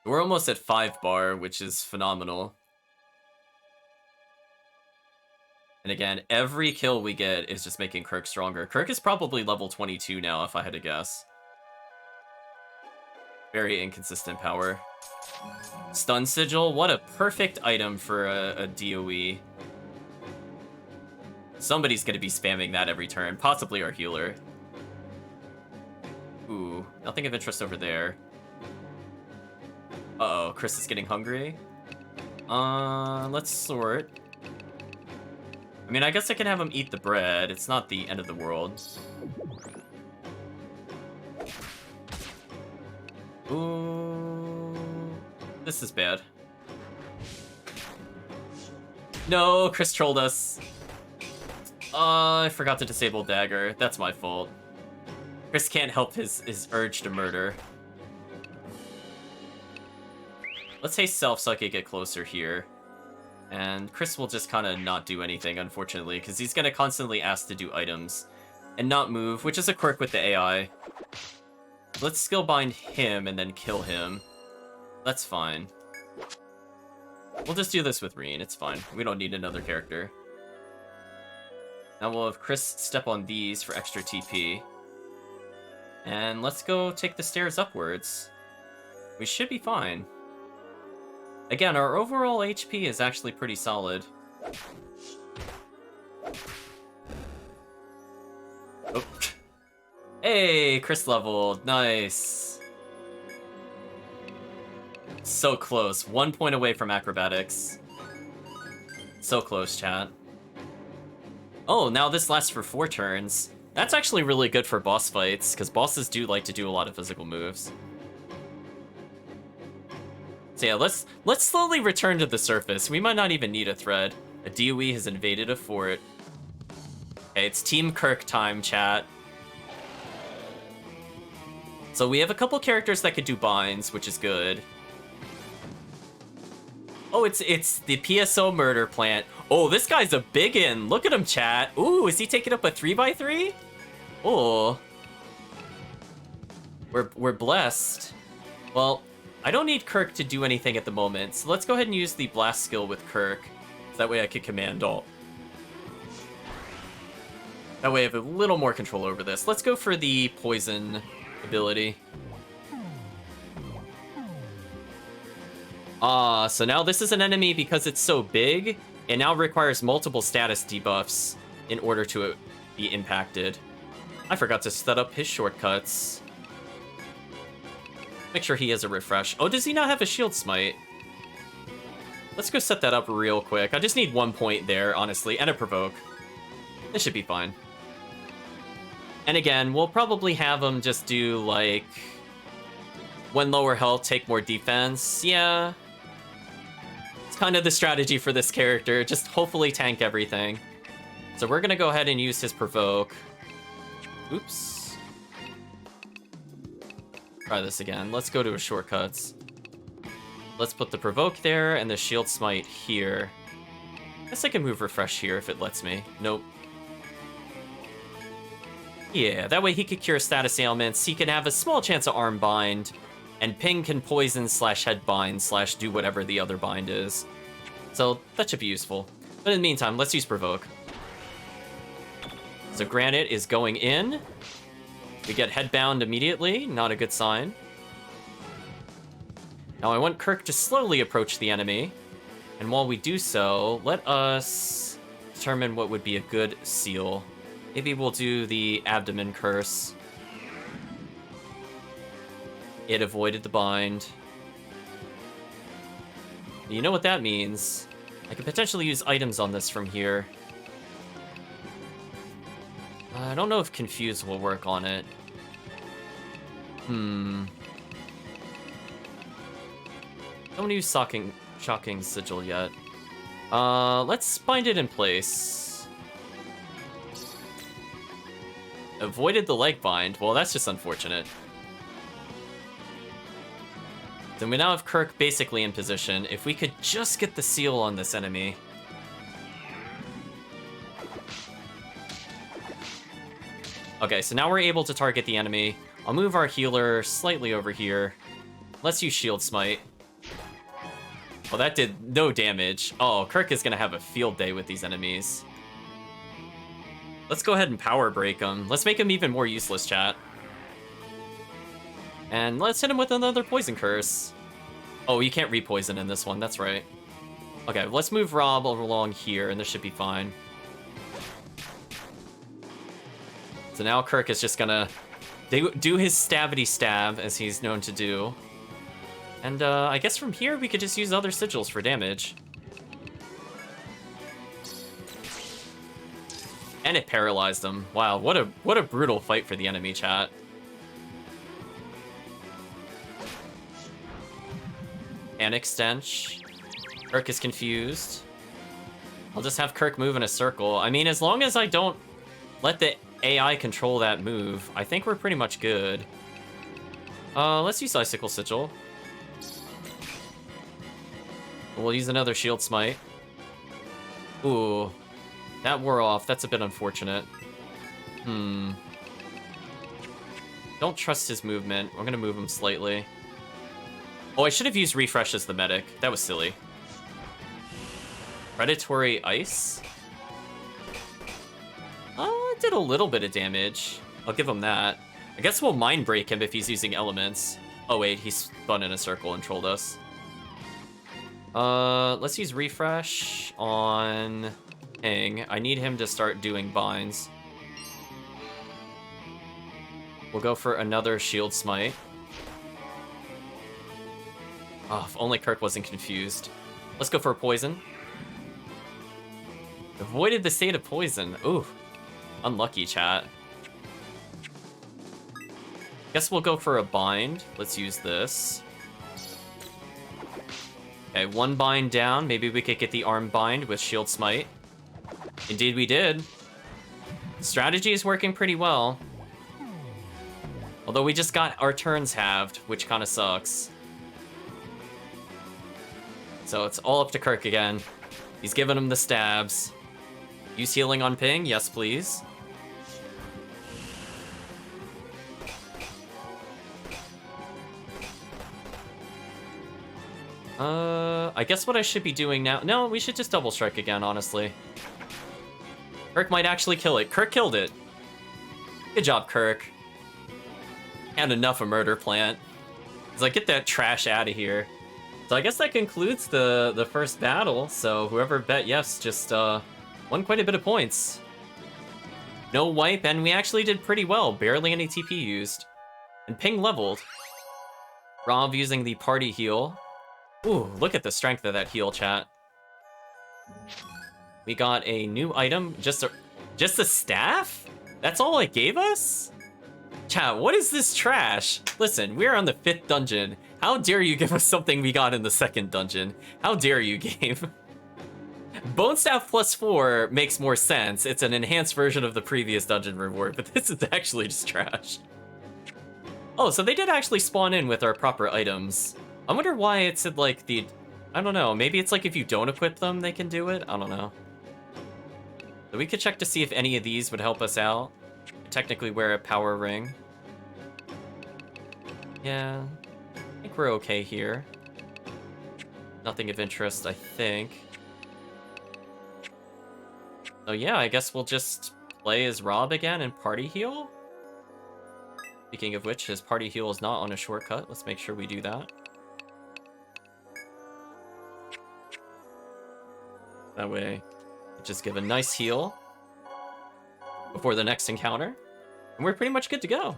We're almost at 5 bar, which is phenomenal. And again, every kill we get is just making Kirk stronger. Kirk is probably level 22 now, if I had to guess. Very inconsistent power. Stun Sigil, what a perfect item for a DOE. Somebody's gonna be spamming that every turn, possibly our healer. Ooh, nothing of interest over there. Uh-oh, Chris is getting hungry. Let's sort. I mean, I guess I can have him eat the bread. It's not the end of the world. Ooh, this is bad. No, Chris trolled us. I forgot to disable dagger. That's my fault. Chris can't help his urge to murder. Let's haste self so I can get closer here. And Chris will just kind of not do anything, unfortunately, because he's going to constantly ask to do items and not move, which is a quirk with the AI. Let's skill bind him and then kill him. That's fine. We'll just do this with Reen, it's fine. We don't need another character. Now we'll have Chris step on these for extra TP. And let's go take the stairs upwards. We should be fine. Again, our overall HP is actually pretty solid. Oh. Hey, Chris leveled. Nice. So close. 1 point away from acrobatics. So close, chat. Oh, now this lasts for 4 turns. That's actually really good for boss fights, because bosses do like to do a lot of physical moves. So yeah, let's slowly return to the surface. We might not even need a thread. A DOE has invaded a fort. Okay, it's Team Kirk time, chat. So we have a couple characters that could do binds, which is good. Oh, it's the PSO murder plant. Oh, this guy's a biggin. Look at him, chat. Ooh, is he taking up a 3x3? Oh. We're blessed. Well, I don't need Kirk to do anything at the moment, so let's go ahead and use the blast skill with Kirk. So that way I can command alt. That way I have a little more control over this. Let's go for the poison ability. So now this is an enemy because it's so big, it now requires multiple status debuffs in order to be impacted. I forgot to set up his shortcuts. Make sure he has a refresh. Oh, does he not have a shield smite? Let's go set that up real quick. I just need 1 point there, honestly, and a provoke. This should be fine. And again, we'll probably have him just do, like, when lower health, take more defense. Yeah. It's kind of the strategy for this character. Just hopefully tank everything. So we're going to go ahead and use his provoke. Oops. Try this again. Let's go to his shortcuts. Let's put the provoke there and the shield smite here. Guess I can move refresh here if it lets me. Nope. Yeah, that way he could cure status ailments, he can have a small chance of arm bind, and Ping can poison / head bind / do whatever the other bind is. So that should be useful. But in the meantime, let's use provoke. So Granite is going in. We get headbound immediately, not a good sign. Now I want Kirk to slowly approach the enemy. And while we do so, let us determine what would be a good seal. Maybe we'll do the abdomen curse. It avoided the bind. You know what that means. I could potentially use items on this from here. I don't know if Confuse will work on it. Don't use Shocking Sigil yet. Let's bind it in place. Avoided the leg bind. Well, that's just unfortunate. Then we now have Kirk basically in position. If we could just get the seal on this enemy. Okay, so now we're able to target the enemy. I'll move our healer slightly over here. Let's use Shield Smite. Well, that did no damage. Oh, Kirk is going to have a field day with these enemies. Let's go ahead and power break him. Let's make him even more useless, chat. And let's hit him with another poison curse. Oh, you can't repoison in this one. That's right. Okay, let's move Rob along here, and this should be fine. So now Kirk is just gonna do his stabity stab, as he's known to do. And I guess from here, we could just use other sigils for damage. And it paralyzed him. Wow, what a brutal fight for the enemy, chat. Panic Stench. Kirk is confused. I'll just have Kirk move in a circle. I mean, as long as I don't let the AI control that move, I think we're pretty much good. Let's use Icicle Sigil. We'll use another Shield Smite. Ooh. That wore off. That's a bit unfortunate. Don't trust his movement. We're gonna move him slightly. Oh, I should have used Refresh as the medic. That was silly. Predatory Ice? It did a little bit of damage. I'll give him that. I guess we'll Mind Break him if he's using elements. Oh wait, he spun in a circle and trolled us. Let's use Refresh on Ping. I need him to start doing binds. We'll go for another Shield Smite. Oh, if only Kirk wasn't confused. Let's go for a poison. Avoided the state of poison. Ooh. Unlucky, chat. Guess we'll go for a bind. Let's use this. Okay, one bind down. Maybe we could get the arm bind with Shield Smite. Indeed we did. The strategy is working pretty well. Although we just got our turns halved, which kind of sucks. So it's all up to Kirk again. He's giving him the stabs. Use healing on ping? Yes, please. I guess what I should be doing now... No, we should just double strike again, honestly. Kirk might actually kill it. Kirk killed it. Good job, Kirk. And enough a murder plant. He's like, get that trash out of here. So I guess that concludes the first battle. So whoever bet yes just won quite a bit of points. No wipe, and we actually did pretty well. Barely any TP used. And ping leveled. Rob using the party heal. Ooh, look at the strength of that heal, chat. We got a new item. Just a staff? That's all it gave us? Chat, what is this trash? Listen, we're on the 5th dungeon. How dare you give us something we got in the 2nd dungeon? How dare you, game? Bone Staff +4 makes more sense. It's an enhanced version of the previous dungeon reward, but this is actually just trash. Oh, so they did actually spawn in with our proper items. I wonder why it said, like, the... I don't know. Maybe it's like if you don't equip them, they can do it? I don't know. So we could check to see if any of these would help us out. Technically wear a power ring. Yeah. I think we're okay here. Nothing of interest, I think. So yeah, I guess we'll just play as Rob again and party heal. Speaking of which, his party heal is not on a shortcut. Let's make sure we do that. That way, just give a nice heal before the next encounter, and we're pretty much good to go.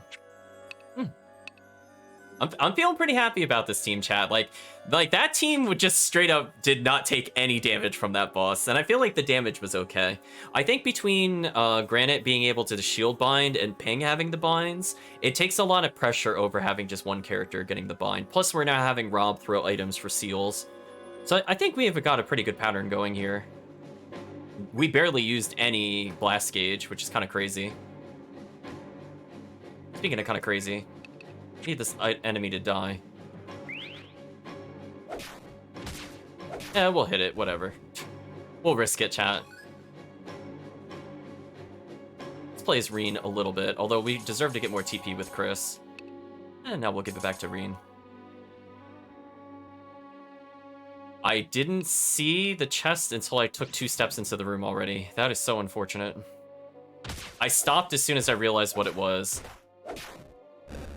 I'm feeling pretty happy about this team, chat. Like that team would just straight up did not take any damage from that boss, and I feel like the damage was okay. I think between Granite being able to shield bind and Ping having the binds, it takes a lot of pressure over having just one character getting the bind. Plus, we're now having Rob throw items for seals. So I think we have got a pretty good pattern going here. We barely used any blast gauge, which is kind of crazy. Speaking of kind of crazy, I need this enemy to die. Yeah, we'll hit it, whatever. We'll risk it, chat. Let's play as Reen a little bit, although we deserve to get more TP with Chris. And now we'll give it back to Reen. I didn't see the chest until I took 2 steps into the room already. That is so unfortunate. I stopped as soon as I realized what it was.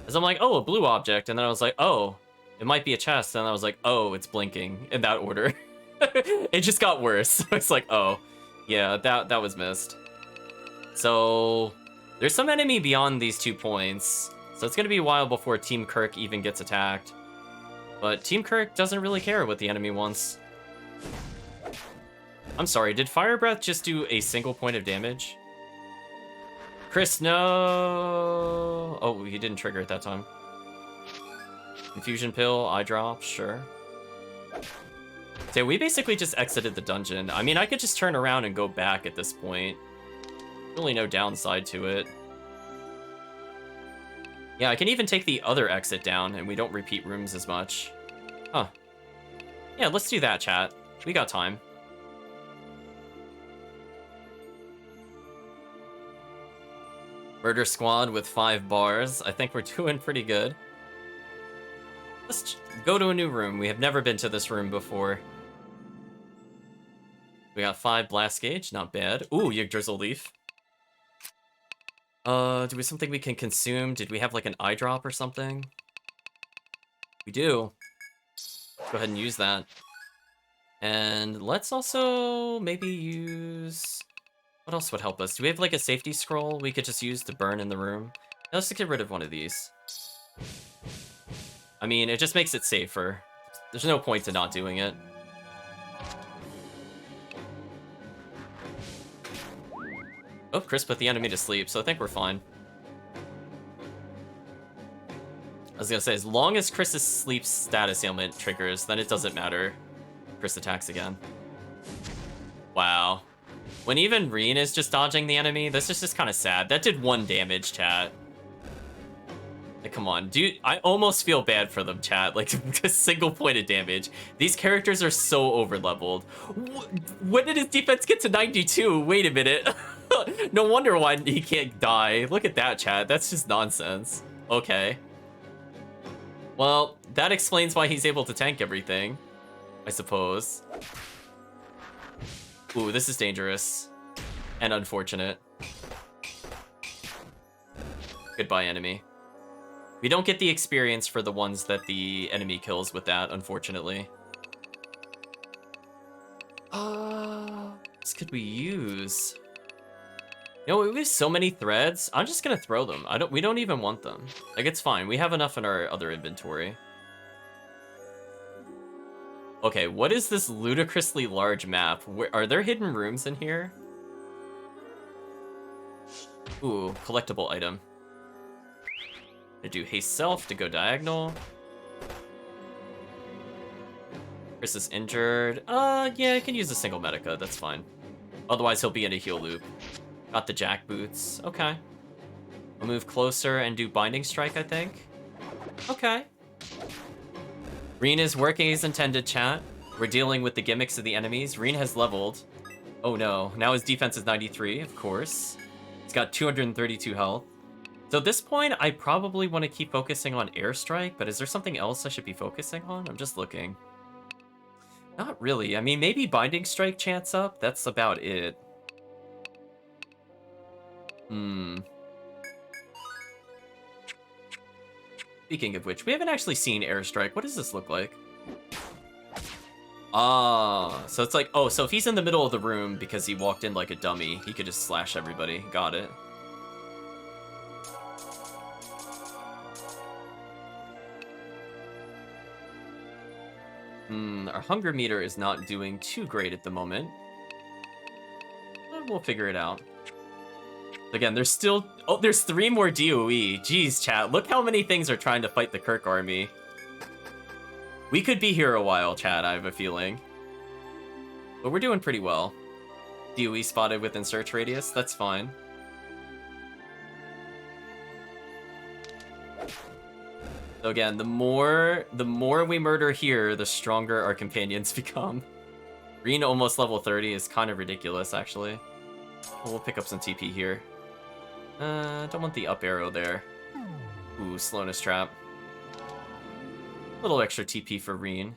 As I'm like, oh, a blue object, and then I was like, oh, it might be a chest, and I was like, oh, it's blinking, in that order. It just got worse. It's like, oh, yeah, that was missed. So, there's some enemy beyond these 2 points, so it's gonna be a while before Team Kirk even gets attacked. But Team Kirk doesn't really care what the enemy wants. I'm sorry, did Fire Breath just do a single point of damage? Chris, no! Oh, he didn't trigger it that time. Infusion Pill, Eye Drop, sure. So we basically just exited the dungeon. I mean, I could just turn around and go back at this point. Really no downside to it. Yeah, I can even take the other exit down, and we don't repeat rooms as much. Huh. Yeah, let's do that, chat. We got time. Murder Squad with 5 bars. I think we're doing pretty good. Let's go to a new room. We have never been to this room before. We got 5 blast gauge, not bad. Ooh, Yggdrasil leaf. Do we have something we can consume? Did we have like an eye drop or something? We do. Let's go ahead and use that. And let's also maybe use... What else would help us? Do we have like a safety scroll we could just use to burn in the room? Now, let's get rid of one of these. I mean, it just makes it safer. There's no point to not doing it. Oh, Chris put the enemy to sleep, so I think we're fine. I was gonna say, as long as Chris's sleep status ailment triggers, then it doesn't matter. Chris attacks again. Wow. When even Reen is just dodging the enemy, this is just kind of sad. That did 1 damage, chat. Like, come on, dude. I almost feel bad for them, chat. Like, a single point of damage. These characters are so over-leveled. When did his defense get to 92? Wait a minute. No wonder why he can't die. Look at that, chat. That's just nonsense. Okay. Well, that explains why he's able to tank everything, I suppose. Ooh, this is dangerous. And unfortunate. Goodbye, enemy. We don't get the experience for the ones that the enemy kills with that, unfortunately. What could we use? You know, we have so many threads. I'm just gonna throw them. We don't even want them. Like, it's fine. We have enough in our other inventory. Okay, what is this ludicrously large map? Are there hidden rooms in here? Ooh, collectible item. I do haste self to go diagonal. Chris is injured. Yeah, I can use a single medica. That's fine. Otherwise, he'll be in a heal loop. Got the jack boots. Okay. I'll move closer and do binding strike, I think. Okay. Reen is working as intended, chat. We're dealing with the gimmicks of the enemies. Reen has leveled. Oh no. Now his defense is 93, of course. He's got 232 health. So at this point, I probably want to keep focusing on airstrike, but is there something else I should be focusing on? I'm just looking. Not really. I mean, maybe binding strike chance up. That's about it. Speaking of which, we haven't actually seen airstrike. What does this look like? Ah, so it's like, oh, so if he's in the middle of the room because he walked in like a dummy, he could just slash everybody. Got it. Our hunger meter is not doing too great at the moment. We'll figure it out. Again, there's still... Oh, there's 3 more DOE. Jeez, chat. Look how many things are trying to fight the Kirk army. We could be here a while, chat, I have a feeling. But we're doing pretty well. DOE spotted within search radius. That's fine. So again, the more we murder here, the stronger our companions become. Reen almost level 30 is kind of ridiculous, actually. We'll pick up some TP here. Don't want the up arrow there. Ooh, slowness trap. A little extra TP for Reen.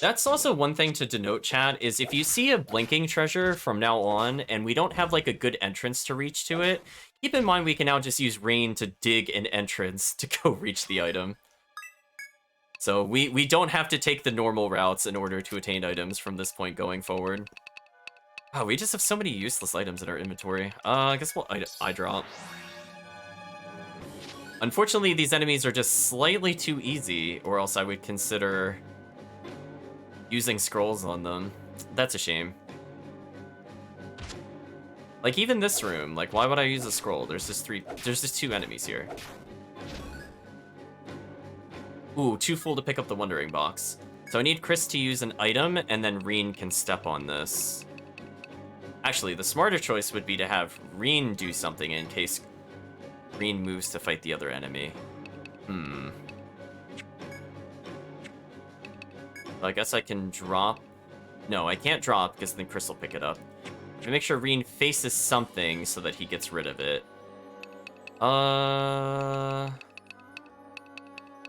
That's also one thing to denote, chat, is if you see a blinking treasure from now on, and we don't have, like, a good entrance to reach to it, keep in mind we can now just use Rain to dig an entrance to go reach the item. So we don't have to take the normal routes in order to attain items from this point going forward. Wow, we just have so many useless items in our inventory. I guess we'll eye drop. Unfortunately, these enemies are just slightly too easy, or else I would consider using scrolls on them. That's a shame. Like, even this room, like, why would I use a scroll? There's just 2 enemies here. Ooh, too full to pick up the Wondering Box. So I need Chris to use an item, and then Reen can step on this. Actually, the smarter choice would be to have Reen do something in case Reen moves to fight the other enemy. I guess I can drop... No, I can't drop, because then Chris will pick it up. I'm gonna make sure Reen faces something so that he gets rid of it.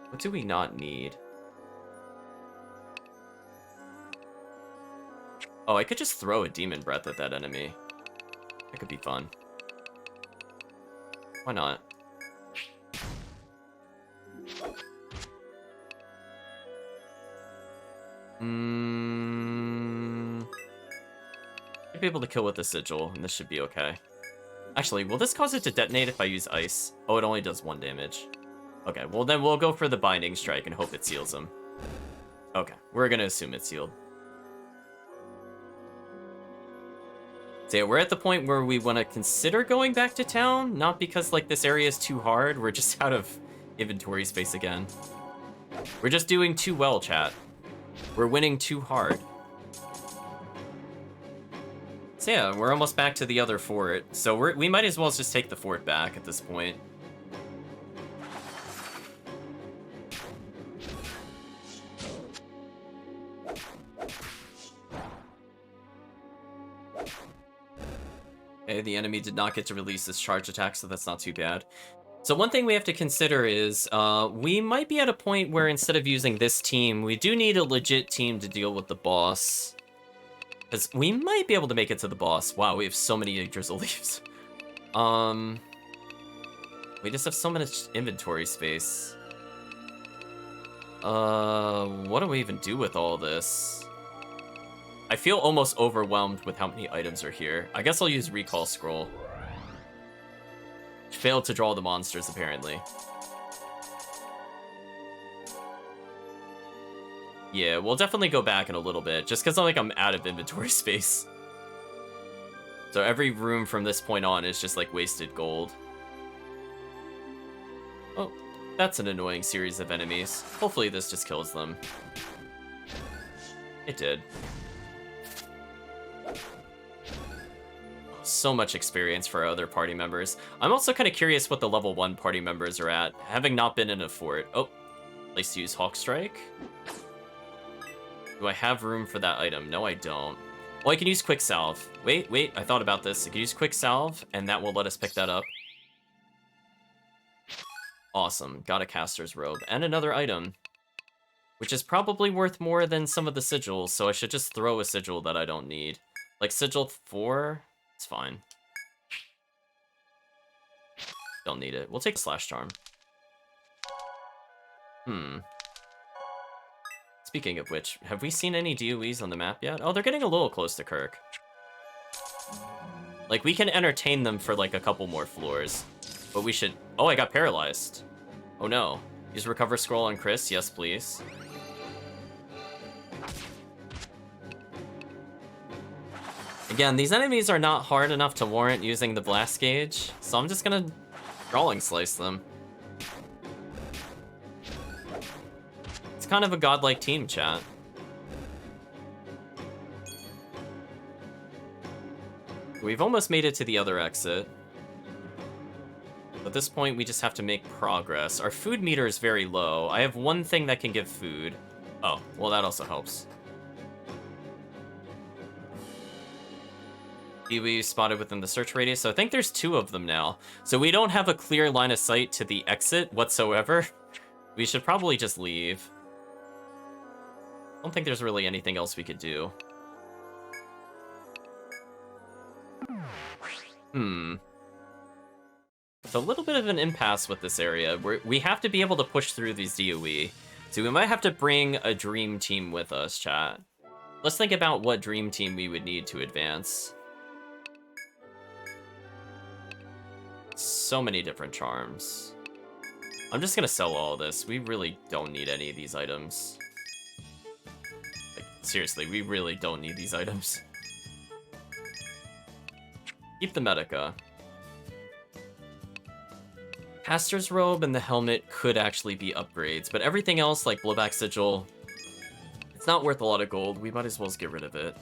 What do we not need? Oh, I could just throw a Demon Breath at that enemy. That could be fun. Why not? Should be able to kill with the Sigil, and this should be okay. Actually, will this cause it to detonate if I use Ice? Oh, it only does 1 damage. Okay, well then we'll go for the Binding Strike and hope it seals him. Okay, we're gonna assume it's sealed. So yeah, we're at the point where we want to consider going back to town, not because like this area is too hard, we're just out of inventory space again. We're just doing too well, chat. We're winning too hard. So yeah, we're almost back to the other fort. So we might as well just take the fort back at this point. Okay, the enemy did not get to release this charge attack, so that's not too bad. So one thing we have to consider is we might be at a point where instead of using this team, we do need a legit team to deal with the boss. Because we might be able to make it to the boss. Wow, we have so many Yggdrasil leaves. We just have so much inventory space. What do we even do with all this? I feel almost overwhelmed with how many items are here. I guess I'll use Recall Scroll. Failed to draw the monsters, apparently. Yeah, we'll definitely go back in a little bit, just because I'm out of inventory space. So every room from this point on is just like wasted gold. Oh, that's an annoying series of enemies. Hopefully this just kills them. It did. So much experience for our other party members. I'm also kind of curious what the level 1 party members are at, having not been in a fort. Oh, place to use Hawk Strike. Do I have room for that item? No, I don't. Well, I can use Quick Salve. Wait, I thought about this. I can use Quick Salve, and that will let us pick that up. Awesome. Got a Caster's Robe. And another item. Which is probably worth more than some of the sigils, so I should just throw a sigil that I don't need. Like Sigil 4? It's fine. Don't need it. We'll take Slash Charm. Speaking of which, have we seen any DOEs on the map yet? Oh, they're getting a little close to Kirk. Like, we can entertain them for, like, a couple more floors. But we should... Oh, I got paralyzed. Oh, no. Use Recover Scroll on Chris. Yes, please. Again, these enemies are not hard enough to warrant using the Blast Gauge, so I'm just gonna Brawling Slice them. It's kind of a godlike team, chat. We've almost made it to the other exit. At this point, we just have to make progress. Our food meter is very low. I have one thing that can give food. Oh, well, that also helps. DOE spotted within the search radius, so I think there's 2 of them now. So we don't have a clear line of sight to the exit whatsoever. We should probably just leave. I don't think there's really anything else we could do. It's a little bit of an impasse with this area. We have to be able to push through these DOE. So we might have to bring a dream team with us, chat. Let's think about what dream team we would need to advance. So many different charms. I'm just gonna sell all this. We really don't need any of these items. Like, seriously, we really don't need these items. Keep the Medica. Caster's Robe and the helmet could actually be upgrades, but everything else, like Blowback Sigil, it's not worth a lot of gold. We might as well just get rid of it.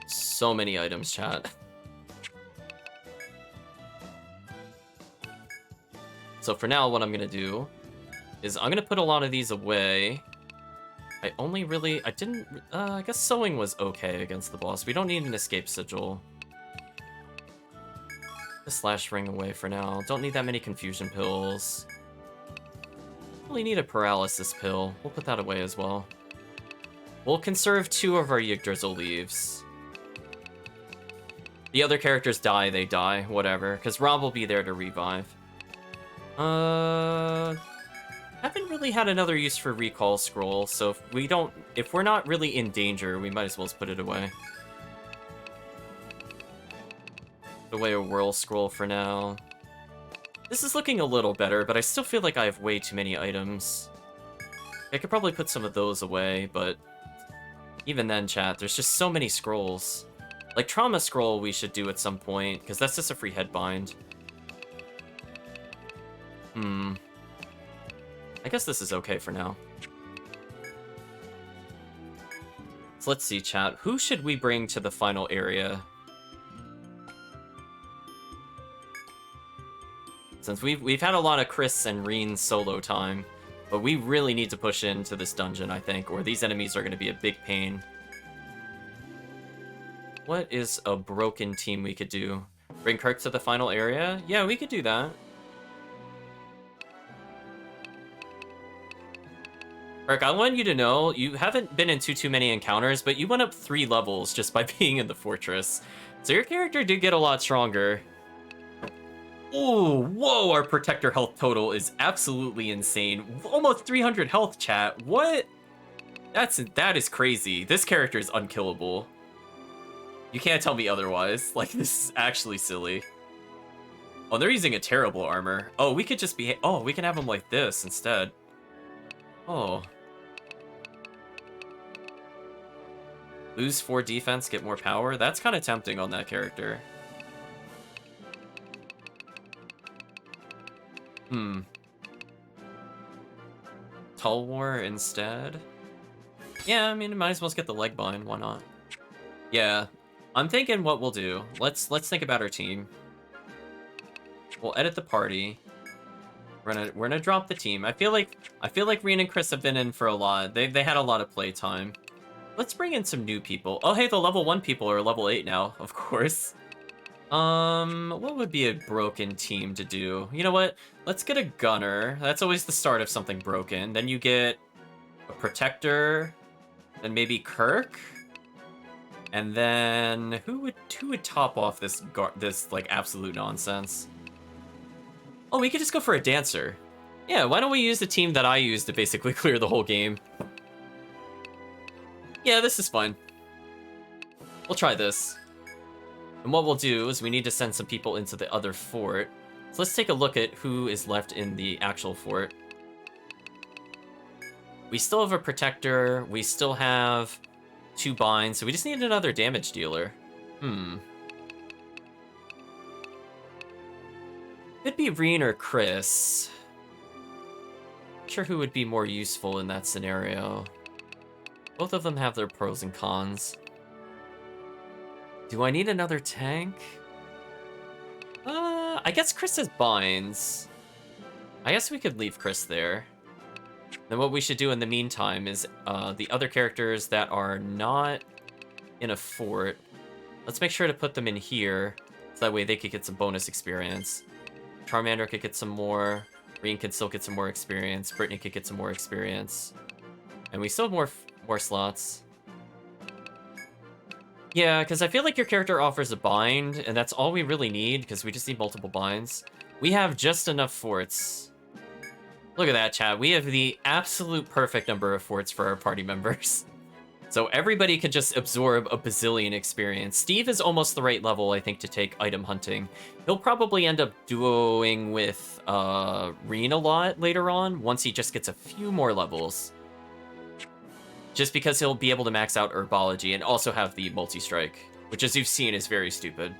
So many items, chat. So for now, what I'm gonna do is I'm gonna put a lot of these away. I guess sewing was okay against the boss. We don't need an escape sigil. The slash ring away for now. Don't need that many confusion pills. Only need a paralysis pill. We'll put that away as well. We'll conserve 2 of our Yggdrasil leaves. The other characters die, they die, whatever. Because Rob will be there to revive. Haven't really had another use for Recall Scroll, so if we're not really in danger, we might as well just put it away. Put away a Whirl Scroll for now. This is looking a little better, but I still feel like I have way too many items. I could probably put some of those away, but even then, chat, there's just so many scrolls. Like Trauma Scroll we should do at some point, because that's just a free headbind. I guess this is okay for now. So let's see, chat. Who should we bring to the final area? Since we've had a lot of Chris and Reen solo time, but we really need to push into this dungeon, I think, or these enemies are going to be a big pain. What is a broken team we could do? Bring Kirk to the final area? Yeah, we could do that. Kirk, I want you to know, you haven't been in too many encounters, but you went up 3 levels just by being in the fortress. So your character did get a lot stronger. Oh, whoa, our protector health total is absolutely insane. Almost 300 health, chat. What? That is crazy. This character is unkillable. You can't tell me otherwise. Like, this is actually silly. Oh, they're using a terrible armor. Oh, we could just be... Oh, we can have them like this instead. Oh. Lose 4 defense, get more power? That's kind of tempting on that character. Tulwar instead? Yeah, I mean, might as well get the leg bind. Why not? Yeah, I'm thinking what we'll do. Let's think about our team. We'll edit the party. We're gonna drop the team. I feel like Reen and Chris have been in for a lot. They had a lot of play time. Let's bring in some new people. Oh, hey, the level 1 people are level 8 now, of course. What would be a broken team to do? You know what? Let's get a gunner. That's always the start of something broken. Then you get a protector, then maybe Kirk, and then who would top off this like absolute nonsense? Oh, we could just go for a dancer. Yeah, why don't we use the team that I used to basically clear the whole game? Yeah, this is fun. We'll try this. And what we'll do is we need to send some people into the other fort. So let's take a look at who is left in the actual fort. We still have a protector. We still have 2 binds. So we just need another damage dealer. Could be Reen or Chris. Not sure who would be more useful in that scenario. Both of them have their pros and cons. Do I need another tank? I guess Chris has binds. I guess we could leave Chris there. Then what we should do in the meantime is the other characters that are not in a fort, let's make sure to put them in here, so that way they could get some bonus experience. Charmander could get some more, Reen could still get some more experience, Brittany could get some more experience. And we still have more slots. Yeah, because I feel like your character offers a bind, and that's all we really need, because we just need multiple binds. We have just enough forts. Look at that, chat. We have the absolute perfect number of forts for our party members. So everybody can just absorb a bazillion experience. Steve is almost the right level, I think, to take item hunting. He'll probably end up duoing with Reen a lot later on, once he just gets a few more levels. Just because he'll be able to max out Herbology and also have the multi-strike, which, as you've seen, is very stupid.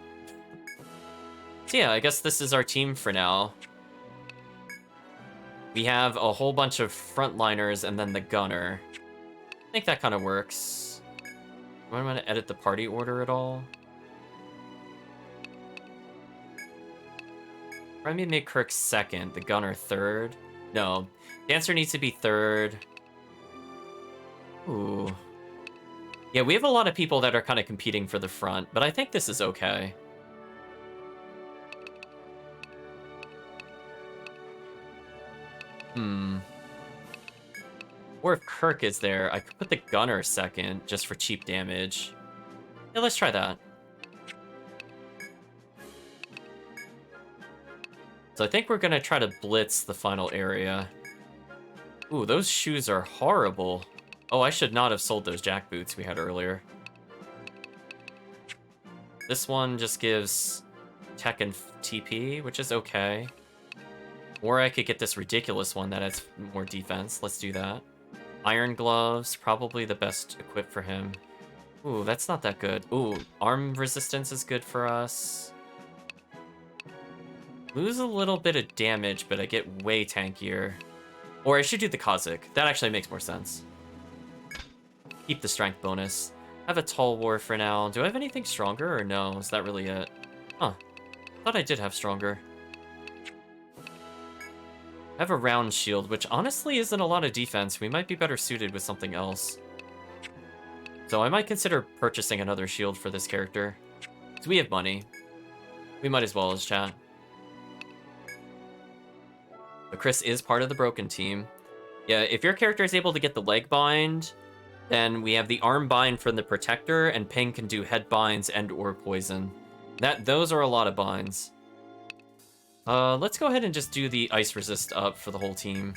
So yeah, I guess this is our team for now. We have a whole bunch of frontliners and then the gunner. I think that kind of works. Do I want to edit the party order at all? Try me make Kirk 2nd, the gunner 3rd. No, dancer needs to be 3rd. Ooh. Yeah, we have a lot of people that are kind of competing for the front, but I think this is okay. Or if Kirk is there, I could put the gunner 2nd, just for cheap damage. Yeah, let's try that. So I think we're gonna try to blitz the final area. Ooh, those shoes are horrible. Oh, I should not have sold those jack boots we had earlier. This one just gives tech and TP, which is okay. Or I could get this ridiculous one that has more defense. Let's do that. Iron gloves, probably the best equip for him. Ooh, that's not that good. Ooh, arm resistance is good for us. Lose a little bit of damage, but I get way tankier. Or I should do the Kazik. That actually makes more sense. Keep the strength bonus. I have a tall war for now. Do I have anything stronger or no? Is that really it? Huh. Thought I did have stronger. I have a round shield, which honestly isn't a lot of defense. We might be better suited with something else. So I might consider purchasing another shield for this character. So we have money. We might as well as chat. But Chris is part of the broken team. Yeah, if your character is able to get the leg bind, then we have the arm bind from the protector, and Ping can do head binds and or poison. Those are a lot of binds. Let's go ahead and just do the ice resist up for the whole team.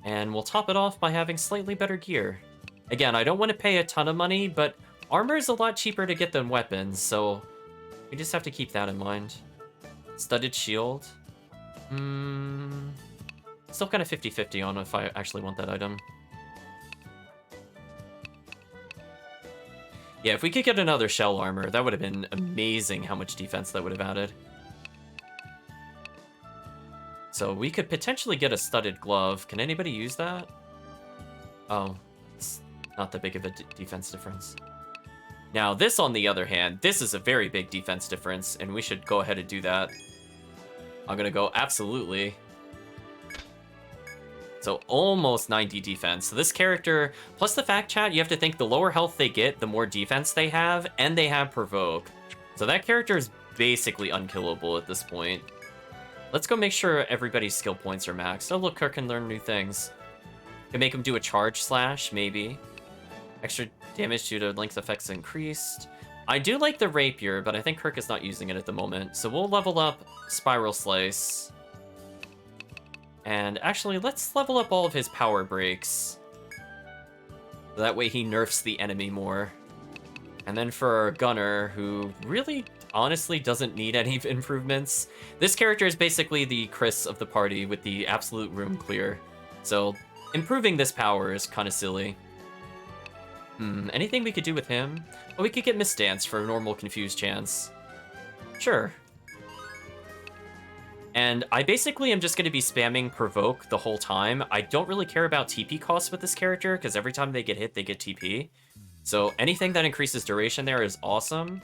And we'll top it off by having slightly better gear. Again, I don't want to pay a ton of money, but armor is a lot cheaper to get than weapons, so we just have to keep that in mind. Studded shield. Still kind of 50-50 on if I actually want that item. Yeah, if we could get another shell armor, that would have been amazing how much defense that would have added. So we could potentially get a studded glove. Can anybody use that? Oh, it's not that big of a defense difference. Now this, on the other hand, this is a very big defense difference, and we should go ahead and do that. I'm gonna go absolutely. So almost 90 defense. So this character, plus the fact, chat, you have to think the lower health they get, the more defense they have, and they have provoke. So that character is basically unkillable at this point. Let's go make sure everybody's skill points are maxed. Oh, look, Kirk can learn new things. Can make him do a charge slash, maybe. Extra damage due to length effects increased. I do like the rapier, but I think Kirk is not using it at the moment. So we'll level up Spiral Slice. And actually, let's level up all of his power breaks. That way he nerfs the enemy more. And then for our gunner, who really honestly doesn't need any improvements. This character is basically the Chris of the party with the absolute room clear. So improving this power is kind of silly. Anything we could do with him? Oh, we could get Misdance for a normal confused chance. Sure. And I basically am just going to be spamming Provoke the whole time. I don't really care about TP costs with this character, because every time they get hit, they get TP. So anything that increases duration there is awesome.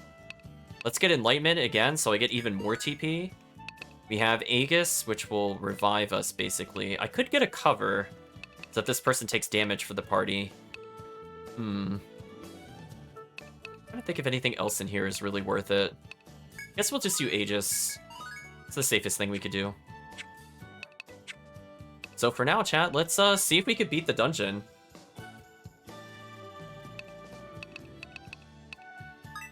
Let's get Enlightenment again, so I get even more TP. We have Aegis, which will revive us, basically. I could get a cover, so that this person takes damage for the party. I don't think if anything else in here is really worth it. Guess we'll just do Aegis. It's the safest thing we could do. So for now, chat, let's see if we could beat the dungeon.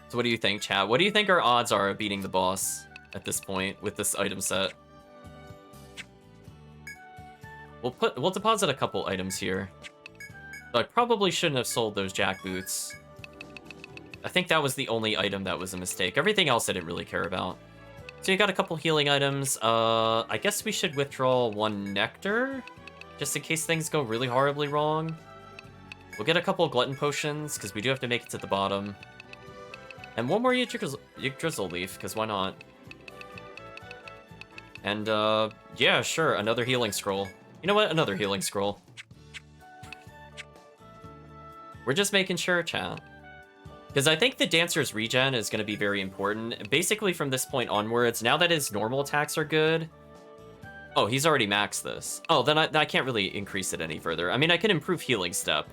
So what do you think, chat? What do you think our odds are of beating the boss at this point with this item set? We'll deposit a couple items here. So I probably shouldn't have sold those jack boots. I think that was the only item that was a mistake. Everything else I didn't really care about. So you got a couple healing items. I guess we should withdraw one nectar, just in case things go really horribly wrong. We'll get a couple glutton potions, because we do have to make it to the bottom. And one more Yggdrasil leaf, because why not? And, yeah, sure, another healing scroll. You know what? Another healing scroll. We're just making sure, chat. Because I think the Dancer's regen is going to be very important. Basically, from this point onwards, now that his normal attacks are good... Oh, he's already maxed this. Oh, then I can't really increase it any further. I mean, I can improve Healing Step.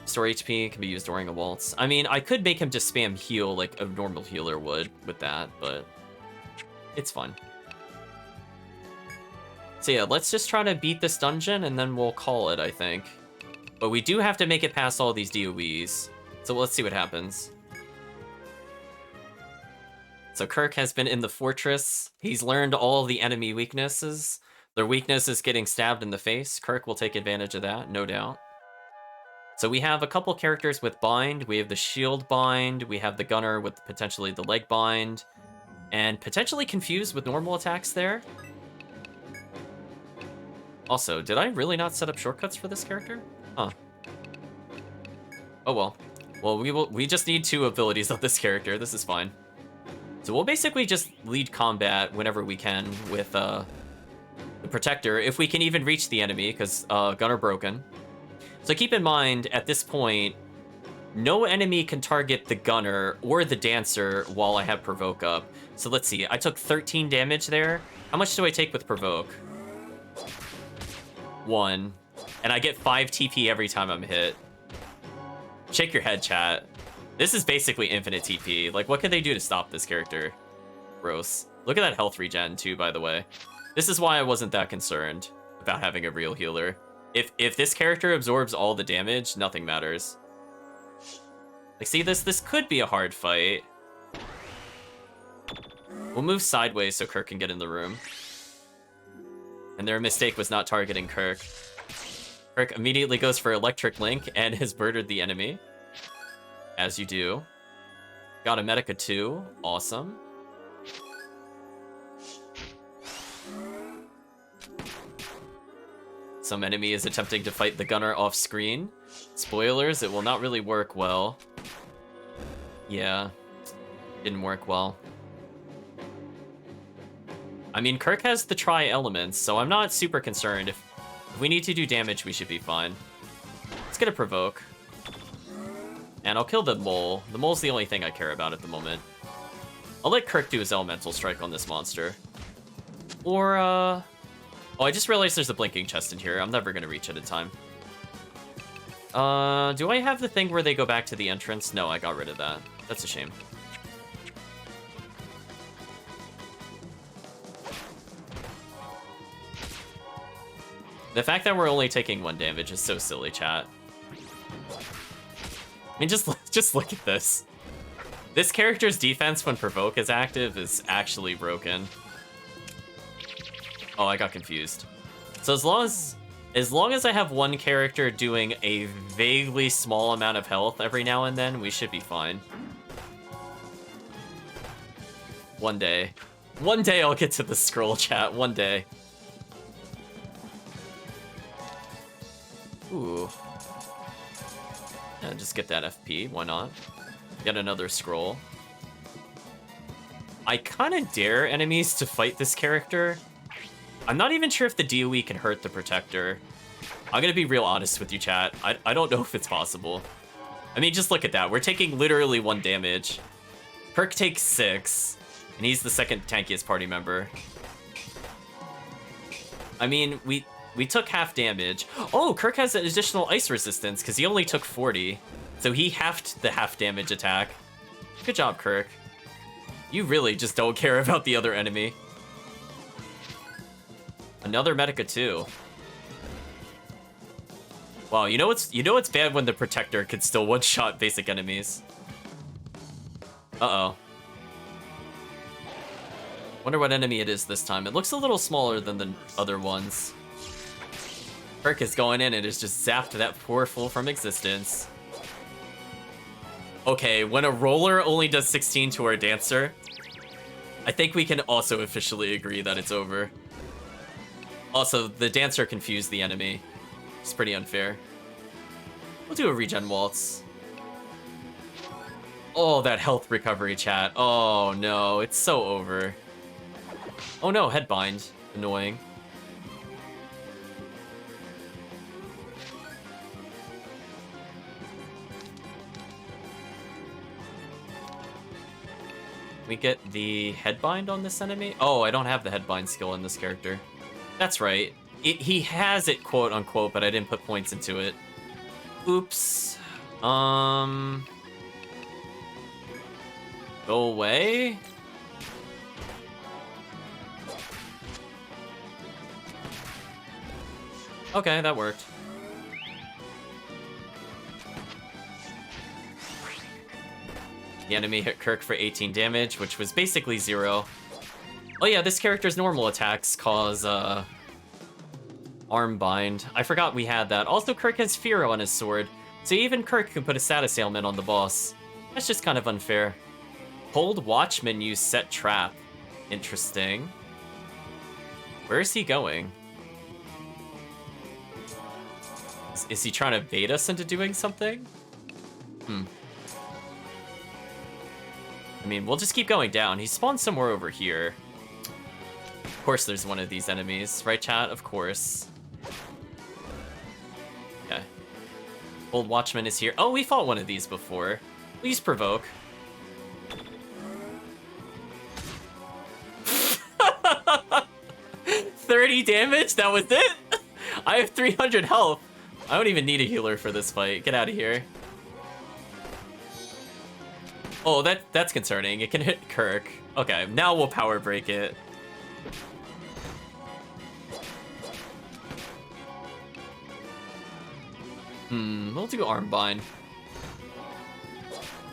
Store HP can be used during a waltz. I mean, I could make him just spam heal like a normal healer would with that, but it's fun. So yeah, let's just try to beat this dungeon, and then we'll call it, I think. But we do have to make it past all these DOEs. So let's see what happens. So Kirk has been in the fortress. He's learned all the enemy weaknesses. Their weakness is getting stabbed in the face. Kirk will take advantage of that, no doubt. So we have a couple characters with bind. We have the shield bind. We have the gunner with potentially the leg bind. And potentially confused with normal attacks there. Also, did I really not set up shortcuts for this character? Huh. Oh well. Well, we just need 2 abilities of this character. This is fine. So we'll basically just lead combat whenever we can with the Protector, if we can even reach the enemy, because Gunner broken. So keep in mind, at this point, no enemy can target the Gunner or the Dancer while I have Provoke up. So let's see, I took 13 damage there. How much do I take with Provoke? 1. And I get 5 TP every time I'm hit. Shake your head, chat. This is basically infinite TP. Like, what can they do to stop this character? Gross. Look at that health regen, too, by the way. This is why I wasn't that concerned about having a real healer. If this character absorbs all the damage, nothing matters. Like, see, this could be a hard fight. We'll move sideways so Kirk can get in the room. And their mistake was not targeting Kirk. Kirk immediately goes for Electric Link and has murdered the enemy. As you do. Got a Medica 2. Awesome. Some enemy is attempting to fight the Gunner off screen. Spoilers, it will not really work well. Yeah. Didn't work well. I mean, Kirk has the tri-elements, so I'm not super concerned. If we need to do damage, we should be fine. Let's get a Provoke. And I'll kill the Mole. The Mole's the only thing I care about at the moment. I'll let Kirk do his Elemental Strike on this monster. Or, Oh, I just realized there's a blinking chest in here. I'm never gonna reach it in time. Do I have the thing where they go back to the entrance? No, I got rid of that. That's a shame. The fact that we're only taking 1 damage is so silly, chat. I mean, just look at this. This character's defense when Provoke is active is actually broken. Oh, I got confused. So as long as I have one character doing a vaguely small amount of health every now and then, we should be fine. One day. One day I'll get to the scroll, chat. One day. Ooh. Yeah, just get that FP. Why not? Get another scroll. I kind of dare enemies to fight this character. I'm not even sure if the DOE can hurt the Protector. I'm gonna be real honest with you, chat. I don't know if it's possible. I mean, just look at that. We're taking literally 1 damage. Kirk takes 6, and he's the second tankiest party member. I mean, we took half damage. Oh, Kirk has an additional ice resistance because he only took 40. So he halved the half damage attack. Good job, Kirk. You really just don't care about the other enemy. Another Medica 2. Wow, you know what's bad when the Protector can still one-shot basic enemies. Uh-oh. Wonder what enemy it is this time. It looks a little smaller than the other ones. Kirk is going in and has just zapped that poor fool from existence. Okay, when a roller only does 16 to our Dancer, I think we can also officially agree that it's over. Also, the Dancer confused the enemy. It's pretty unfair. We'll do a regen waltz. Oh, that health recovery, chat. Oh no, it's so over. Oh no, headbind. Annoying. We get the headbind on this enemy? Oh, I don't have the headbind skill in this character. That's right. He has it, quote unquote, but I didn't put points into it. Oops. Go away? Okay, that worked. The enemy hit Kirk for 18 damage, which was basically 0. Oh yeah, this character's normal attacks cause, arm bind. I forgot we had that. Also, Kirk has Fear on his sword, so even Kirk can put a status ailment on the boss. That's just kind of unfair. Hold Watchman use set trap. Interesting. Where is he going? Is he trying to bait us into doing something? I mean, we'll just keep going down. He spawned somewhere over here. Of course there's one of these enemies, right chat? Of course. Okay. Old Watchman is here. Oh, we fought one of these before. Please provoke. $30 damage? That was it? I have 300 health. I don't even need a healer for this fight. Get out of here. Oh, that's concerning. It can hit Kirk. Okay, now we'll power break it. We'll do Armbind.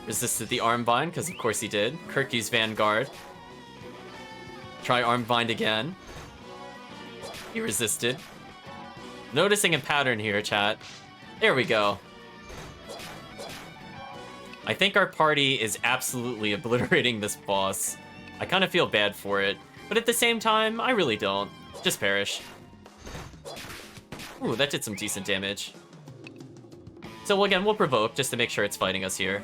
Resisted the Armbind, because of course he did. Kirk used Vanguard. Try Armbind again. He resisted. Noticing a pattern here, chat. There we go. I think our party is absolutely obliterating this boss. I kind of feel bad for it, but at the same time, I really don't. Just perish. Ooh, that did some decent damage. So again, we'll provoke just to make sure it's fighting us here.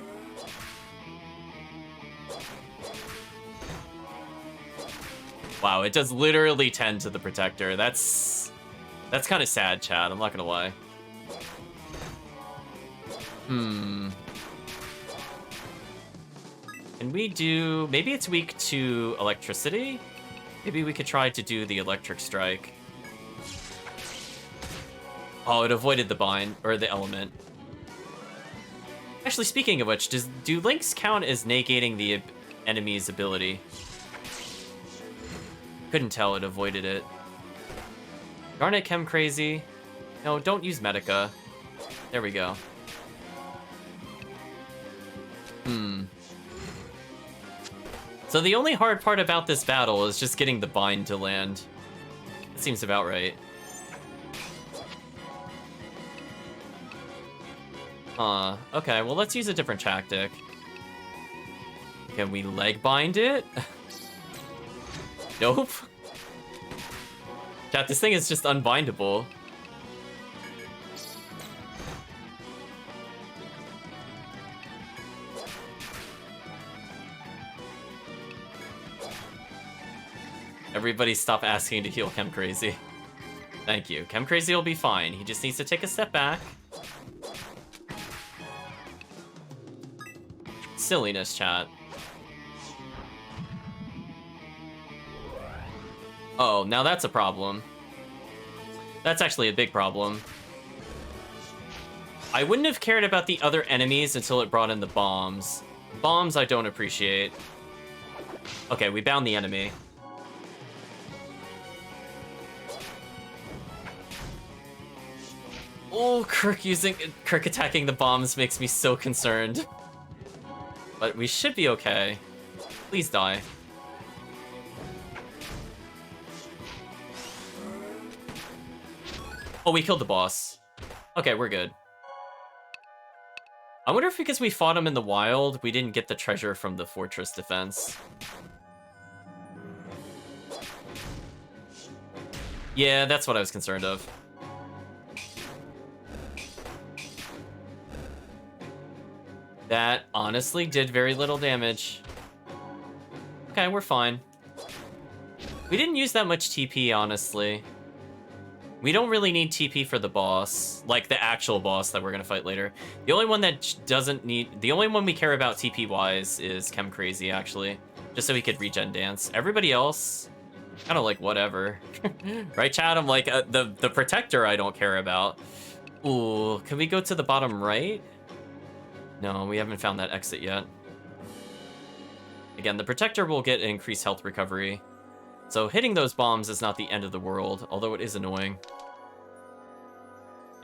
Wow, it does literally 10 to the Protector. That's kind of sad, chat. I'm not gonna lie. Can we do... Maybe it's weak to electricity? Maybe we could try to do the electric strike. Oh, it avoided the bind, or the element. Actually, speaking of which, do links count as negating the enemy's ability? Couldn't tell, it avoided it. Garnet Chem Crazy. No, don't use Medica. There we go. So the only hard part about this battle is just getting the bind to land. That seems about right. Okay, well let's use a different tactic. Can we leg bind it? Nope. Chat, this thing is just unbindable. Everybody stop asking to heal Chem Crazy. Thank you. Chem Crazy will be fine. He just needs to take a step back. Silliness, chat. Oh, now that's a problem. That's actually a big problem. I wouldn't have cared about the other enemies until it brought in the bombs. Bombs I don't appreciate. Okay, we bound the enemy. Oh, Kirk attacking the bombs makes me so concerned. But we should be okay. Please die. Oh, we killed the boss. Okay, we're good. I wonder if because we fought him in the wild, we didn't get the treasure from the fortress defense. Yeah, that's what I was concerned of. That honestly did very little damage. Okay, we're fine. We didn't use that much TP, honestly. We don't really need TP for the boss, like the actual boss that we're gonna fight later. The only one that doesn't need, the only one we care about TP-wise is Chem Crazy, actually. Just so he could regen dance. Everybody else, kind of like whatever. Right, Chad? I'm like, the Protector I don't care about. Ooh, can we go to the bottom right? No, we haven't found that exit yet. Again, the Protector will get increased health recovery. So hitting those bombs is not the end of the world, although it is annoying.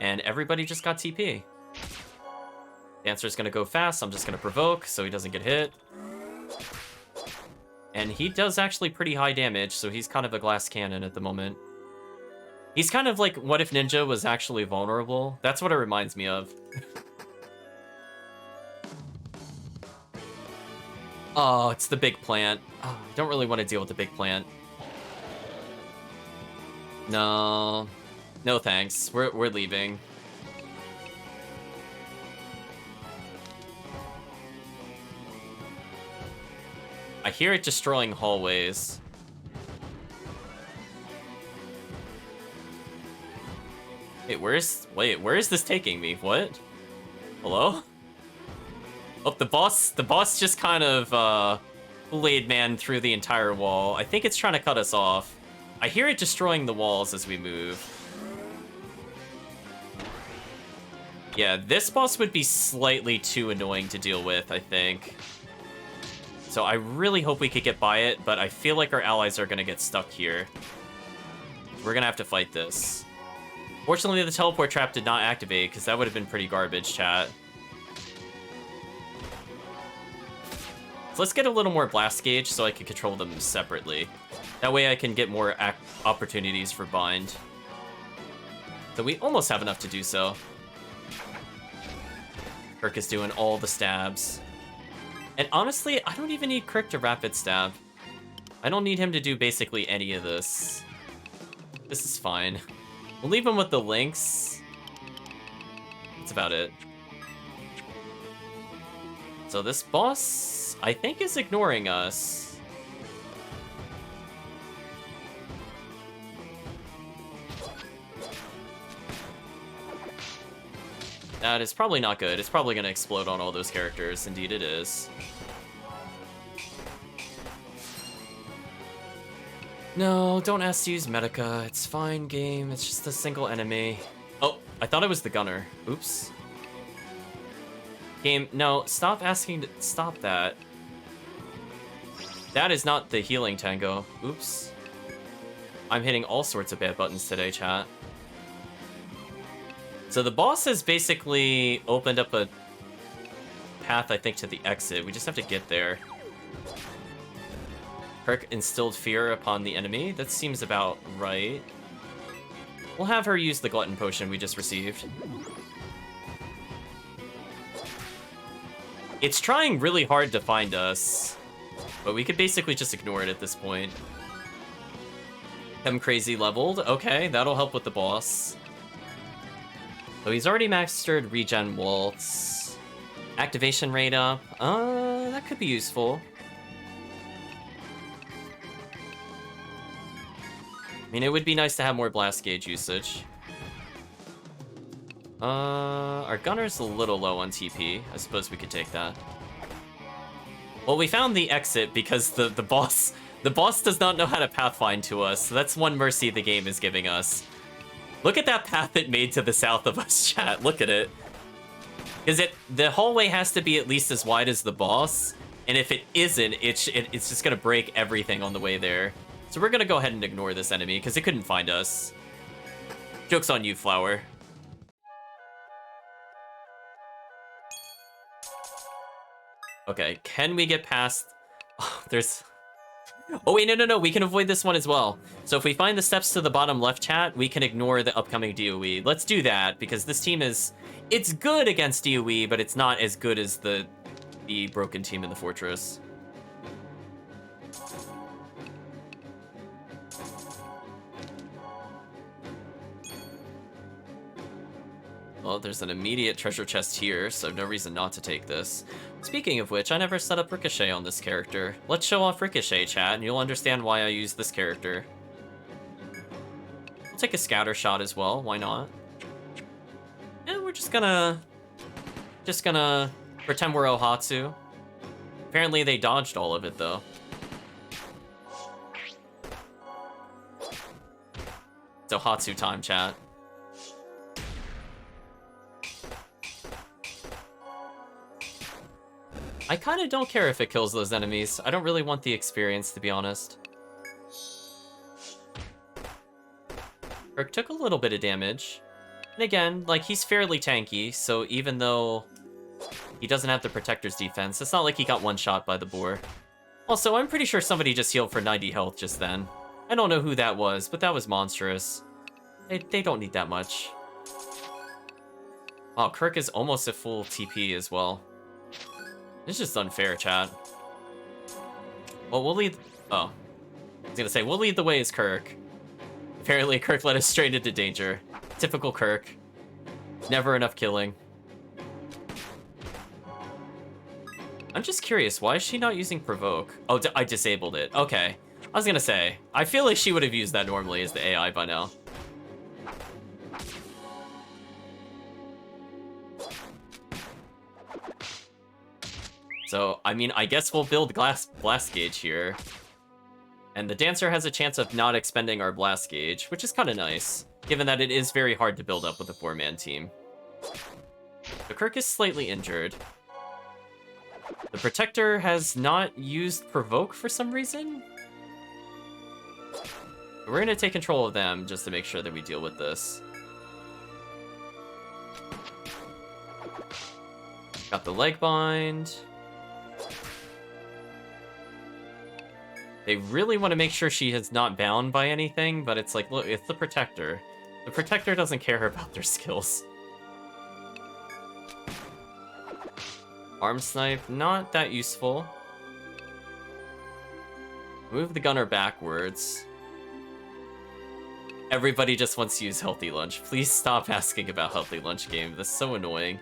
And everybody just got TP. Dancer's gonna go fast, I'm just gonna provoke so he doesn't get hit. And he does actually pretty high damage, so he's kind of a glass cannon at the moment. He's kind of like, what if Ninja was actually vulnerable? That's what it reminds me of. Oh, it's the big plant. Oh, I don't really want to deal with the big plant. No. No thanks. We're leaving. I hear it destroying hallways. Wait, where is this taking me? What? Hello? Oh, the boss just kind of, Kool-Aid Man through the entire wall. I think it's trying to cut us off. I hear it destroying the walls as we move. Yeah, this boss would be slightly too annoying to deal with, I think. So I really hope we could get by it, but I feel like our allies are gonna get stuck here. We're gonna have to fight this. Fortunately, the teleport trap did not activate, because that would have been pretty garbage, chat. So let's get a little more blast gauge so I can control them separately. That way I can get more opportunities for bind. So we almost have enough to do so. Kirk is doing all the stabs. And honestly, I don't even need Kirk to rapid stab. I don't need him to do basically any of this. This is fine. We'll leave him with the links. That's about it. So this boss, I think, is ignoring us. That is probably not good. It's probably going to explode on all those characters. Indeed it is. No, don't ask to use Medica. It's fine, game. It's just a single enemy. Oh, I thought it was the gunner. Oops. Game, no, stop asking to... Stop that. That is not the healing tango. Oops. I'm hitting all sorts of bad buttons today, chat. So the boss has basically opened up a path, I think, to the exit. We just have to get there. Kirk instilled fear upon the enemy. That seems about right. We'll have her use the glutton potion we just received. It's trying really hard to find us, but we could basically just ignore it at this point. Hem crazy leveled. Okay, that'll help with the boss. So he's already mastered regen waltz. Activation rate up. That could be useful. I mean, it would be nice to have more blast gauge usage. Our gunner's a little low on TP. I suppose we could take that. Well, we found the exit because the boss does not know how to pathfind to us. So that's one mercy the game is giving us. Look at that path it made to the south of us, chat. Look at it. Because the hallway has to be at least as wide as the boss, and if it isn't, it's just gonna break everything on the way there. So we're gonna go ahead and ignore this enemy because it couldn't find us. Joke's on you, Flower. Okay, can we get past... Oh, there's... Oh, wait, no, we can avoid this one as well. So if we find the steps to the bottom left, chat, we can ignore the upcoming DOE. Let's do that, because this team is... It's good against DOE, but it's not as good as the broken team in the fortress. Well, there's an immediate treasure chest here, so no reason not to take this. Speaking of which, I never set up Ricochet on this character. Let's show off Ricochet, chat, and you'll understand why I use this character. We'll take a scatter shot as well, why not? And we're just gonna pretend we're Ohatsu. Apparently they dodged all of it, though. It's Ohatsu time, chat. I kind of don't care if it kills those enemies. I don't really want the experience, to be honest. Kirk took a little bit of damage. And again, like, he's fairly tanky, so even though he doesn't have the Protector's defense, it's not like he got one shot by the boar. Also, I'm pretty sure somebody just healed for 90 health just then. I don't know who that was, but that was monstrous. They don't need that much. Oh, Kirk is almost at full TP as well. It's just unfair, chat. Well, we'll lead... Oh. I was gonna say, we'll lead the way as Kirk. Apparently, Kirk led us straight into danger. Typical Kirk. Never enough killing. I'm just curious, why is she not using Provoke? Oh, I disabled it. Okay. I was gonna say, I feel like she would have used that normally as the AI by now. So, I mean, I guess we'll build blast gauge here. And the Dancer has a chance of not expending our blast gauge, which is kind of nice, given that it is very hard to build up with a 4-man team. The Kirk is slightly injured. The Protector has not used Provoke for some reason. We're going to take control of them just to make sure that we deal with this. Got the leg bind. They really want to make sure she is not bound by anything, but it's like, look, it's the Protector. The Protector doesn't care about their skills. Arm Snipe, not that useful. Move the Gunner backwards. Everybody just wants to use Healthy Lunge. Please stop asking about Healthy Lunge game. That's so annoying.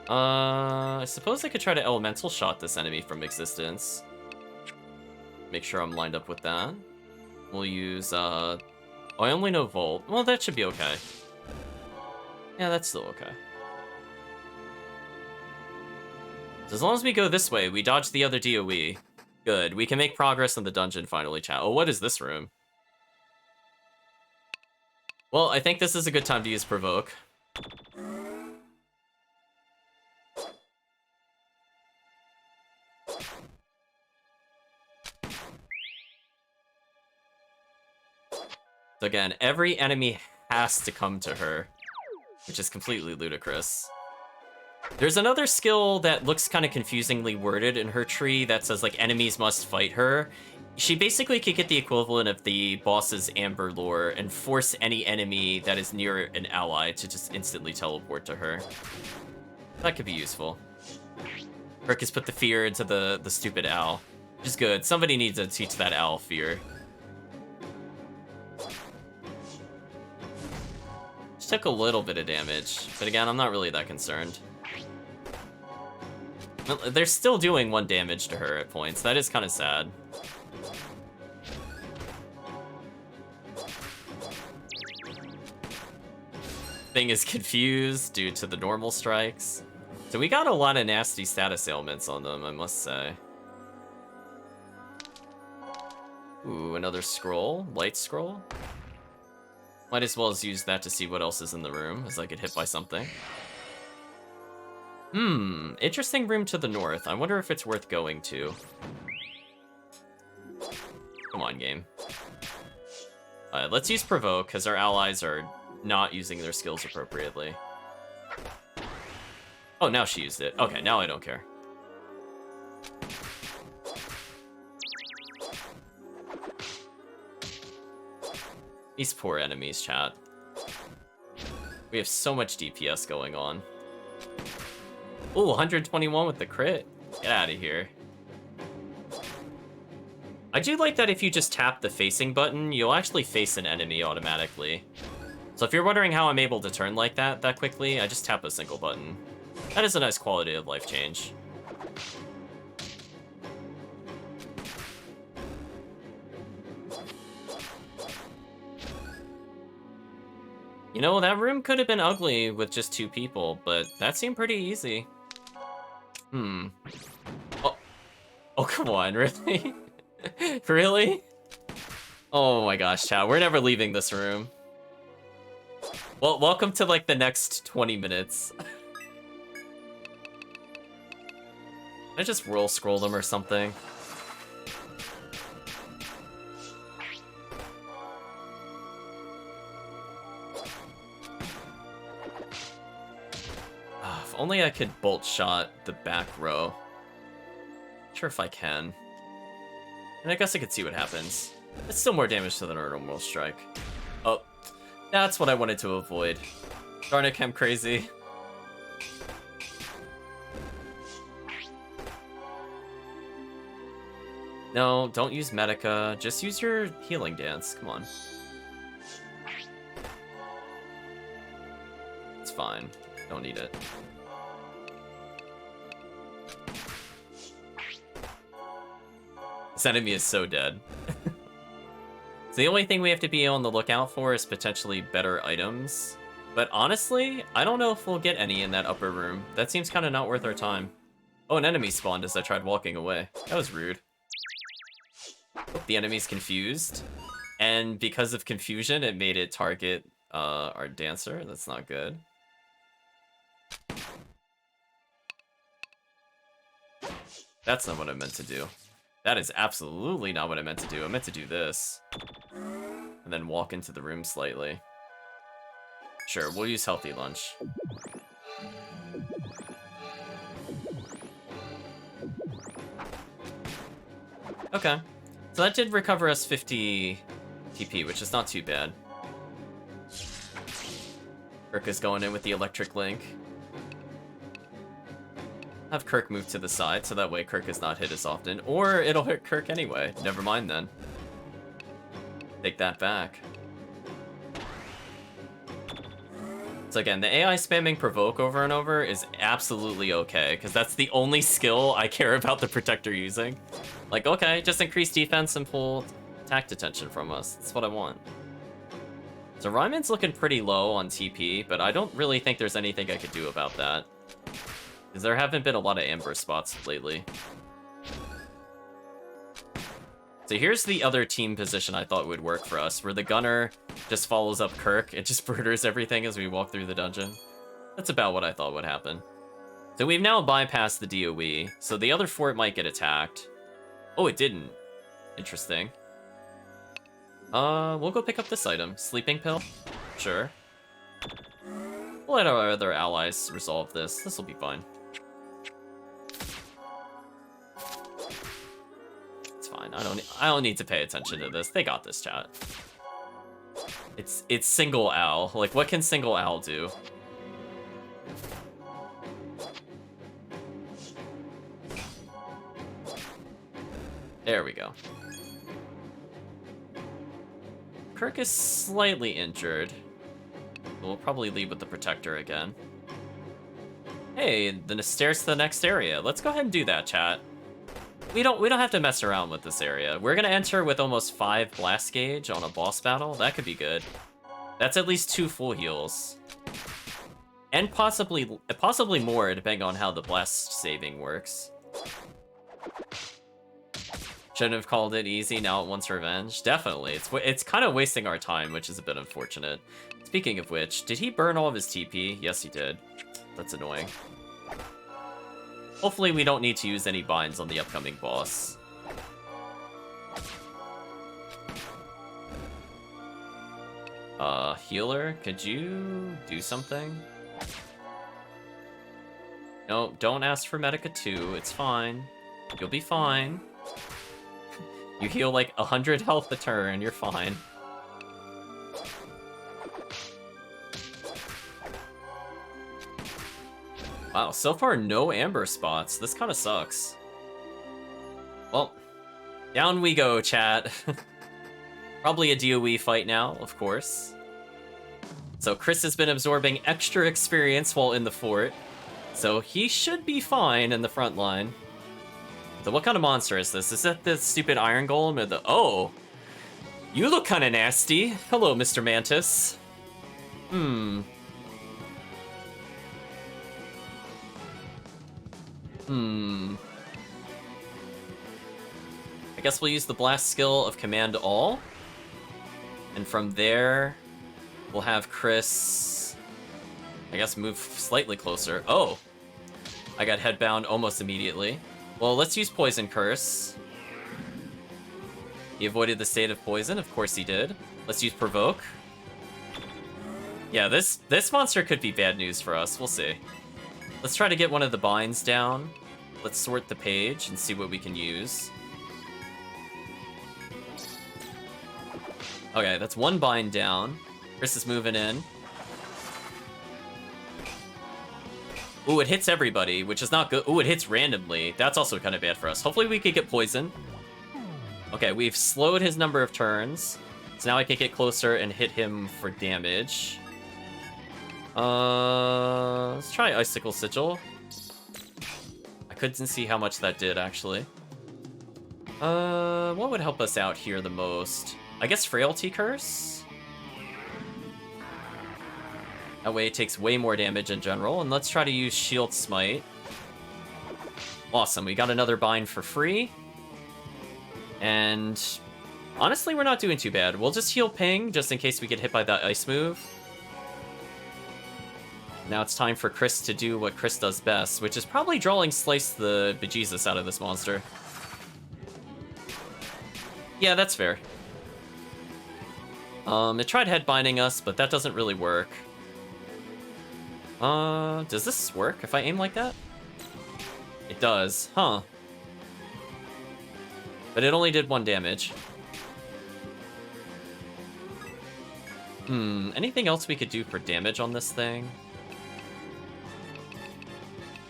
I suppose I could try to Elemental Shot this enemy from existence. Make sure I'm lined up with that. We'll use, oh, I only know Volt. Well, that should be okay. Yeah, that's still okay. So as long as we go this way, we dodge the other DOE. Good, we can make progress in the dungeon finally, chat. Oh, what is this room? Well, I think this is a good time to use Provoke. So again, every enemy has to come to her, which is completely ludicrous. There's another skill that looks kind of confusingly worded in her tree that says, like, enemies must fight her. She basically could get the equivalent of the boss's Amber lore and force any enemy that is near an ally to just instantly teleport to her. That could be useful. Rick has put the fear into the stupid owl, which is good. Somebody needs to teach that owl fear. She took a little bit of damage, but again, I'm not really that concerned. They're still doing 1 damage to her at points. That is kind of sad. Thing is confused due to the normal strikes. So we got a lot of nasty status ailments on them, I must say. Ooh, another scroll. Light scroll. Might as well use that to see what else is in the room, as I get hit by something. Interesting room to the north. I wonder if it's worth going to. Come on, game. Let's use Provoke, because our allies are not using their skills appropriately. Oh, now she used it. Okay, now I don't care. These poor enemies, chat. We have so much DPS going on. Ooh, 121 with the crit. Get out of here. I do like that if you just tap the facing button, you'll actually face an enemy automatically. So if you're wondering how I'm able to turn like that quickly, I just tap a single button. That is a nice quality of life change. You know, that room could have been ugly with just 2 people, but that seemed pretty easy. Oh, come on, really? Really? Oh my gosh, chat, we're never leaving this room. Well, welcome to, like, the next 20 minutes. Can I just roll scroll them or something? If only I could bolt shot the back row. Not sure if I can. And I guess I could see what happens. It's still more damage to the normal strike. Oh, that's what I wanted to avoid. Darn it, I'm crazy. No, don't use Medica. Just use your healing dance. Come on. It's fine. Don't need it. This enemy is so dead. So the only thing we have to be on the lookout for is potentially better items. But honestly, I don't know if we'll get any in that upper room. That seems kind of not worth our time. Oh, an enemy spawned as I tried walking away. That was rude. The enemy's confused. And because of confusion, it made it target our dancer. That's not good. That's not what I meant to do. That is absolutely not what I meant to do. I meant to do this. And then walk into the room slightly. Sure, we'll use healthy lunch. Okay. So that did recover us 50 TP, which is not too bad. Kirk is going in with the electric link. Have Kirk move to the side, so that way Kirk is not hit as often. Or it'll hit Kirk anyway. Never mind then. Take that back. So again, the AI spamming provoke over and over is absolutely okay, because that's the only skill I care about the Protector using. Like, okay, just increase defense and pull attack detention from us. That's what I want. So Ryman's looking pretty low on TP, but I don't really think there's anything I could do about that. Because there haven't been a lot of amber spots lately. So here's the other team position I thought would work for us, where the gunner just follows up Kirk. It just murders everything as we walk through the dungeon. That's about what I thought would happen. So we've now bypassed the DOE, so the other fort might get attacked. Oh, it didn't. Interesting. We'll go pick up this item. Sleeping pill? Sure. We'll let our other allies resolve this. This will be fine. It's fine. I don't need to pay attention to this. They got this, chat. It's single owl. Like, what can single owl do? There we go. Kirk is slightly injured. We'll probably lead with the Protector again. Hey, the stairs to the next area. Let's go ahead and do that, chat. We don't have to mess around with this area. We're gonna enter with almost 5 blast gauge on a boss battle. That could be good. That's at least 2 full heals. And possibly more, depending on how the blast saving works. Shouldn't have called it easy, now it wants revenge. Definitely, it's kind of wasting our time, which is a bit unfortunate. Speaking of which, did he burn all of his TP? Yes, he did. That's annoying. Hopefully we don't need to use any binds on the upcoming boss. Healer, could you do something? No, don't ask for Medica 2, it's fine. You'll be fine. You heal like 100 health a turn, you're fine. Wow, so far no amber spots. This kind of sucks. Well, down we go, chat. Probably a DOE fight now, of course. So Chris has been absorbing extra experience while in the fort. So he should be fine in the front line. So what kind of monster is this? Is that the stupid iron golem or the... Oh! You look kind of nasty. Hello, Mr. Mantis. I guess we'll use the blast skill of Command All. And from there, we'll have Chris, I guess, move slightly closer. Oh! I got headbound almost immediately. Well, let's use Poison Curse. He avoided the state of poison, of course he did. Let's use Provoke. Yeah, this monster could be bad news for us, we'll see. Let's try to get one of the binds down. Let's sort the page and see what we can use. Okay, that's 1 bind down. Chris is moving in. Ooh, it hits everybody, which is not good. Ooh, it hits randomly. That's also kind of bad for us. Hopefully we could get poison. Okay, we've slowed his number of turns. So now I can get closer and hit him for damage. Let's try Icicle Sigil. I couldn't see how much that did, actually. What would help us out here the most? I guess Frailty Curse? That way it takes way more damage in general. And let's try to use Shield Smite. Awesome, we got another bind for free. And honestly, we're not doing too bad. We'll just heal Ping, just in case we get hit by that ice move. Now it's time for Chris to do what Chris does best, which is probably drawing Slice the bejesus out of this monster. Yeah, that's fair. It tried headbinding us, but that doesn't really work. Does this work if I aim like that? It does, huh? But it only did 1 damage. Anything else we could do for damage on this thing?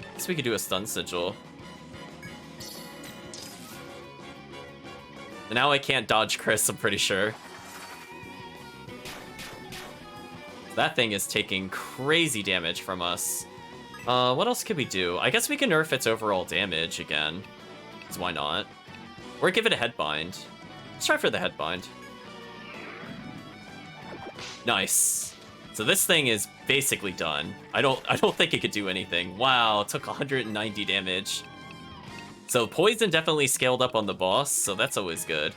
I guess we could do a Stun Sigil. So now I can't dodge Chris, I'm pretty sure. That thing is taking crazy damage from us. What else could we do? I guess we can nerf its overall damage again. Because why not? Or give it a Headbind. Let's try for the Headbind. Nice. So this thing is basically done. I don't think it could do anything. Wow, it took 190 damage. So poison definitely scaled up on the boss, so that's always good.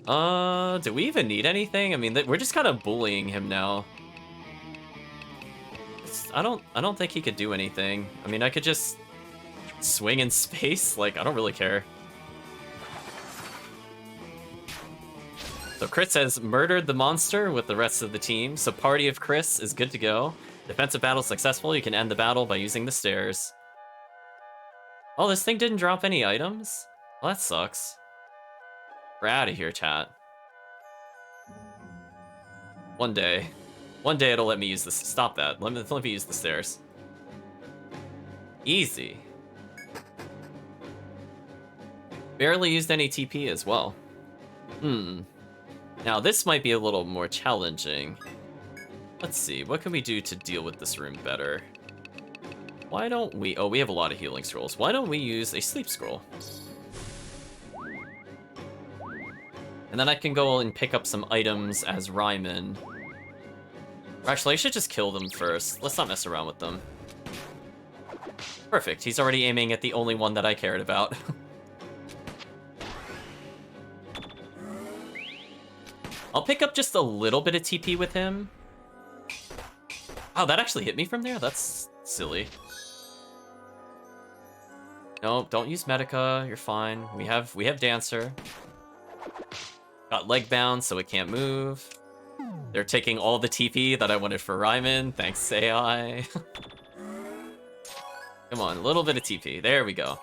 Do we even need anything? I mean, we're just kind of bullying him now. I don't think he could do anything. I mean, I could just swing in space. Like, I don't really care. So Chris has murdered the monster with the rest of the team. So party of Chris is good to go. Defensive battle successful. You can end the battle by using the stairs. Oh, this thing didn't drop any items? Well, that sucks. We're out of here, chat. One day it'll let me use this. Stop that. Let me use the stairs. Easy. Barely used any TP as well. Now this might be a little more challenging. Let's see, what can we do to deal with this room better? Why don't we... Oh, we have a lot of healing scrolls. Why don't we use a sleep scroll? And then I can go and pick up some items as Ryman. Actually, I should just kill them first. Let's not mess around with them. Perfect, he's already aiming at the only one that I cared about. I'll pick up just a little bit of TP with him. Oh, that actually hit me from there? That's silly. No, don't use Medica. You're fine. We have Dancer. Got leg bound, so it can't move. They're taking all the TP that I wanted for Ryman. Thanks, AI. Come on, a little bit of TP. There we go.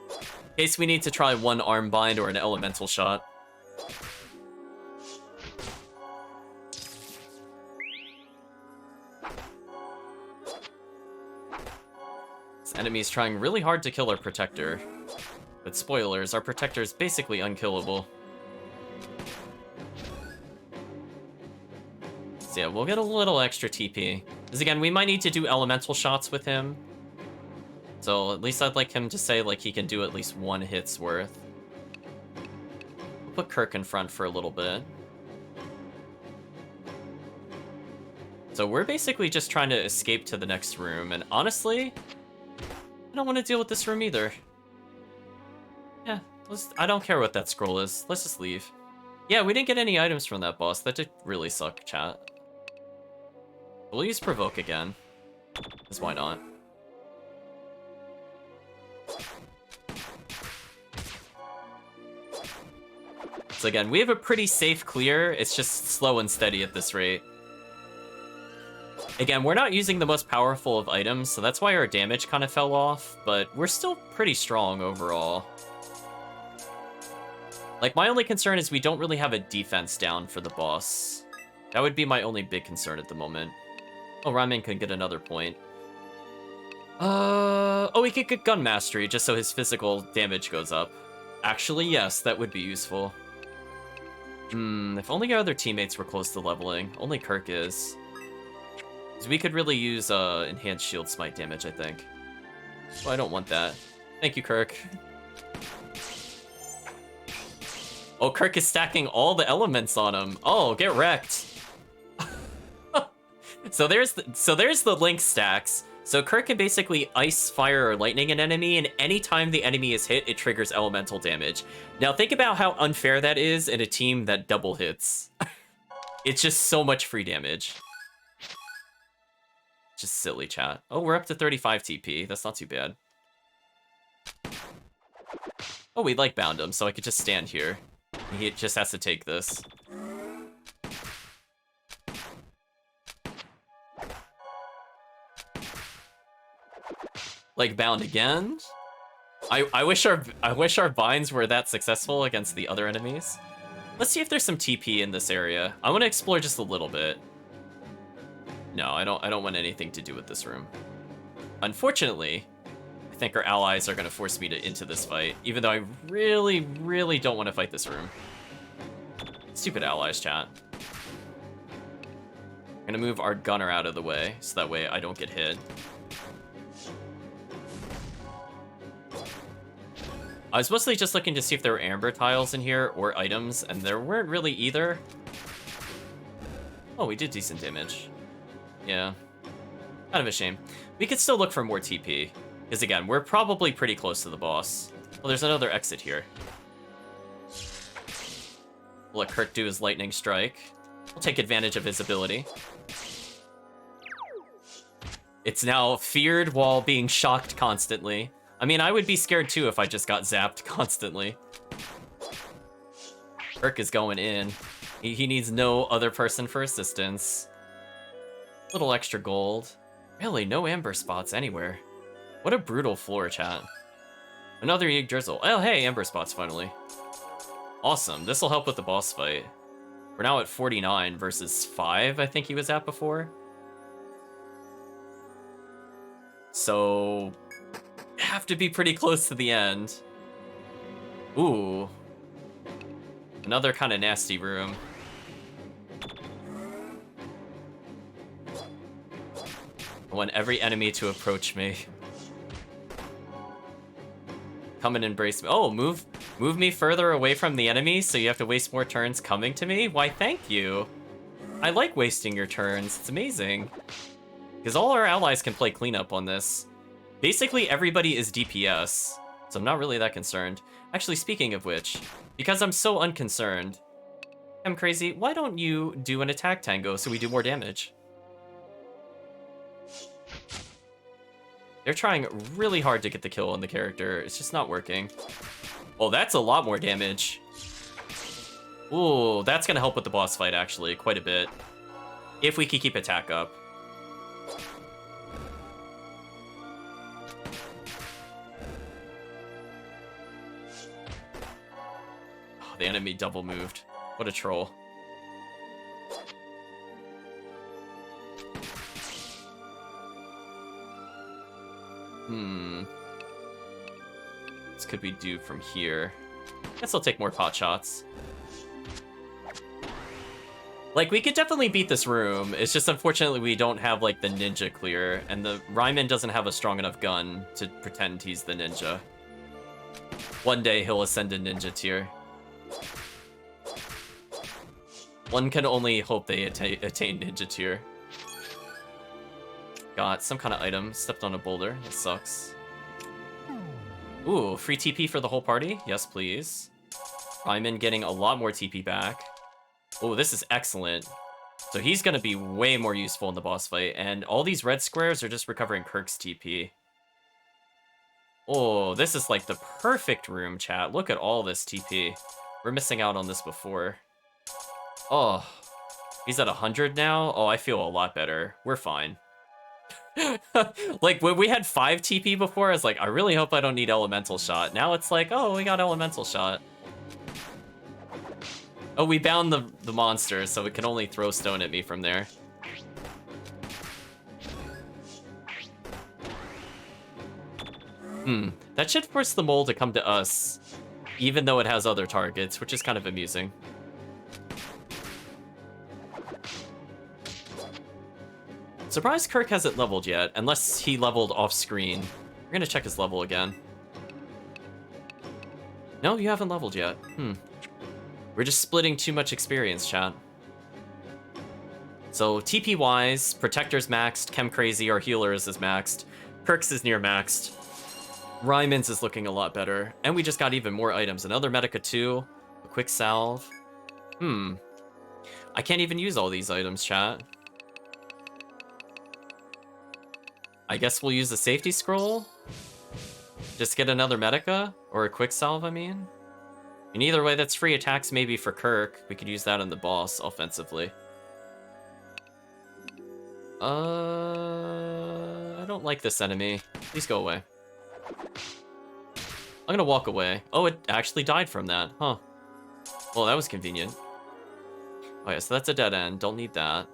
In case we need to try one arm bind or an elemental shot. This enemy is trying really hard to kill our protector. But spoilers, our protector is basically unkillable. So yeah, we'll get a little extra TP. Because again, we might need to do elemental shots with him. So at least I'd like him to say like he can do at least 1 hit's worth. We'll put Kirk in front for a little bit. So we're basically just trying to escape to the next room, and honestly, I don't want to deal with this room either. Yeah, I don't care what that scroll is. Let's just leave. Yeah, we didn't get any items from that boss. That did really suck, chat. We'll use Provoke again. Because why not? So again, we have a pretty safe clear. It's just slow and steady at this rate. Again, we're not using the most powerful of items, so that's why our damage kind of fell off, but we're still pretty strong overall. Like, my only concern is we don't really have a defense down for the boss. That would be my only big concern at the moment. Oh, Ramen can get another point. Oh, we could get Gun Mastery, just so his physical damage goes up. Actually, yes, that would be useful. If only our other teammates were close to leveling. Only Kirk is. So we could really use enhanced shield smite damage, I think. Well, I don't want that. Thank you, Kirk. Oh, Kirk is stacking all the elements on him. Oh, get wrecked. there's the link stacks. So Kirk can basically ice, fire, or lightning an enemy, and anytime the enemy is hit, it triggers elemental damage. Now think about how unfair that is in a team that double hits. It's just so much free damage. Just silly, chat. Oh, we're up to 35 TP. That's not too bad. Oh, we like bound him, so I could just stand here. He just has to take this. Like bound again? I wish our binds were that successful against the other enemies. Let's see if there's some TP in this area. I want to explore just a little bit. No, I don't want anything to do with this room. Unfortunately, I think our allies are going to force me into this fight, even though I really, really don't want to fight this room. Stupid allies, chat. I'm going to move our gunner out of the way, so that way I don't get hit. I was mostly just looking to see if there were amber tiles in here or items, and there weren't really either. Oh, we did decent damage. Yeah. Kind of a shame. We could still look for more TP. Because again, we're probably pretty close to the boss. Well, there's another exit here. We'll let Kirk do his lightning strike. We'll take advantage of his ability. It's now feared while being shocked constantly. I mean, I would be scared too if I just got zapped constantly. Kirk is going in. He needs no other person for assistance. Little extra gold. Really, no amber spots anywhere. What a brutal floor, chat. Another Yig Drizzle. Oh, hey, amber spots finally. Awesome. This will help with the boss fight. We're now at 49 versus 5, I think he was at before. So have to be pretty close to the end. Ooh. Another kind of nasty room. I want every enemy to approach me. Come and embrace me. Oh, move me further away from the enemy so you have to waste more turns coming to me? Why, thank you. I like wasting your turns. It's amazing. Because all our allies can play cleanup on this. Basically, everybody is DPS, so I'm not really that concerned. Actually, speaking of which, because I'm so unconcerned, I'm crazy, why don't you do an attack tango so we do more damage? They're trying really hard to get the kill on the character. It's just not working. Oh, that's a lot more damage. Ooh, that's gonna help with the boss fight, actually, quite a bit. If we can keep attack up. Oh, the enemy double moved. What a troll. This could be due from here. Guess I'll take more pot shots. Like, we could definitely beat this room. It's just unfortunately we don't have, like, the ninja clear, and the Ryman doesn't have a strong enough gun to pretend he's the ninja. One day he'll ascend to ninja tier. One can only hope they attain ninja tier. Got some kind of item. Stepped on a boulder. That sucks. Ooh, free TP for the whole party? Yes, please. Ryman getting a lot more TP back. Oh, this is excellent. So he's going to be way more useful in the boss fight. And all these red squares are just recovering Kirk's TP. Oh, this is like the perfect room, chat. Look at all this TP. We're missing out on this before. Oh, he's at 100 now? Oh, I feel a lot better. We're fine. Like, when we had 5 TP before, I was like, I really hope I don't need Elemental Shot. Now it's like, oh, we got Elemental Shot. Oh, we bound the monster, so it can only throw stone at me from there. That should force the mole to come to us, even though it has other targets, which is kind of amusing. Surprised Kirk hasn't leveled yet, unless he leveled off screen. We're gonna check his level again. No, you haven't leveled yet. We're just splitting too much experience, chat. So TP-wise, Protector's maxed, Chem Crazy, our healers is maxed, Kirk's is near maxed, Ryman's is looking a lot better, and we just got even more items. Another Medica 2, a Quick Salve. I can't even use all these items, chat. I guess we'll use a Safety Scroll? Just get another Medica? Or a Quick Salve, I mean? In either way, that's free attacks maybe for Kirk. We could use that on the boss offensively. I don't like this enemy. Please go away. I'm gonna walk away. Oh, it actually died from that, huh? Well, that was convenient. Oh yeah, so that's a dead end. Don't need that.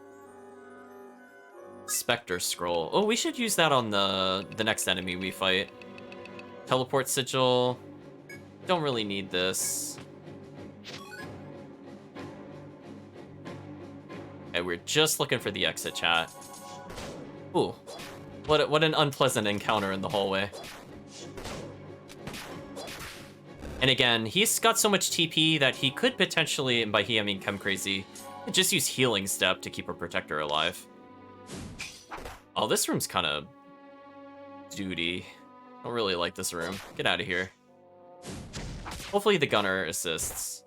Spectre Scroll. Oh, we should use that on the next enemy we fight. Teleport Sigil. Don't really need this. Okay, we're just looking for the exit, chat. Ooh. What an unpleasant encounter in the hallway. And again, he's got so much TP that he could potentially, and by he I mean Chem Crazy, just use Healing Step to keep a Protector alive. Oh, this room's kind of duty. I don't really like this room. Get out of here. Hopefully the gunner assists.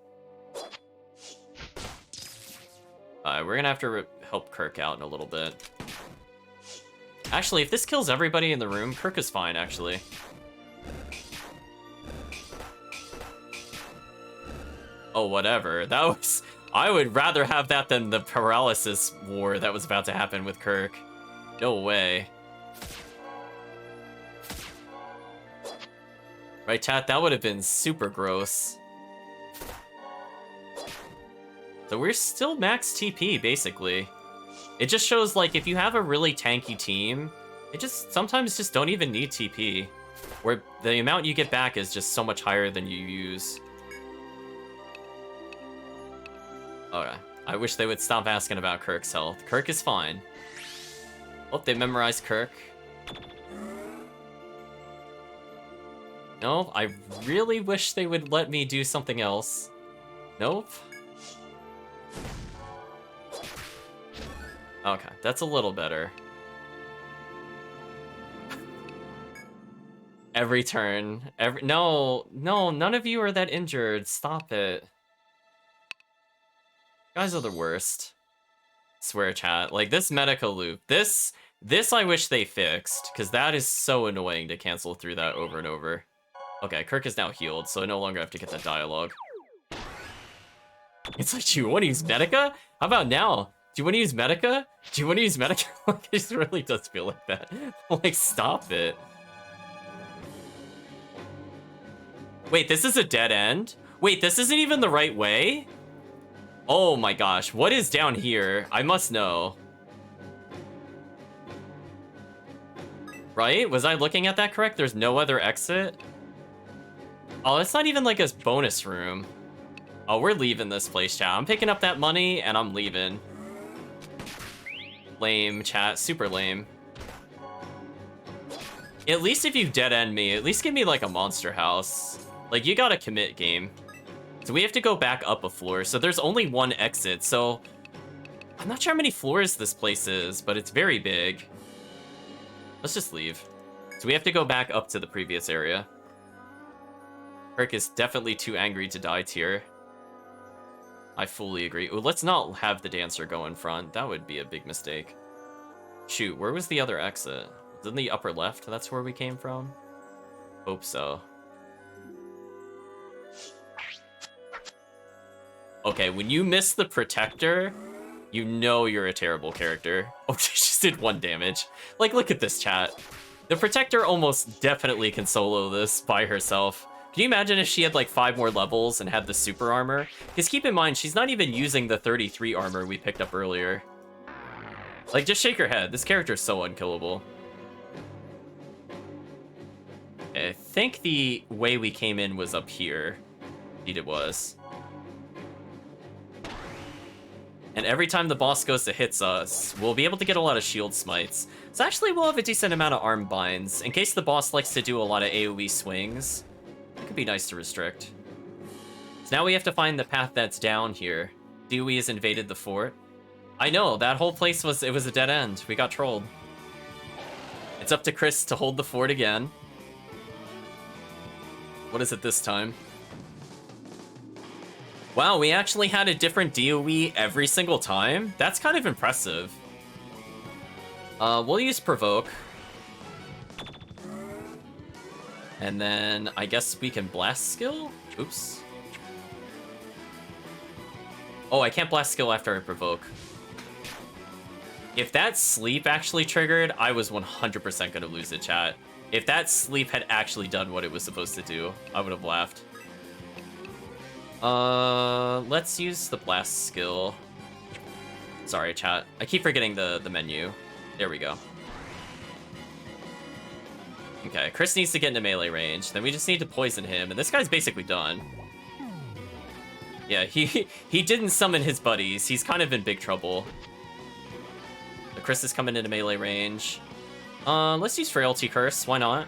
We're gonna have to help Kirk out in a little bit. Actually, if this kills everybody in the room, Kirk is fine, actually. Oh, whatever. That was... I would rather have that than the paralysis war that was about to happen with Kirk. No way. Right, chat? That would have been super gross. So we're still max TP, basically. It just shows, like, if you have a really tanky team, it just sometimes just don't even need TP. Where the amount you get back is just so much higher than you use. Okay. I wish they would stop asking about Kirk's health. Kirk is fine. Oh, they memorized Kirk. No, I really wish they would let me do something else. Nope. Okay, that's a little better. Every turn. No, none of you are that injured. Stop it. You guys are the worst. Swear, chat. Like, this Medica loop. This I wish they fixed, because that is so annoying to cancel through that over and over. Okay, Kirk is now healed, so I no longer have to get that dialogue. It's like, do you want to use Medica? How about now? Do you want to use Medica? Do you want to use Medica? Like, it really does feel like that. Like, stop it. Wait, this is a dead end? Wait, this isn't even the right way? Oh my gosh, what is down here? I must know. Right? Was I looking at that correct? There's no other exit? Oh, it's not even like a bonus room. Oh, we're leaving this place, chat. I'm picking up that money and I'm leaving. Lame, chat. Super lame. At least if you dead end me, at least give me like a monster house. Like, you gotta commit, game. So we have to go back up a floor. So there's only one exit. So I'm not sure how many floors this place is, but it's very big. Let's just leave. So we have to go back up to the previous area. Kirk is definitely too angry to die tier. I fully agree. Ooh, let's not have the dancer go in front. That would be a big mistake. Shoot, where was the other exit? Was it in the upper left? That's where we came from? Hope so. Okay, when you miss the Protector, you know you're a terrible character. Oh, she just did 1 damage. Like, look at this, chat. The Protector almost definitely can solo this by herself. Can you imagine if she had like 5 more levels and had the super armor? Because keep in mind, she's not even using the 33 armor we picked up earlier. Like, just shake your head. This character is so unkillable. I think the way we came in was up here. Indeed it was. And every time the boss goes to hits us, we'll be able to get a lot of shield smites. So actually we'll have a decent amount of arm binds, in case the boss likes to do a lot of AoE swings. It could be nice to restrict. So now we have to find the path that's down here. Dewey has invaded the fort. I know, that whole place was a dead end. We got trolled. It's up to Chris to hold the fort again. What is it this time? Wow, we actually had a different DOE every single time? That's kind of impressive. We'll use Provoke. And then I guess we can Blast Skill? Oops. Oh, I can't Blast Skill after I Provoke. If that sleep actually triggered, I was 100% gonna lose it, chat. If that sleep had actually done what it was supposed to do, I would have laughed. Let's use the Blast Skill. Sorry, chat. I keep forgetting the menu. There we go. Okay, Chris needs to get into melee range. Then we just need to poison him, and this guy's basically done. Yeah, he didn't summon his buddies. He's kind of in big trouble. But Chris is coming into melee range. Let's use Frailty Curse. Why not?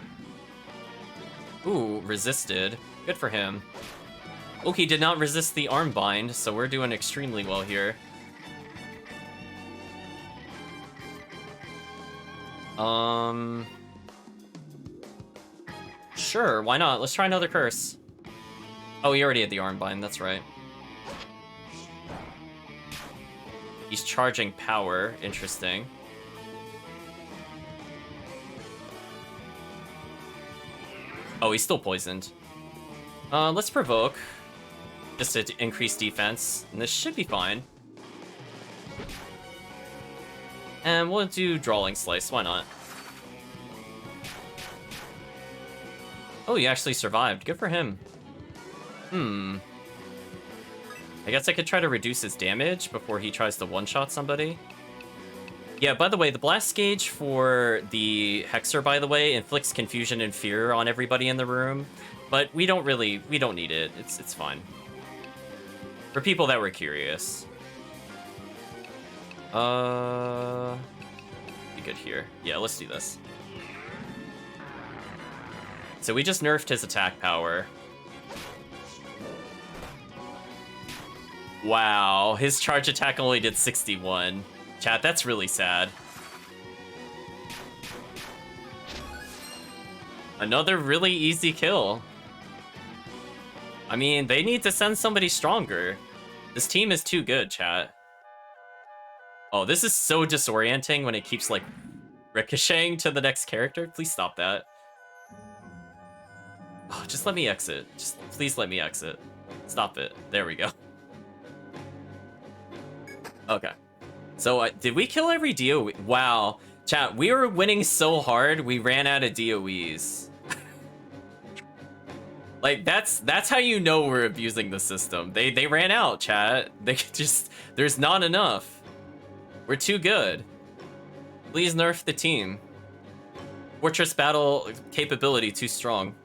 Ooh, resisted. Good for him. Oh, he did not resist the arm bind, so we're doing extremely well here. Sure, why not? Let's try another curse. Oh, he already had the arm bind, that's right. He's charging power, interesting. Oh, he's still poisoned. Let's Provoke. Just to increase defense, and this should be fine. And we'll do Drawling Slice, why not? Oh, he actually survived. Good for him. I guess I could try to reduce his damage before he tries to one-shot somebody. Yeah, by the way, the Blast Gauge for the Hexer, by the way, inflicts confusion and fear on everybody in the room. But we don't need it. It's fine. For people that were curious. Be good here. Yeah, let's do this. So we just nerfed his attack power. Wow, his charge attack only did 61. Chat, that's really sad. Another really easy kill. I mean, they need to send somebody stronger. This team is too good, chat. Oh, this is so disorienting when it keeps, like, ricocheting to the next character. Please stop that. Oh, just let me exit. Just please let me exit. Stop it. There we go. Okay. So, did we kill every DOE? Wow. Chat, we were winning so hard, we ran out of DOEs. Like, that's how you know we're abusing the system. They ran out, chat. They just, there's not enough. We're too good. Please nerf the team. Fortress battle capability too strong.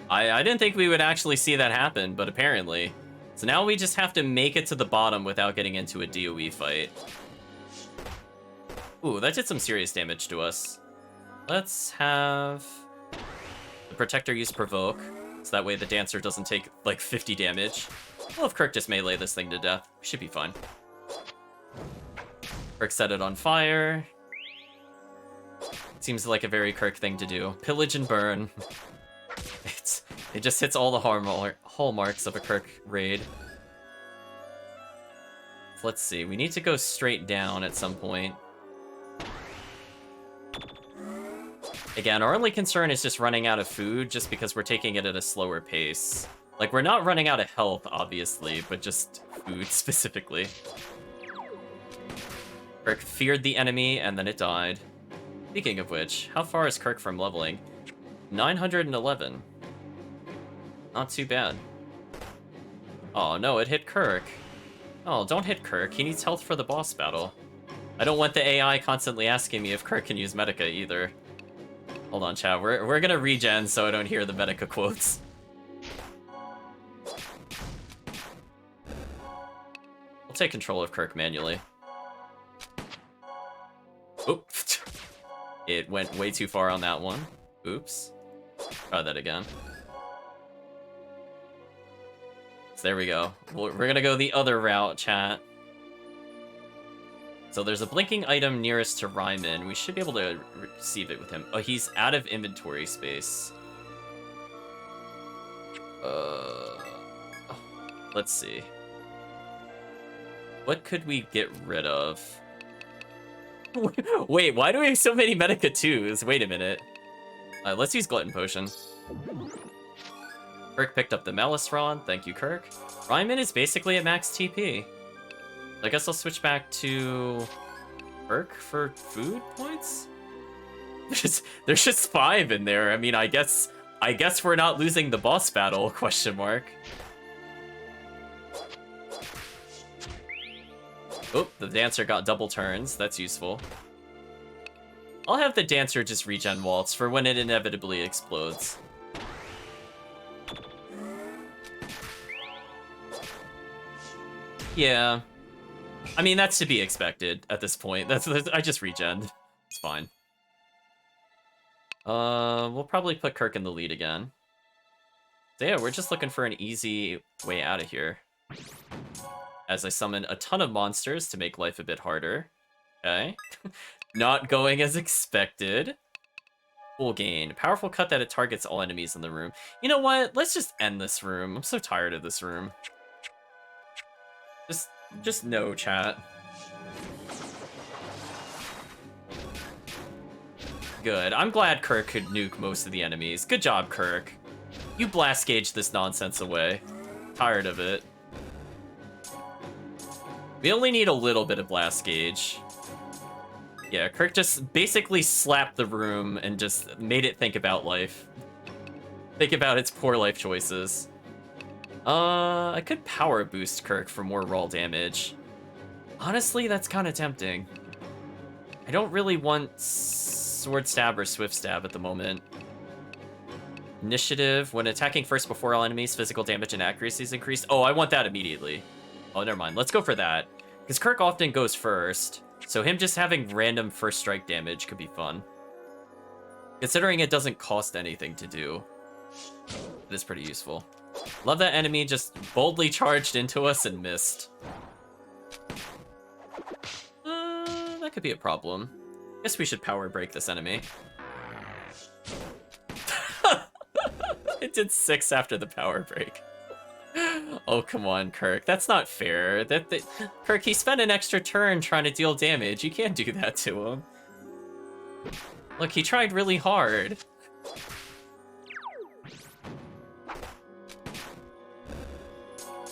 I didn't think we would actually see that happen, but apparently. So now we just have to make it to the bottom without getting into a DOE fight. Ooh, that did some serious damage to us. Let's have the Protector use Provoke, so that way the Dancer doesn't take, like, 50 damage. We'll have Kirk just melee this thing to death. Should be fine. Kirk set it on fire. Seems like a very Kirk thing to do. Pillage and burn. It just hits all the hallmarks of a Kirk raid. Let's see, we need to go straight down at some point. Again, our only concern is just running out of food, just because we're taking it at a slower pace. Like, we're not running out of health, obviously, but just food specifically. Kirk feared the enemy, and then it died. Speaking of which, how far is Kirk from leveling? 911. Not too bad. Oh no, it hit Kirk. Oh, don't hit Kirk. He needs health for the boss battle. I don't want the AI constantly asking me if Kirk can use Medica either. Hold on, chat. We're gonna regen so I don't hear the Medica quotes. We'll take control of Kirk manually. Oop. It went way too far on that one. Oops. Try that again. There we go. We're gonna go the other route, chat. So there's a blinking item nearest to Ryman. We should be able to receive it with him. Oh, he's out of inventory space. Let's see. What could we get rid of? Wait, why do we have so many Medica 2s? Wait a minute. Let's use Glutton Potion. Kirk picked up the Malice Rod. Thank you, Kirk. Ryman is basically at max TP. I guess I'll switch back to Kirk for food points? There's just 5 in there. I mean, I guess we're not losing the boss battle, question mark. Oh, the Dancer got double turns. That's useful. I'll have the Dancer just regen Waltz for when it inevitably explodes. Yeah. I mean, that's to be expected at this point. I just regen. It's fine. We'll probably put Kirk in the lead again. So yeah, we're just looking for an easy way out of here. As I summon a ton of monsters to make life a bit harder. Okay. Not going as expected. Full gain. Powerful cut that it targets all enemies in the room. You know what? Let's just end this room. I'm so tired of this room. Just no, chat. Good. I'm glad Kirk could nuke most of the enemies. Good job, Kirk. You blast gauge this nonsense away. Tired of it. We only need a little bit of blast gauge. Yeah, Kirk just basically slapped the room and just made it think about life. Think about its poor life choices. I could power boost Kirk for more raw damage. Honestly, that's kind of tempting. I don't really want Sword Stab or Swift Stab at the moment. Initiative. When attacking first before all enemies, physical damage and accuracy is increased. Oh, I want that immediately. Oh, never mind. Let's go for that. Because Kirk often goes first. So him just having random first strike damage could be fun. Considering it doesn't cost anything to do. It is pretty useful. Love that enemy just boldly charged into us and missed. That could be a problem. Guess we should power break this enemy. It did 6 after the power break. Oh, come on, Kirk. That's not fair. Kirk, he spent an extra turn trying to deal damage. You can't do that to him. Look, he tried really hard.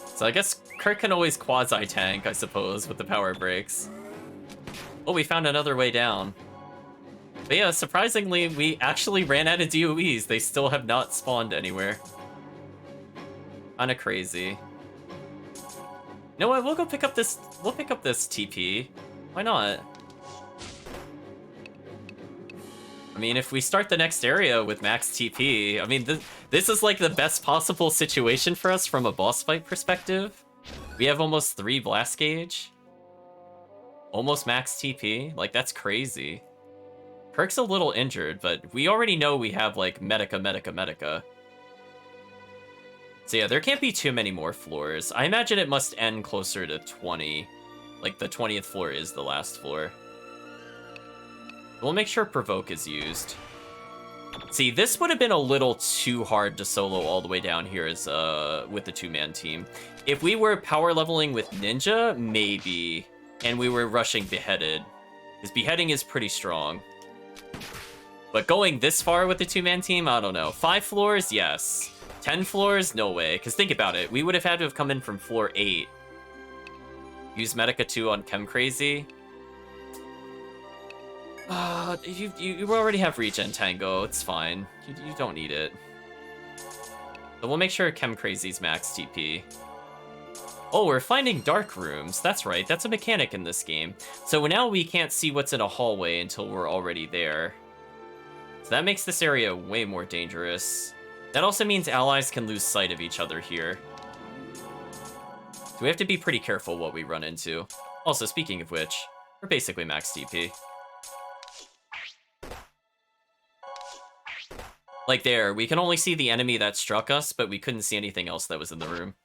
So I guess Kirk can always quasi-tank, I suppose, with the power breaks. Oh, we found another way down. But yeah, surprisingly, we actually ran out of DOEs. They still have not spawned anywhere. Kinda crazy. You know what? We'll pick up this TP. Why not? I mean, if we start the next area with max TP, I mean, this is like the best possible situation for us from a boss fight perspective. We have almost 3 blast gauge. Almost max TP. Like, that's crazy. Kirk's a little injured, but we already know we have, like, Medica. So yeah, there can't be too many more floors. I imagine it must end closer to 20. Like, the 20th floor is the last floor. We'll make sure Provoke is used. See, this would have been a little too hard to solo all the way down here as with the 2-man team. If we were power leveling with Ninja, maybe. And we were rushing Beheaded. Because Beheading is pretty strong. But going this far with the 2-man team, I don't know. 5 floors, yes. 10 floors, no way. Because think about it. We would have had to have come in from floor 8. Use Medica 2 on Chem Crazy. You already have Regen Tango. It's fine. You don't need it. So we'll make sure Chem Crazy's max TP. Oh, we're finding dark rooms. That's right. That's a mechanic in this game. So now we can't see what's in a hallway until we're already there. So that makes this area way more dangerous. That also means allies can lose sight of each other here. So we have to be pretty careful what we run into. Also, speaking of which, we're basically max TP. Like there, we can only see the enemy that struck us, but we couldn't see anything else that was in the room.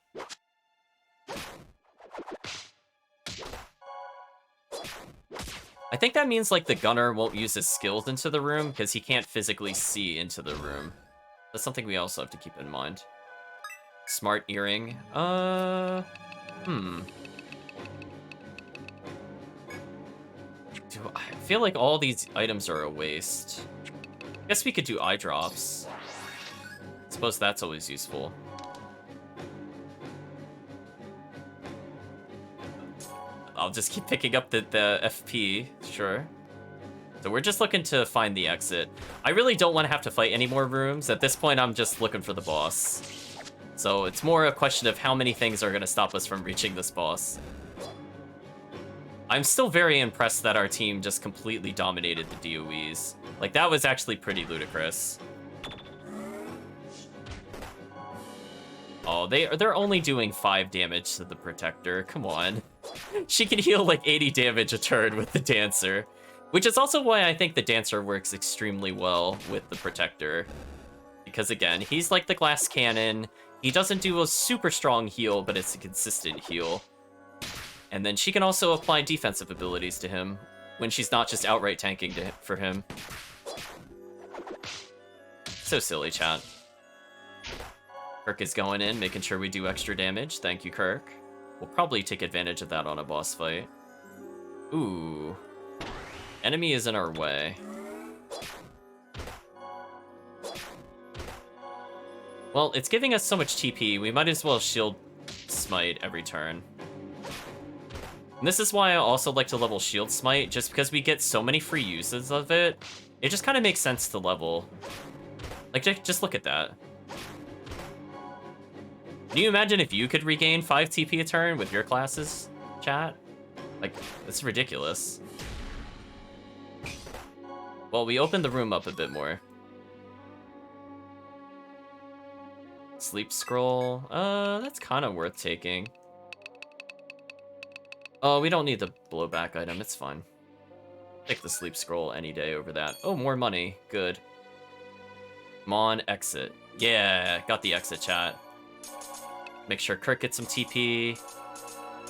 I think that means, like, the gunner won't use his skills into the room because he can't physically see into the room. That's something we also have to keep in mind. Smart earring. I feel like all these items are a waste. I guess we could do eye drops. Suppose that's always useful. I'll just keep picking up the FP, sure. So we're just looking to find the exit. I really don't want to have to fight any more rooms. At this point, I'm just looking for the boss. So it's more a question of how many things are going to stop us from reaching this boss. I'm still very impressed that our team just completely dominated the DOEs. Like, that was actually pretty ludicrous. Oh, they're only doing 5 damage to the Protector. Come on. She can heal like 80 damage a turn with the Dancer. Which is also why I think the Dancer works extremely well with the Protector. Because again, he's like the glass cannon. He doesn't do a super strong heal, but it's a consistent heal. And then she can also apply defensive abilities to him when she's not just outright tanking for him. So silly, chat. Kirk is going in, making sure we do extra damage. Thank you, Kirk. We'll probably take advantage of that on a boss fight. Ooh. Enemy is in our way. Well, it's giving us so much TP, we might as well shield smite every turn. And this is why I also like to level shield smite, just because we get so many free uses of it. It just kind of makes sense to level. Like, just look at that. Can you imagine if you could regain 5 TP a turn with your classes, chat? Like, it's ridiculous. Well, we opened the room up a bit more. Sleep scroll. That's kind of worth taking. Oh, we don't need the blowback item. It's fine. Take the sleep scroll any day over that. Oh, more money. Good. Come on, exit. Yeah, got the exit, chat. Make sure Kirk gets some TP.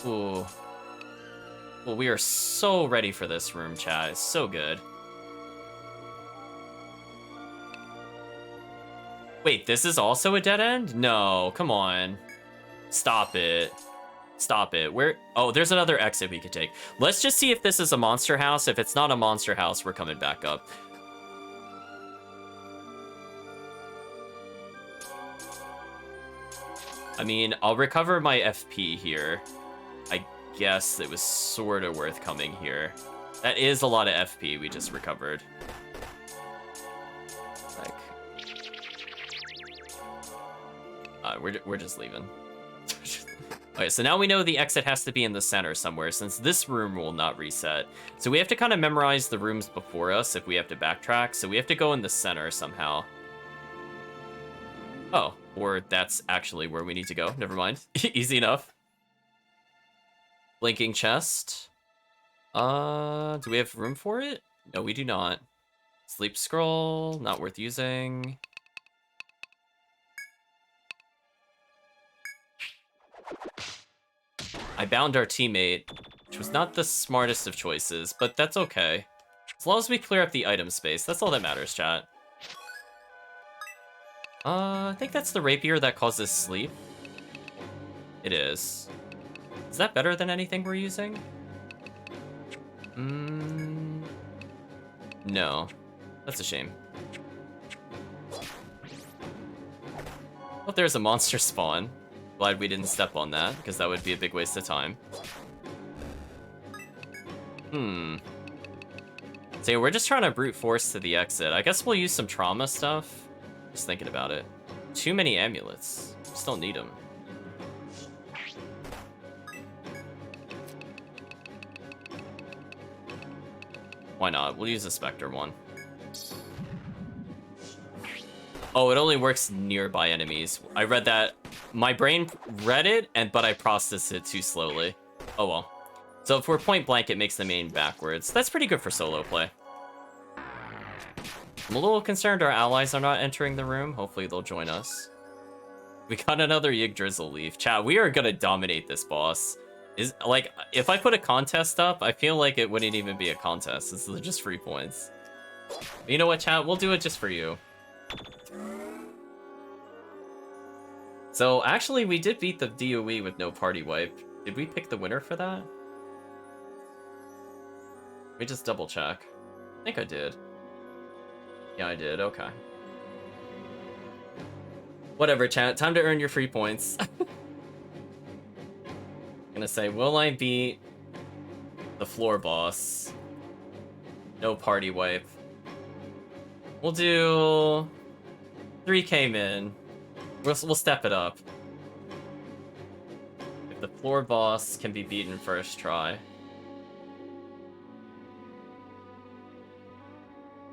Ooh. Well, we are so ready for this room, chat. It's so good. Wait, this is also a dead end? No, come on. Stop it. Stop it. Where? Oh, there's another exit we could take. Let's just see if this is a monster house. If it's not a monster house, we're coming back up. I mean, I'll recover my FP here. I guess it was sort of worth coming here. That is a lot of FP we just recovered. Like, we're just leaving. Okay, so now we know the exit has to be in the center somewhere, since this room will not reset. So we have to kind of memorize the rooms before us if we have to backtrack. So we have to go in the center somehow. Oh, or that's actually where we need to go. Never mind. Easy enough. Blinking chest. Do we have room for it? No, we do not. Sleep scroll, not worth using. I bound our teammate, which was not the smartest of choices, but that's okay. As long as we clear up the item space, that's all that matters, chat. I think that's the rapier that causes sleep. It is. Is that better than anything we're using? No. That's a shame. Oh, there's a monster spawn. Glad we didn't step on that, because that would be a big waste of time. So yeah, we're just trying to brute force to the exit. I guess we'll use some trauma stuff. Just thinking about it. Too many amulets. Just don't need them. Why not? We'll use the Spectre one. Oh, it only works nearby enemies. I read that. My brain read it, but I processed it too slowly. Oh well. So if we're point blank, it makes the main backwards. That's pretty good for solo play. I'm a little concerned our allies are not entering the room. Hopefully they'll join us. We got another Yggdrasil leaf. Chat, we are gonna dominate this boss. Is, like, if I put a contest up, I feel like it wouldn't even be a contest. It's just free points. But you know what, chat? We'll do it just for you. So, actually, we did beat the DOE with no party wipe. Did we pick the winner for that? Let me just double check. I think I did. Yeah, I did. Okay. Whatever, chat. Time to earn your free points. Gonna say, will I beat the floor boss? No party wipe. We'll do 3k min. We'll step it up. If the floor boss can be beaten first try.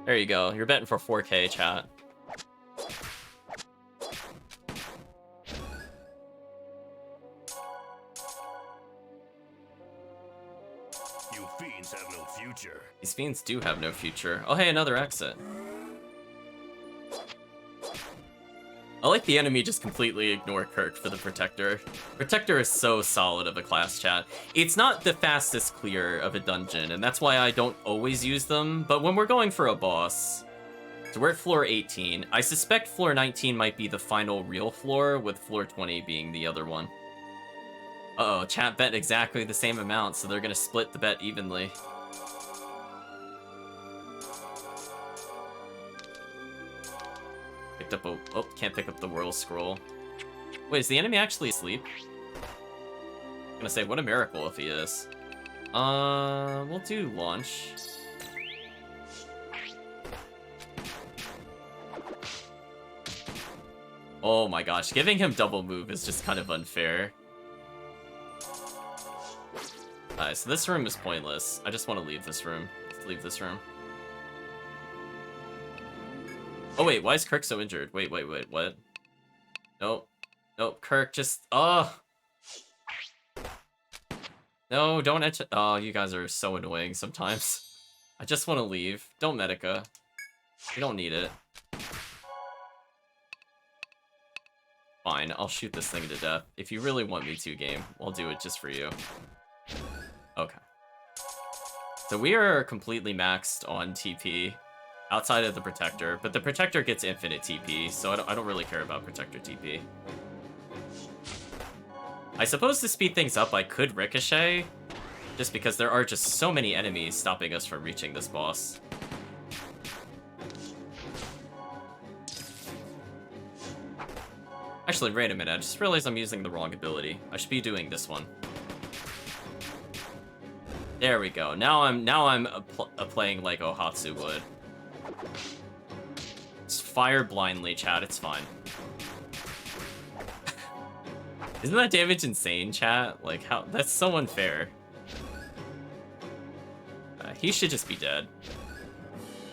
There you go. You're betting for 4k, chat. You fiends have no future. These fiends do have no future. Oh, hey, another exit. I like the enemy just completely ignore Kirk for the Protector. Protector is so solid of a class, chat. It's not the fastest clear of a dungeon, and that's why I don't always use them, but when we're going for a boss... So we're at floor 18. I suspect floor 19 might be the final real floor, with floor 20 being the other one. Uh-oh, chat bet exactly the same amount, so they're gonna split the bet evenly. Picked up a... Oh, can't pick up the World Scroll. Wait, is the enemy actually asleep? I'm gonna say, what a miracle if he is. We'll do launch. Oh my gosh, giving him double move is just kind of unfair. Alright, so this room is pointless. I just want to leave this room. Let's leave this room. Oh wait, why is Kirk so injured? Wait, what? Nope. Nope, Kirk just... Oh! No, don't etch... Oh, you guys are so annoying sometimes. I just want to leave. Don't Medica. You don't need it. Fine, I'll shoot this thing to death. If you really want me to, game, I'll do it just for you. Okay. So we are completely maxed on TP outside of the Protector, but the Protector gets infinite TP, so I don't really care about Protector TP. I suppose to speed things up, I could Ricochet, just because there are just so many enemies stopping us from reaching this boss. Actually, wait a minute, I just realized I'm using the wrong ability. I should be doing this one. There we go. Now I'm playing like Ohatsu would. Just fire blindly, chat. It's fine. Isn't that damage insane, chat? Like, how? That's so unfair. He should just be dead.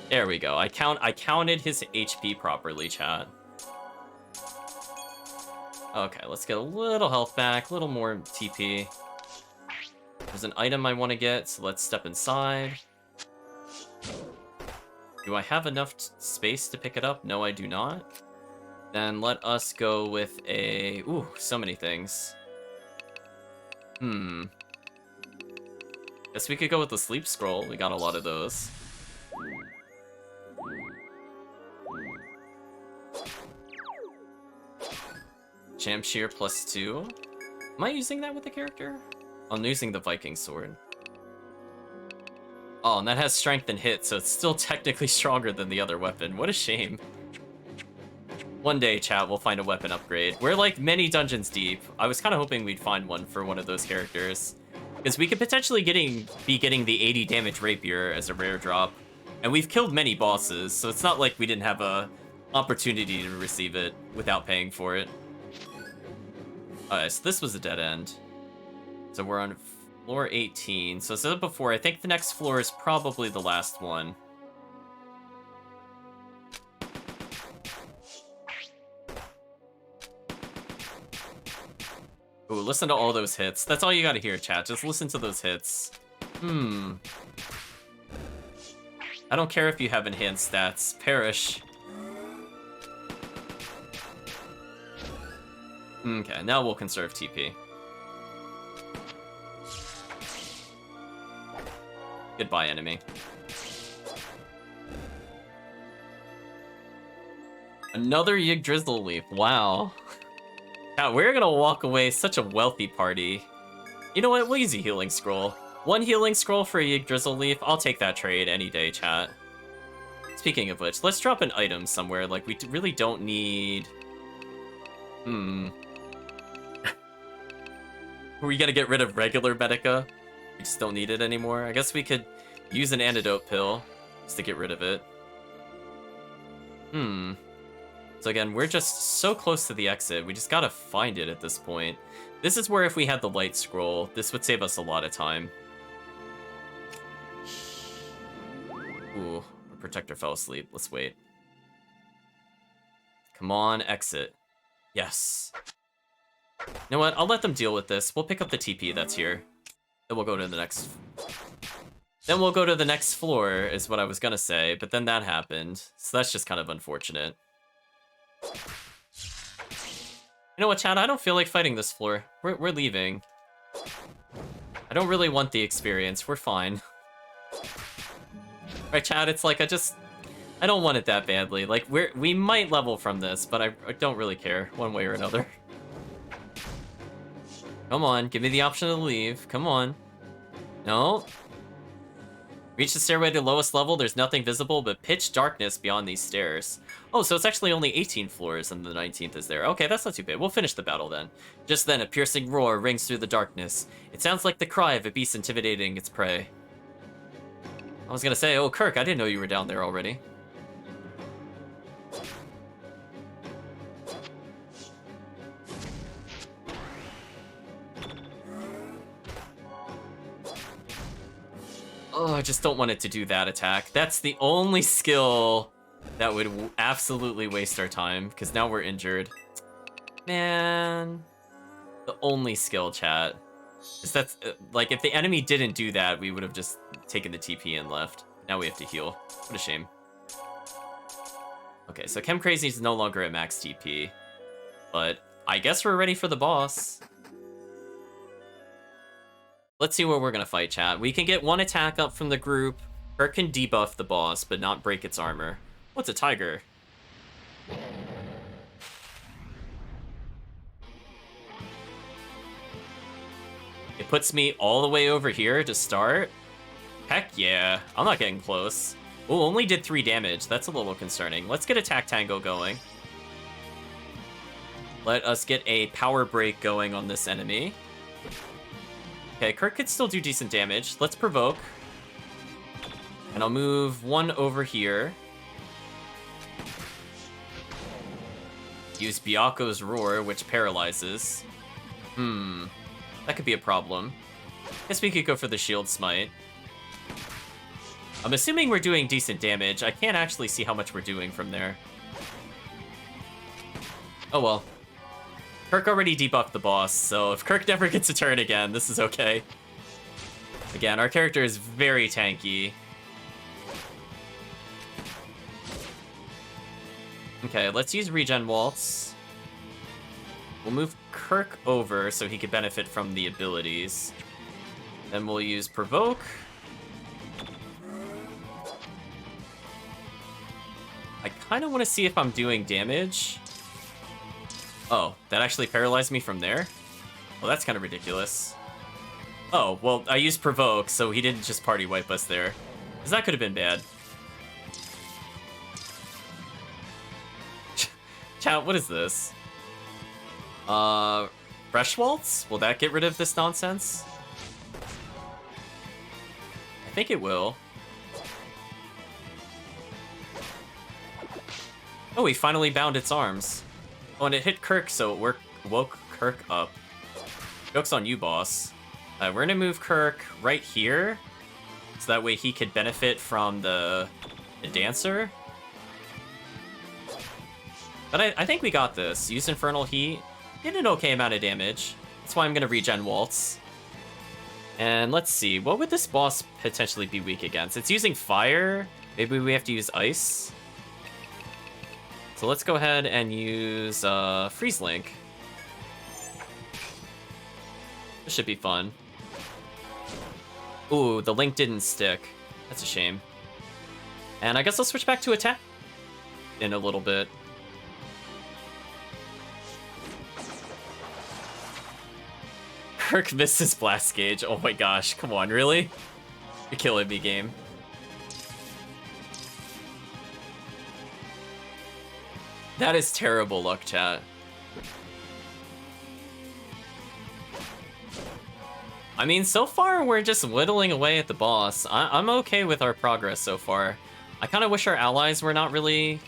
There we go. I counted his HP properly, chat. Okay, let's get a little health back, a little more TP. There's an item I want to get, so let's step inside. Do I have enough space to pick it up? No, I do not. Then let us go with a... Ooh, so many things. Guess we could go with the sleep scroll. We got a lot of those. Champ Shear +2. Am I using that with the character? I'm using the Viking sword. Oh, and that has strength and hit, so it's still technically stronger than the other weapon. What a shame. One day, chat, we'll find a weapon upgrade. We're like many dungeons deep. I was kind of hoping we'd find one for one of those characters. Because we could potentially be getting the 80 damage rapier as a rare drop. And we've killed many bosses, so it's not like we didn't have a opportunity to receive it without paying for it. Alright, so this was a dead end. So we're on floor 18. So as I said before, I think the next floor is probably the last one. Ooh, listen to all those hits. That's all you gotta hear, chat. Just listen to those hits. I don't care if you have enhanced stats. Perish. Okay, now we'll conserve TP. Goodbye, enemy. Another Yggdrasil leaf. Wow. God, we're gonna walk away such a wealthy party. You know what? We'll use a healing scroll. 1 healing scroll for a Yggdrasil leaf. I'll take that trade any day, chat. Speaking of which, let's drop an item somewhere. Like, we really don't need... Are we gonna get rid of regular Medica? We just don't need it anymore. I guess we could use an antidote pill just to get rid of it. So again, we're just so close to the exit. We just gotta find it at this point. This is where if we had the light scroll, this would save us a lot of time. Ooh, our protector fell asleep. Let's wait. Come on, exit. Yes. You know what? I'll let them deal with this. We'll pick up the TP that's here. Then we'll go to the next... Then we'll go to the next floor, is what I was gonna say, but then that happened. So that's just kind of unfortunate. You know what, chat? I don't feel like fighting this floor. We're leaving. I don't really want the experience. We're fine. Right, chat? It's like I don't want it that badly. Like, we might level from this, but I don't really care one way or another. Come on, give me the option to leave. Come on. No. Reach the stairway to the lowest level. There's nothing visible but pitch darkness beyond these stairs. Oh, so it's actually only 18 floors and the 19th is there. Okay, that's not too bad. We'll finish the battle then. Just then, a piercing roar rings through the darkness. It sounds like the cry of a beast intimidating its prey. I was gonna say, oh, Kirk, I didn't know you were down there already. Oh, I just don't want it to do that attack. That's the only skill that would absolutely waste our time, because now we're injured. Man. The only skill, chat. Is that's, like, if the enemy didn't do that, we would have just taken the TP and left. Now we have to heal. What a shame. Okay, so Chem Crazy is no longer at max TP. But I guess we're ready for the boss. Let's see where we're gonna fight, chat. We can get 1 attack up from the group. Kirk can debuff the boss, but not break its armor. What's a tiger? It puts me all the way over here to start? Heck yeah. I'm not getting close. Oh, only did 3 damage. That's a little concerning. Let's get Attack Tango going. Let us get a power break going on this enemy. Okay, Kirk could still do decent damage. Let's provoke. And I'll move 1 over here. Use Byaku's Roar, which paralyzes. That could be a problem. Guess we could go for the Shield Smite. I'm assuming we're doing decent damage. I can't actually see how much we're doing from there. Oh well. Kirk already debuffed the boss, so if Kirk never gets a turn again, this is okay. Again, our character is very tanky. Okay, let's use Regen Waltz. We'll move Kirk over so he could benefit from the abilities. Then we'll use Provoke. I kind of want to see if I'm doing damage. Oh, that actually paralyzed me from there? Well, that's kind of ridiculous. Oh, well, I used Provoke, so he didn't just party wipe us there. Because that could have been bad. Chat, what is this? Fresh Waltz? Will that get rid of this nonsense? I think it will. Oh, he finally bound its arms. Oh, and it hit Kirk, so it woke Kirk up. Joke's on you, boss. We're gonna move Kirk right here, so that way he could benefit from the dancer. But I think we got this. Use Infernal Heat. Did an okay amount of damage. That's why I'm gonna regen Waltz. And let's see, what would this boss potentially be weak against? It's using fire. Maybe we have to use ice. So let's go ahead and use Freeze Link. This should be fun. Ooh, the link didn't stick. That's a shame. And I guess I'll switch back to attack in a little bit. Kirk misses Blast Gauge. Oh my gosh, come on, really? You're killing me, game. That is terrible luck, chat. I mean, so far, we're just whittling away at the boss. I'm okay with our progress so far. I kind of wish our allies were not really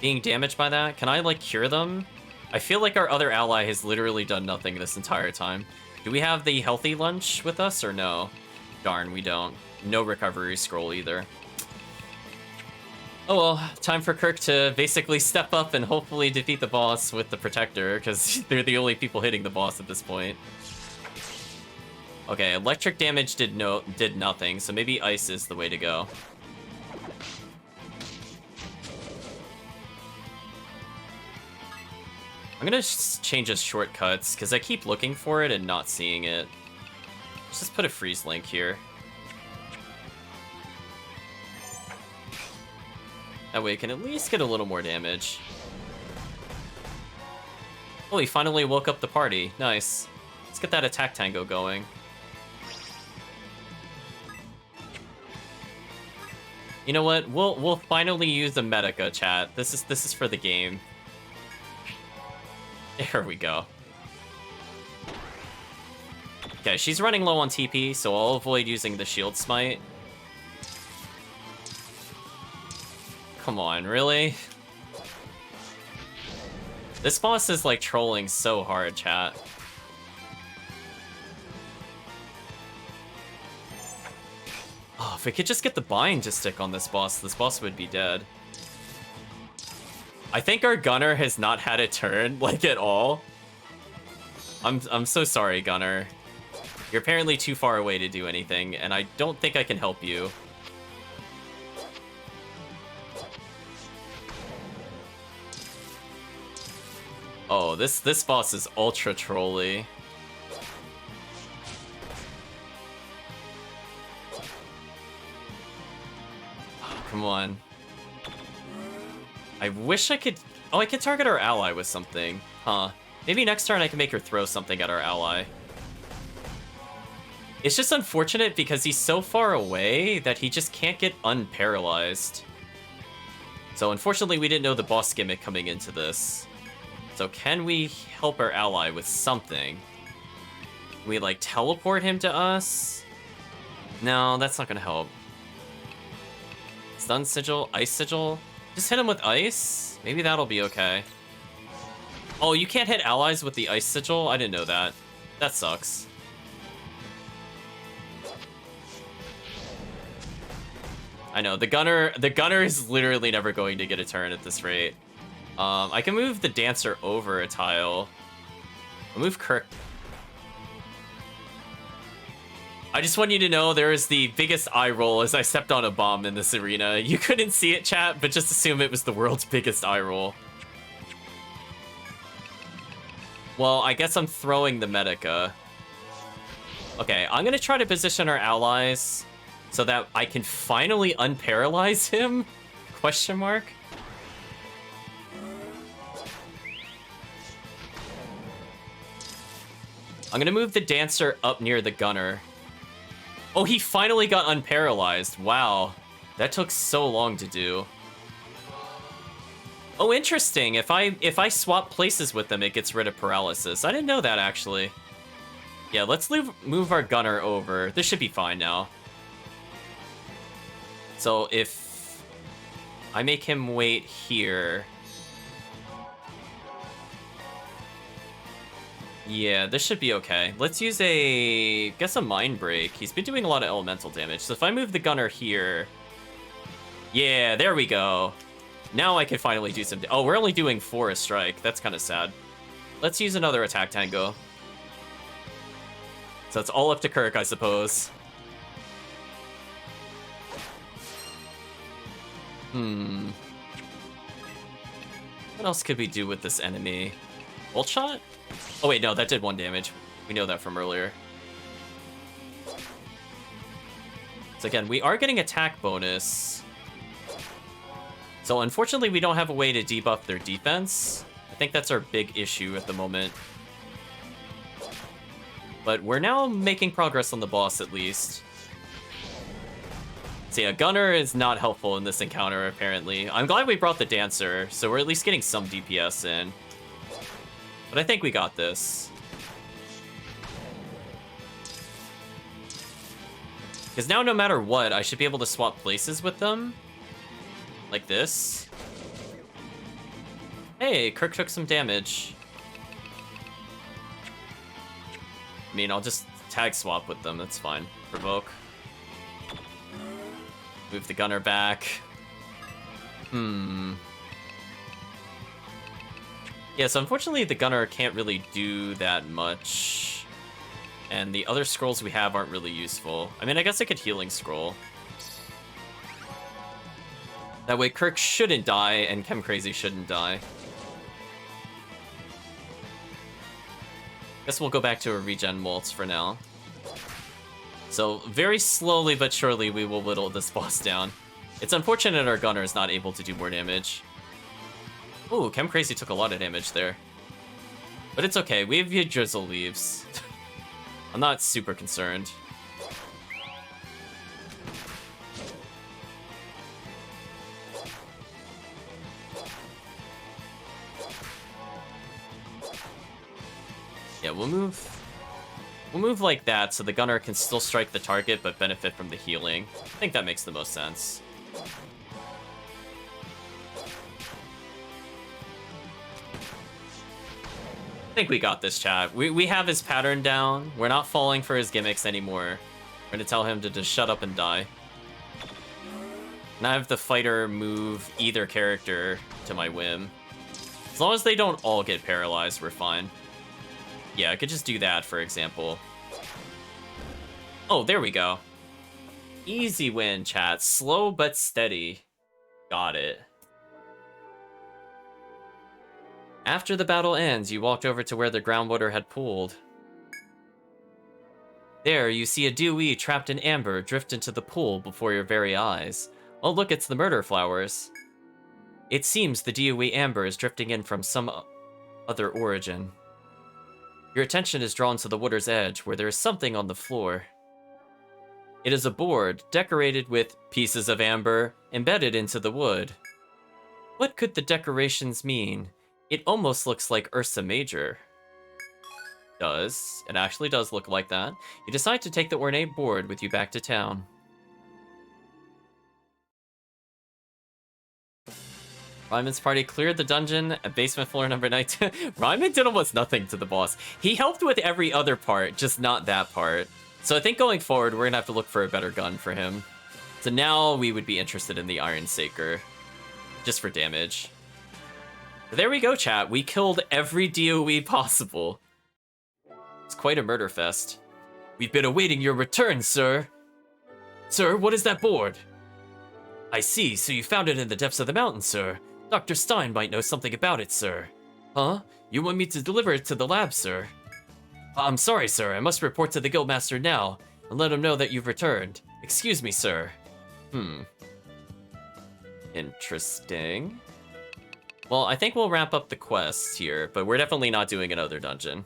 being damaged by that. Can I, like, cure them? I feel like our other ally has literally done nothing this entire time. Do we have the healthy lunch with us, or no? Darn, we don't. No recovery scroll either. Oh well, time for Kirk to basically step up and hopefully defeat the boss with the Protector, because they're the only people hitting the boss at this point. Okay, electric damage did nothing, so maybe ice is the way to go. I'm gonna change his shortcuts, because I keep looking for it and not seeing it. Let's just put a freeze link here. That way it can at least get a little more damage. Oh, he finally woke up the party. Nice. Let's get that attack tango going. You know what? We'll finally use the Medica, chat. This is for the game. There we go. Okay, she's running low on TP, so I'll avoid using the shield smite. Come on, really? This boss is like trolling so hard, chat. Oh, if we could just get the bind to stick on this boss would be dead. I think our gunner has not had a turn, like, at all. I'm so sorry, gunner. You're apparently too far away to do anything, and I don't think I can help you. Oh, this boss is ultra trolly. Oh, come on. I wish I could... Oh, I could target our ally with something. Huh. Maybe next turn I can make her throw something at our ally. It's just unfortunate because he's so far away that he just can't get unparalyzed. So unfortunately we didn't know the boss gimmick coming into this. So can we help our ally with something? Can we, like, teleport him to us? No, that's not gonna help. Stun sigil, ice sigil. Just hit him with ice? Maybe that'll be okay. Oh, you can't hit allies with the ice sigil? I didn't know that. That sucks. I know, the gunner is literally never going to get a turn at this rate. I can move the dancer over a tile. I'll move Kirk. I just want you to know there is the biggest eye roll as I stepped on a bomb in this arena. You couldn't see it, chat, but just assume it was the world's biggest eye roll. Well, I guess I'm throwing the Medica. Okay, I'm gonna try to position our allies so that I can finally unparalyze him? Question mark? I'm gonna move the dancer up near the gunner. Oh, he finally got unparalyzed. Wow. That took so long to do. Oh, interesting. If I swap places with them, it gets rid of paralysis. I didn't know that, actually. Yeah, let's move our gunner over. This should be fine now. So if I make him wait here... Yeah, this should be okay. Let's use a Mind Break. He's been doing a lot of elemental damage. So if I move the gunner here... Yeah, there we go. Now I can finally do some... Oh, we're only doing 4 a strike. That's kind of sad. Let's use another attack tango. So it's all up to Kirk, I suppose. What else could we do with this enemy? Bolt shot? Oh wait, no, that did 1 damage. We know that from earlier. So again, we are getting attack bonus. So unfortunately, we don't have a way to debuff their defense. I think that's our big issue at the moment. But we're now making progress on the boss, at least. So yeah, Gunner is not helpful in this encounter, apparently. I'm glad we brought the Dancer, so we're at least getting some DPS in. But I think we got this. Because now, no matter what, I should be able to swap places with them. Like this. Hey, Kirk took some damage. I mean, I'll just tag swap with them, that's fine. Provoke. Move the Gunner back. Yeah, so unfortunately the Gunner can't really do that much. And the other scrolls we have aren't really useful. I mean, I guess I could Healing Scroll. That way Kirk shouldn't die and Chem Crazy shouldn't die. Guess we'll go back to a regen waltz for now. So very slowly but surely we will whittle this boss down. It's unfortunate our Gunner is not able to do more damage. Ooh, Chem Crazy took a lot of damage there. But it's okay, we have your Drizzle Leaves. I'm not super concerned. Yeah, we'll move like that so the Gunner can still strike the target but benefit from the healing. I think that makes the most sense. I think we got this, chat. We have his pattern down. We're not falling for his gimmicks anymore. We're gonna tell him to just shut up and die. And I have the fighter move either character to my whim. As long as they don't all get paralyzed, we're fine. Yeah, I could just do that, for example. Oh, there we go. Easy win, chat. Slow but steady. Got it. After the battle ends, you walked over to where the groundwater had pooled. There, you see a DOE trapped in amber drift into the pool before your very eyes. Oh, look, it's the murder flowers. It seems the DOE amber is drifting in from some other origin. Your attention is drawn to the water's edge, where there is something on the floor. It is a board, decorated with pieces of amber, embedded into the wood. What could the decorations mean? It almost looks like Ursa Major. It actually does look like that. You decide to take the ornate board with you back to town. Ryman's party cleared the dungeon at basement floor number 19. Ryman did almost nothing to the boss. He helped with every other part, just not that part. So I think going forward, we're gonna have to look for a better gun for him. So now we would be interested in the Iron Saker, just for damage. But there we go, chat. We killed every DOE possible. It's quite a murder fest. We've been awaiting your return, sir. Sir, what is that board? I see, so you found it in the depths of the mountain, sir. Dr. Stein might know something about it, sir. Huh? You want me to deliver it to the lab, sir? I'm sorry, sir. I must report to the Guildmaster now and let him know that you've returned. Excuse me, sir. Interesting. Well, I think we'll wrap up the quests here, but we're definitely not doing another dungeon.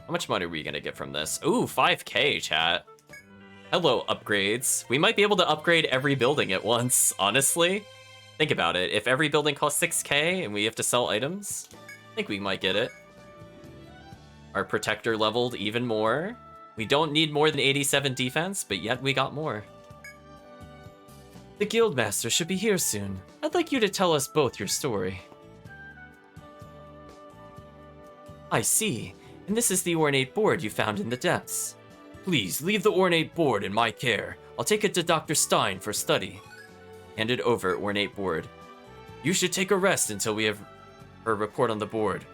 How much money are we gonna get from this? Ooh, 5K, chat. Hello, upgrades. We might be able to upgrade every building at once, honestly. Think about it. If every building costs 6K and we have to sell items, I think we might get it. Our protector leveled even more. We don't need more than 87 defense, but yet we got more. The Guildmaster should be here soon. I'd like you to tell us both your story. I see. And this is the ornate board you found in the depths. Please, leave the ornate board in my care. I'll take it to Dr. Stein for study. Handed over ornate board. You should take a rest until we have a report on the board.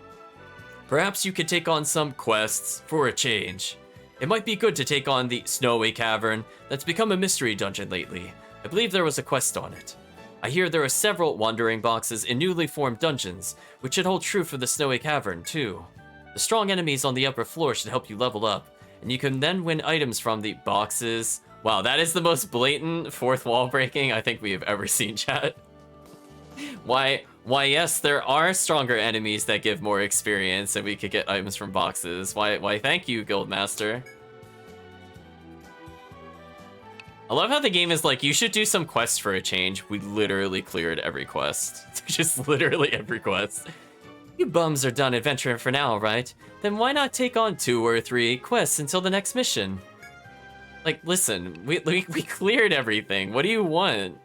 Perhaps you could take on some quests for a change. It might be good to take on the Snowy Cavern that's become a mystery dungeon lately. I believe there was a quest on it. I hear there are several wandering boxes in newly formed dungeons, which should hold true for the Snowy Cavern too. The strong enemies on the upper floor should help you level up, and you can then win items from the boxes Wow, that is the most blatant fourth wall breaking I think we have ever seen, chat. Why, yes, there are stronger enemies that give more experience and we could get items from boxes. Why, thank you, Guildmaster. I love how the game is like, you should do some quests for a change. We literally cleared every quest. Just literally every quest. You bums are done adventuring for now, right? Then why not take on 2 or 3 quests until the next mission? Like, listen, we cleared everything. What do you want?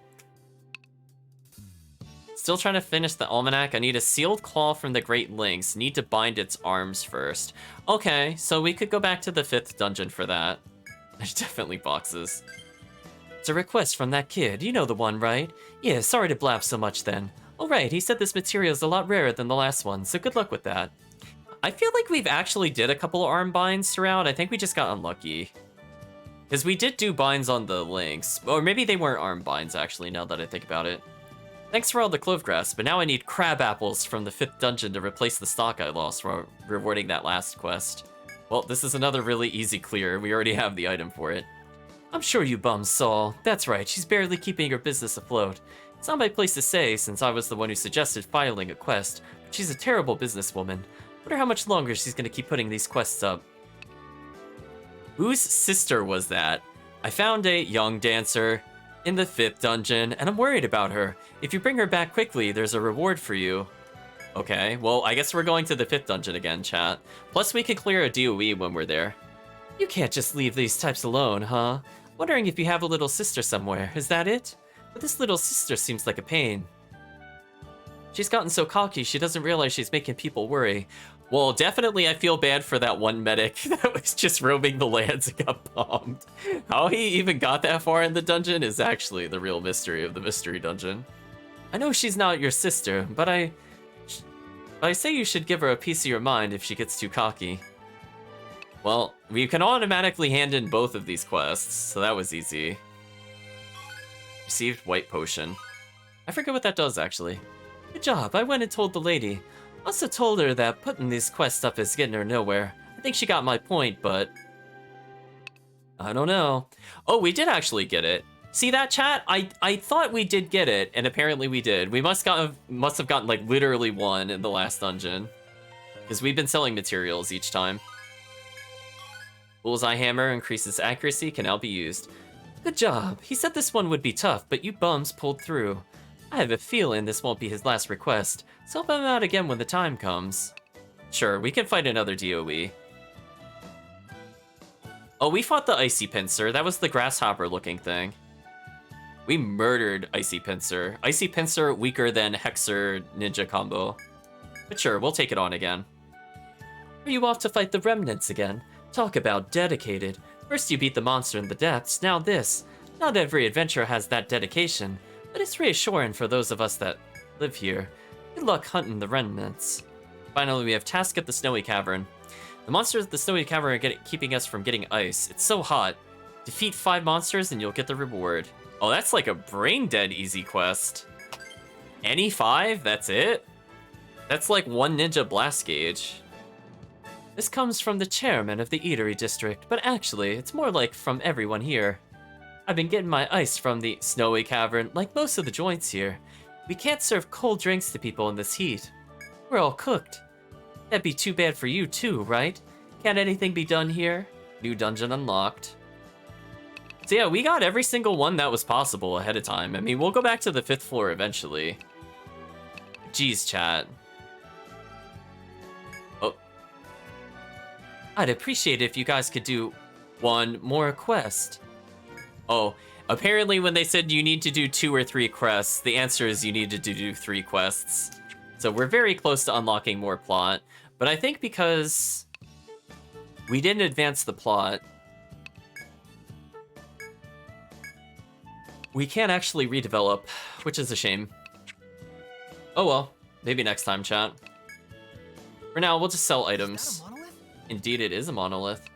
Still trying to finish the almanac. I need a sealed claw from the Great Lynx. Need to bind its arms first. Okay, so we could go back to the 5th dungeon for that. There's definitely boxes. It's a request from that kid. You know the one, right? Yeah, sorry to blab so much then. Alright, he said this material is a lot rarer than the last one, so good luck with that. I feel like we've actually did a couple of arm binds throughout. I think we just got unlucky. Because we did do binds on the Lynx. Or maybe they weren't arm binds, actually, now that I think about it. Thanks for all the clove grass, but now I need crab apples from the 5th dungeon to replace the stock I lost for rewarding that last quest. Well, this is another really easy clear. We already have the item for it. I'm sure you bums saw. That's right, she's barely keeping her business afloat. It's not my place to say, since I was the one who suggested filing a quest, but she's a terrible businesswoman. Wonder how much longer she's gonna keep putting these quests up. Whose sister was that? I found a young dancer in the 5th dungeon, and I'm worried about her. If you bring her back quickly, there's a reward for you. Okay, well, I guess we're going to the 5th dungeon again, chat. Plus, we can clear a DOE when we're there. You can't just leave these types alone, huh? Wondering if you have a little sister somewhere, is that it? But this little sister seems like a pain. She's gotten so cocky, she doesn't realize she's making people worry. Well, definitely I feel bad for that one medic that was just roaming the lands and got bombed. How he even got that far in the dungeon is actually the real mystery of the mystery dungeon. I know she's not your sister, but I say you should give her a piece of your mind if she gets too cocky. Well, we can automatically hand in both of these quests, so that was easy. Received white potion. I forget what that does, actually. Good job, I went and told the lady. Also told her that putting these quests up is getting her nowhere. I think she got my point, but I don't know. Oh, we did actually get it. See that, chat? I thought we did get it, and apparently we did. We must have gotten like literally 1 in the last dungeon, because we've been selling materials each time. Bullseye hammer increases accuracy, can now be used. Good job. He said this one would be tough, but you bums pulled through. I have a feeling this won't be his last request, so help him out again when the time comes. Sure, we can fight another DOE. Oh, we fought the Icy Pincer. That was the grasshopper-looking thing. We murdered Icy Pincer. Icy Pincer weaker than Hexer Ninja combo. But sure, we'll take it on again. Are you off to fight the remnants again? Talk about dedicated. First you beat the monster in the depths, now this. Not every adventurer has that dedication, but it's reassuring for those of us that live here. Good luck hunting the remnants. Finally, we have task at the Snowy Cavern. The monsters at the Snowy Cavern are keeping us from getting ice. It's so hot. Defeat 5 monsters and you'll get the reward. Oh, that's like a brain-dead easy quest. Any 5? That's it? That's like 1 ninja blast gauge. This comes from the chairman of the Eatery District, but actually, it's more like from everyone here. I've been getting my ice from the Snowy Cavern, like most of the joints here. We can't serve cold drinks to people in this heat. We're all cooked. That'd be too bad for you too, right? Can't anything be done here? New dungeon unlocked. So yeah, we got every single one that was possible ahead of time. I mean, we'll go back to the 5th floor eventually. Jeez, chat. Oh. I'd appreciate it if you guys could do 1 more quest. Oh, apparently when they said you need to do 2 or 3 quests, the answer is you needed to do 3 quests. So we're very close to unlocking more plot, but I think because we didn't advance the plot, we can't actually redevelop, which is a shame. Oh well, maybe next time, chat. For now, we'll just sell items. Is that a monolith? Indeed, it is a monolith.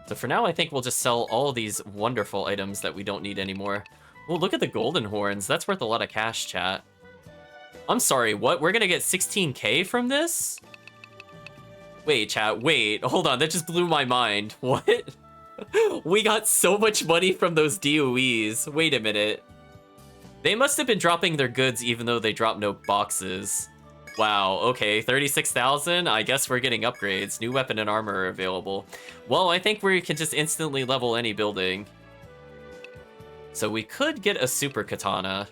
So for now, I think we'll just sell all these wonderful items that we don't need anymore. Well, look at the golden horns. That's worth a lot of cash, chat. I'm sorry, what? We're gonna get 16k from this? Wait, chat, wait. Hold on, that just blew my mind. What? We got so much money from those DOEs. Wait a minute. They must have been dropping their goods even though they dropped no boxes. Wow, okay, 36,000? I guess we're getting upgrades. New weapon and armor are available. Well, I think we can just instantly level any building. So we could get a super katana.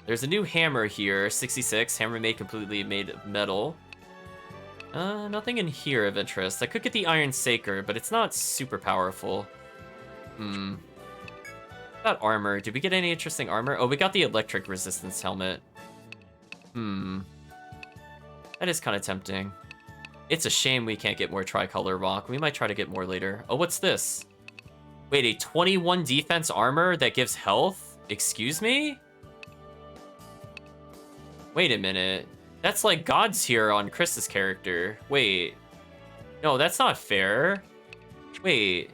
There's a new hammer here, 66. Hammer completely made of metal. Nothing in here of interest. I could get the iron saker, but it's not super powerful. Got armor. Did we get any interesting armor? Oh, we got the electric resistance helmet. That is kind of tempting. It's a shame we can't get more tricolor rock. We might try to get more later. Oh, what's this? Wait, a 21 defense armor that gives health? Excuse me? Wait a minute. That's like God's here on Chris's character. Wait. No, that's not fair. Wait.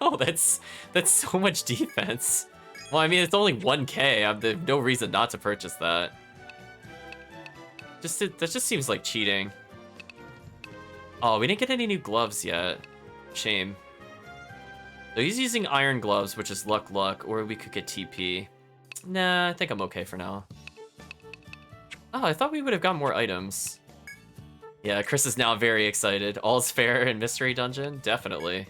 No, that's so much defense. Well, I mean, it's only 1K. I have no reason not to purchase that. That just seems like cheating. Oh, we didn't get any new gloves yet. Shame. So he's using iron gloves, which is luck, or we could get TP. Nah, I think I'm okay for now. Oh, I thought we would have got more items. Yeah, Chris is now very excited. All's fair in Mystery Dungeon? Definitely.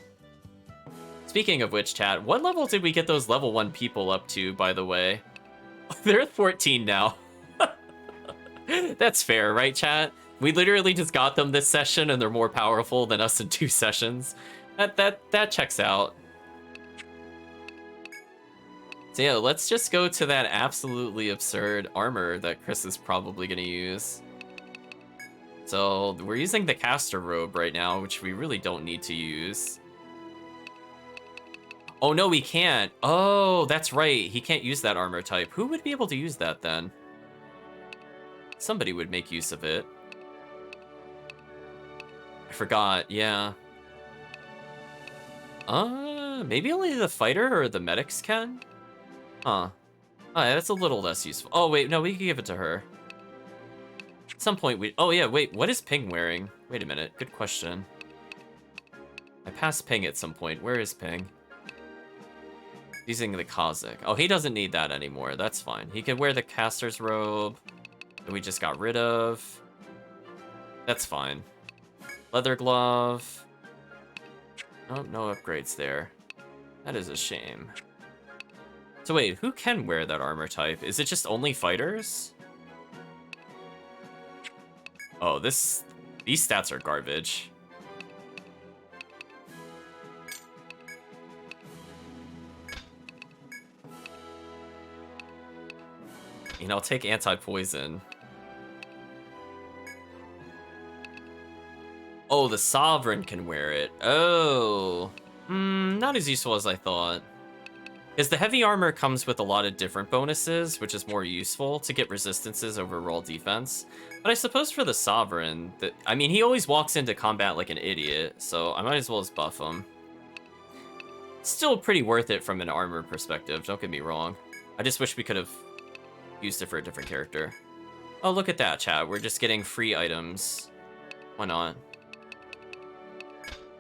Speaking of which, chat, what level did we get those level 1 people up to, by the way? They're at 14 now. That's fair, right, chat? We literally just got them this session, and they're more powerful than us in 2 sessions. That checks out. So yeah, let's just go to that absolutely absurd armor that Chris is probably going to use. So we're using the caster robe right now, which we really don't need to use. Oh, no, we can't. Oh, that's right. He can't use that armor type. Who would be able to use that then? Somebody would make use of it. I forgot, yeah. Maybe only the fighter or the medics can? Huh. Oh, yeah, that's a little less useful. Oh, wait, no, we can give it to her. At some point we... Oh, yeah, wait, what is Ping wearing? Wait a minute, good question. I passed Ping at some point. Where is Ping? Using the Kazakh. Oh, he doesn't need that anymore. That's fine. He can wear the caster's robe that we just got rid of. That's fine. Leather glove. Oh, no upgrades there. That is a shame. So wait, who can wear that armor type? Is it just only fighters? Oh, these stats are garbage. You know, I'll take anti-poison. Oh, the Sovereign can wear it. Oh. Not as useful as I thought. Because the heavy armor comes with a lot of different bonuses, which is more useful to get resistances over raw defense. But I suppose for the Sovereign, I mean, he always walks into combat like an idiot, so I might as well just buff him. Still pretty worth it from an armor perspective, don't get me wrong. I just wish we could have used it for a different character. Oh, look at that, chat. We're just getting free items. Why not?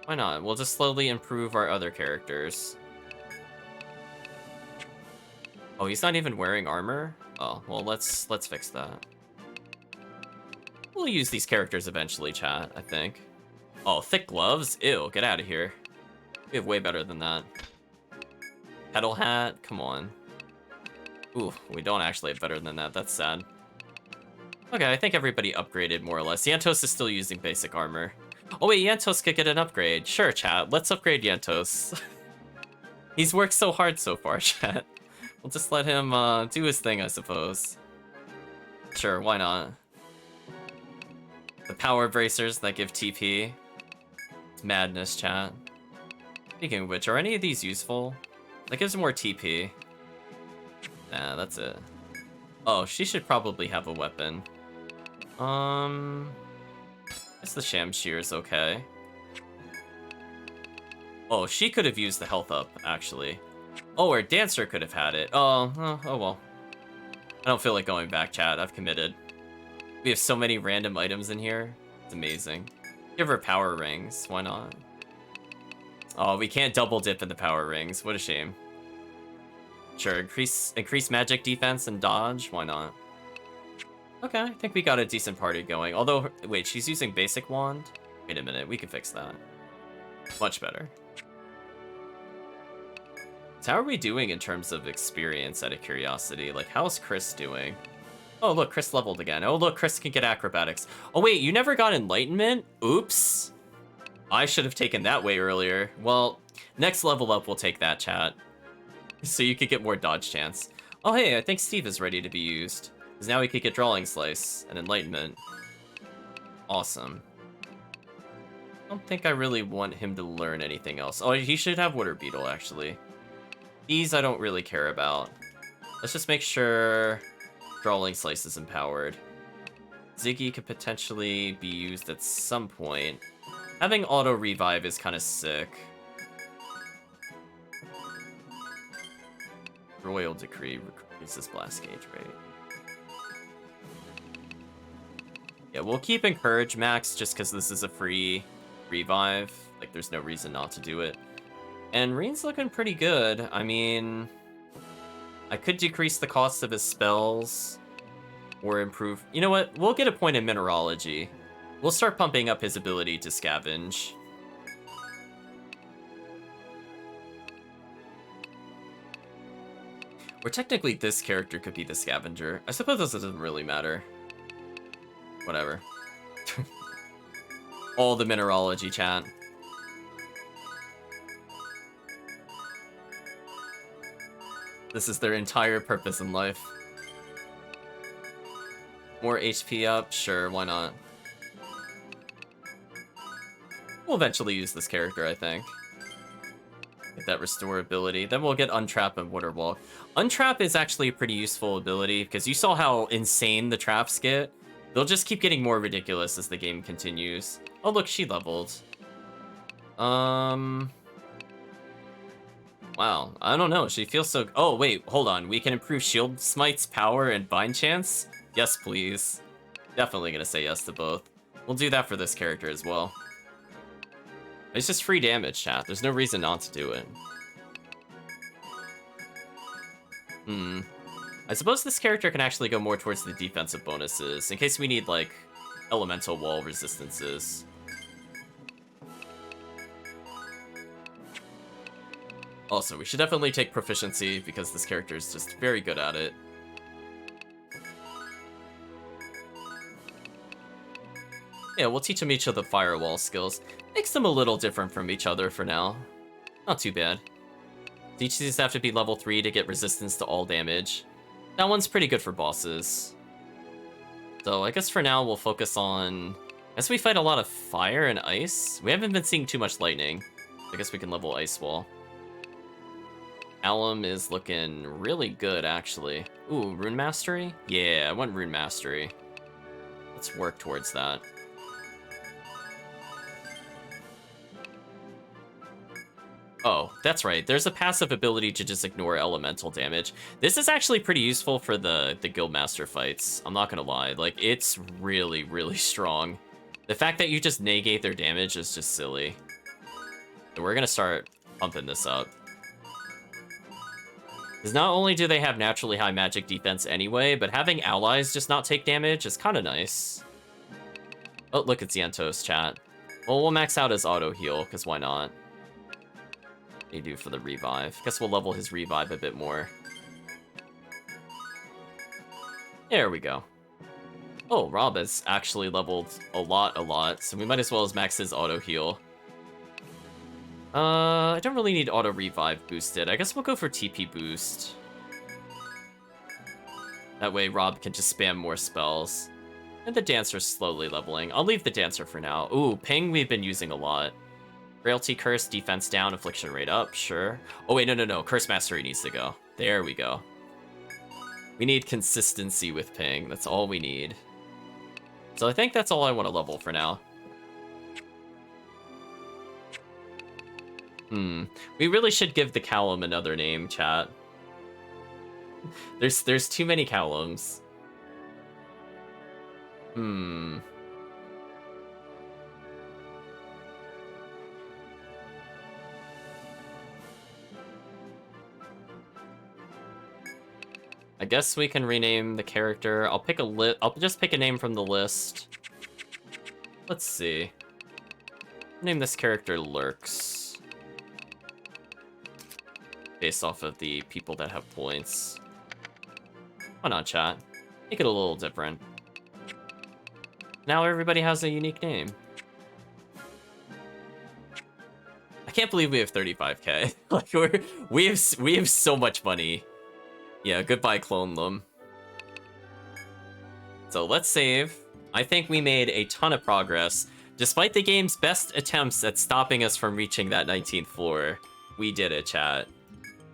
Why not? We'll just slowly improve our other characters. Oh, he's not even wearing armor? Oh, well, let's fix that. We'll use these characters eventually, chat, I think. Oh, thick gloves? Ew, get out of here. We have way better than that. Petal hat? Come on. Ooh, we don't actually have better than that. That's sad. Okay, I think everybody upgraded more or less. Yantos is still using basic armor. Oh wait, Yantos could get an upgrade. Sure, chat. Let's upgrade Yantos. He's worked so hard so far, chat. We'll just let him do his thing, I suppose. Sure, why not? The power bracers that give TP. It's madness, chat. Speaking of which, are any of these useful? That gives more TP. Nah, that's it. Oh, she should probably have a weapon. I guess the Shamshir is okay. Oh, she could have used the health up, actually. Oh, our Dancer could have had it. Oh well. I don't feel like going back, chat. I've committed. We have so many random items in here. It's amazing. Give her power rings. Why not? Oh, we can't double dip in the power rings. What a shame. Sure, increase magic defense and dodge. Why not? Okay, I think we got a decent party going. Although, wait, she's using basic wand? Wait a minute, we can fix that. Much better. So how are we doing in terms of experience, out of curiosity? Like, how's Chris doing? Oh, look, Chris leveled again. Oh, look, Chris can get acrobatics. Oh, wait, you never got enlightenment? Oops. I should have taken that way earlier. Well, next level up, we'll take that, chat. So you could get more dodge chance. Oh, hey, I think Steve is ready to be used. Because now he could get drawing slice and enlightenment. Awesome. I don't think I really want him to learn anything else. Oh, he should have water beetle, actually. These I don't really care about. Let's just make sure drawing slice is empowered. Ziggy could potentially be used at some point. Having auto revive is kind of sick. Royal Decree increases blast gauge rate. Yeah, we'll keep Encourage max just because this is a free revive. Like, there's no reason not to do it. And Reen's looking pretty good. I mean, I could decrease the cost of his spells or improve. You know what? We'll get a point in mineralogy. We'll start pumping up his ability to scavenge. Or technically this character could be the scavenger. I suppose this doesn't really matter. Whatever. All the mineralogy, chat. This is their entire purpose in life. More HP up? Sure, why not? We'll eventually use this character, I think. Get that restore ability. Then we'll get Untrap and Water Walk. Untrap is actually a pretty useful ability, because you saw how insane the traps get. They'll just keep getting more ridiculous as the game continues. Oh, look, she leveled. Wow, I don't know. She feels so... Oh, wait, hold on. We can improve Shield Smite's power and Bind Chance? Yes, please. Definitely gonna say yes to both. We'll do that for this character as well. It's just free damage, chat. There's no reason not to do it. I suppose this character can actually go more towards the defensive bonuses, in case we need, like, elemental wall resistances. Also, we should definitely take proficiency, because this character is just very good at it. Yeah, we'll teach him each of the firewall skills. Makes them a little different from each other for now. Not too bad. Each of these have to be level 3 to get resistance to all damage. That one's pretty good for bosses. So I guess for now we'll focus on... As we fight a lot of fire and ice, we haven't been seeing too much lightning. I guess we can level Ice Wall. Alum is looking really good, actually. Ooh, Rune Mastery? Yeah, I want Rune Mastery. Let's work towards that. Oh, that's right. There's a passive ability to just ignore elemental damage. This is actually pretty useful for the Guildmaster fights. I'm not gonna lie. Like, it's really, really strong. The fact that you just negate their damage is just silly. So we're gonna start pumping this up. Because not only do they have naturally high magic defense anyway, but having allies just not take damage is kind of nice. Oh, look, it's Xantos, chat. Well, we'll max out his auto heal, because why not? They do for the revive. Guess we'll level his revive a bit more. There we go. Oh, Rob has actually leveled a lot, so we might as well as max his auto heal. I don't really need auto revive boosted. I guess we'll go for TP boost. That way Rob can just spam more spells. And the Dancer's slowly leveling. I'll leave the Dancer for now. Ooh, Ping we've been using a lot. Frailty Curse, defense down, affliction rate up, sure. Oh wait, no. Curse Mastery needs to go. There we go. We need consistency with Ping. That's all we need. So I think that's all I want to level for now. We really should give the Callum another name, chat. There's too many Callums. I guess we can rename the character. I'll just pick a name from the list. Let's see. Name this character Lurks. Based off of the people that have points. Why not, chat? Make it a little different. Now everybody has a unique name. I can't believe we have 35k. Like we have so much money. Yeah, goodbye Clone Them. So let's save. I think we made a ton of progress. Despite the game's best attempts at stopping us from reaching that 19th floor, we did it, chat.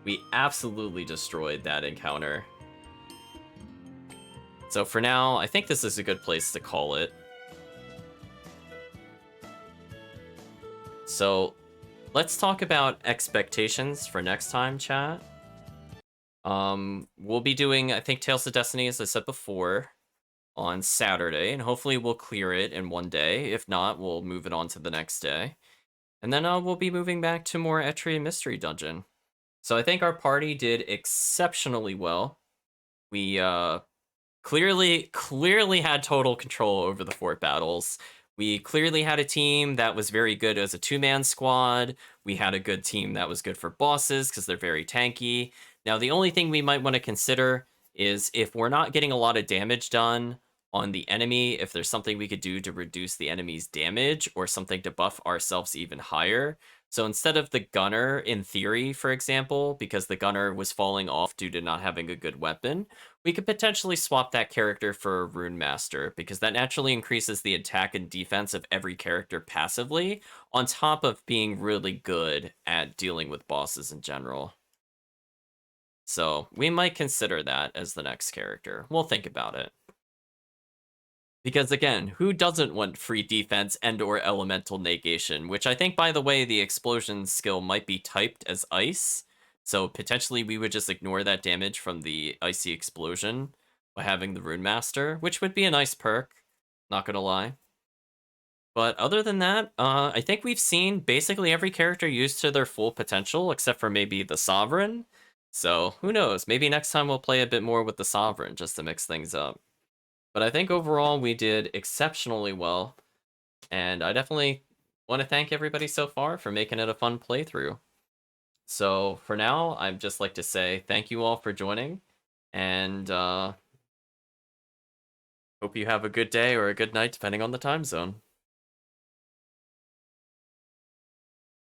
We absolutely destroyed that encounter. So for now, I think this is a good place to call it. So let's talk about expectations for next time, chat. We'll be doing, I think, Tales of Destiny, as I said before, on Saturday, and hopefully we'll clear it in one day. If not, we'll move it on to the next day. And then we'll be moving back to more Etrian Mystery Dungeon. So I think our party did exceptionally well. We clearly had total control over the fort battles. We clearly had a team that was very good as a two-man squad. We had a good team that was good for bosses because they're very tanky. Now, the only thing we might want to consider is if we're not getting a lot of damage done on the enemy, if there's something we could do to reduce the enemy's damage or something to buff ourselves even higher. So instead of the gunner, in theory, for example, because the gunner was falling off due to not having a good weapon, we could potentially swap that character for a Rune Master, because that naturally increases the attack and defense of every character passively, on top of being really good at dealing with bosses in general. So we might consider that as the next character. We'll think about it. Because again, who doesn't want free defense and or elemental negation, which I think, by the way, the explosion skill might be typed as ice. So potentially we would just ignore that damage from the icy explosion by having the Rune Master, which would be a nice perk, not gonna lie. But other than that, I think we've seen basically every character used to their full potential, except for maybe the Sovereign. So who knows, maybe next time we'll play a bit more with the Sovereign just to mix things up. But I think overall we did exceptionally well, and I definitely want to thank everybody so far for making it a fun playthrough. So for now, I'd just like to say thank you all for joining, and hope you have a good day or a good night, depending on the time zone.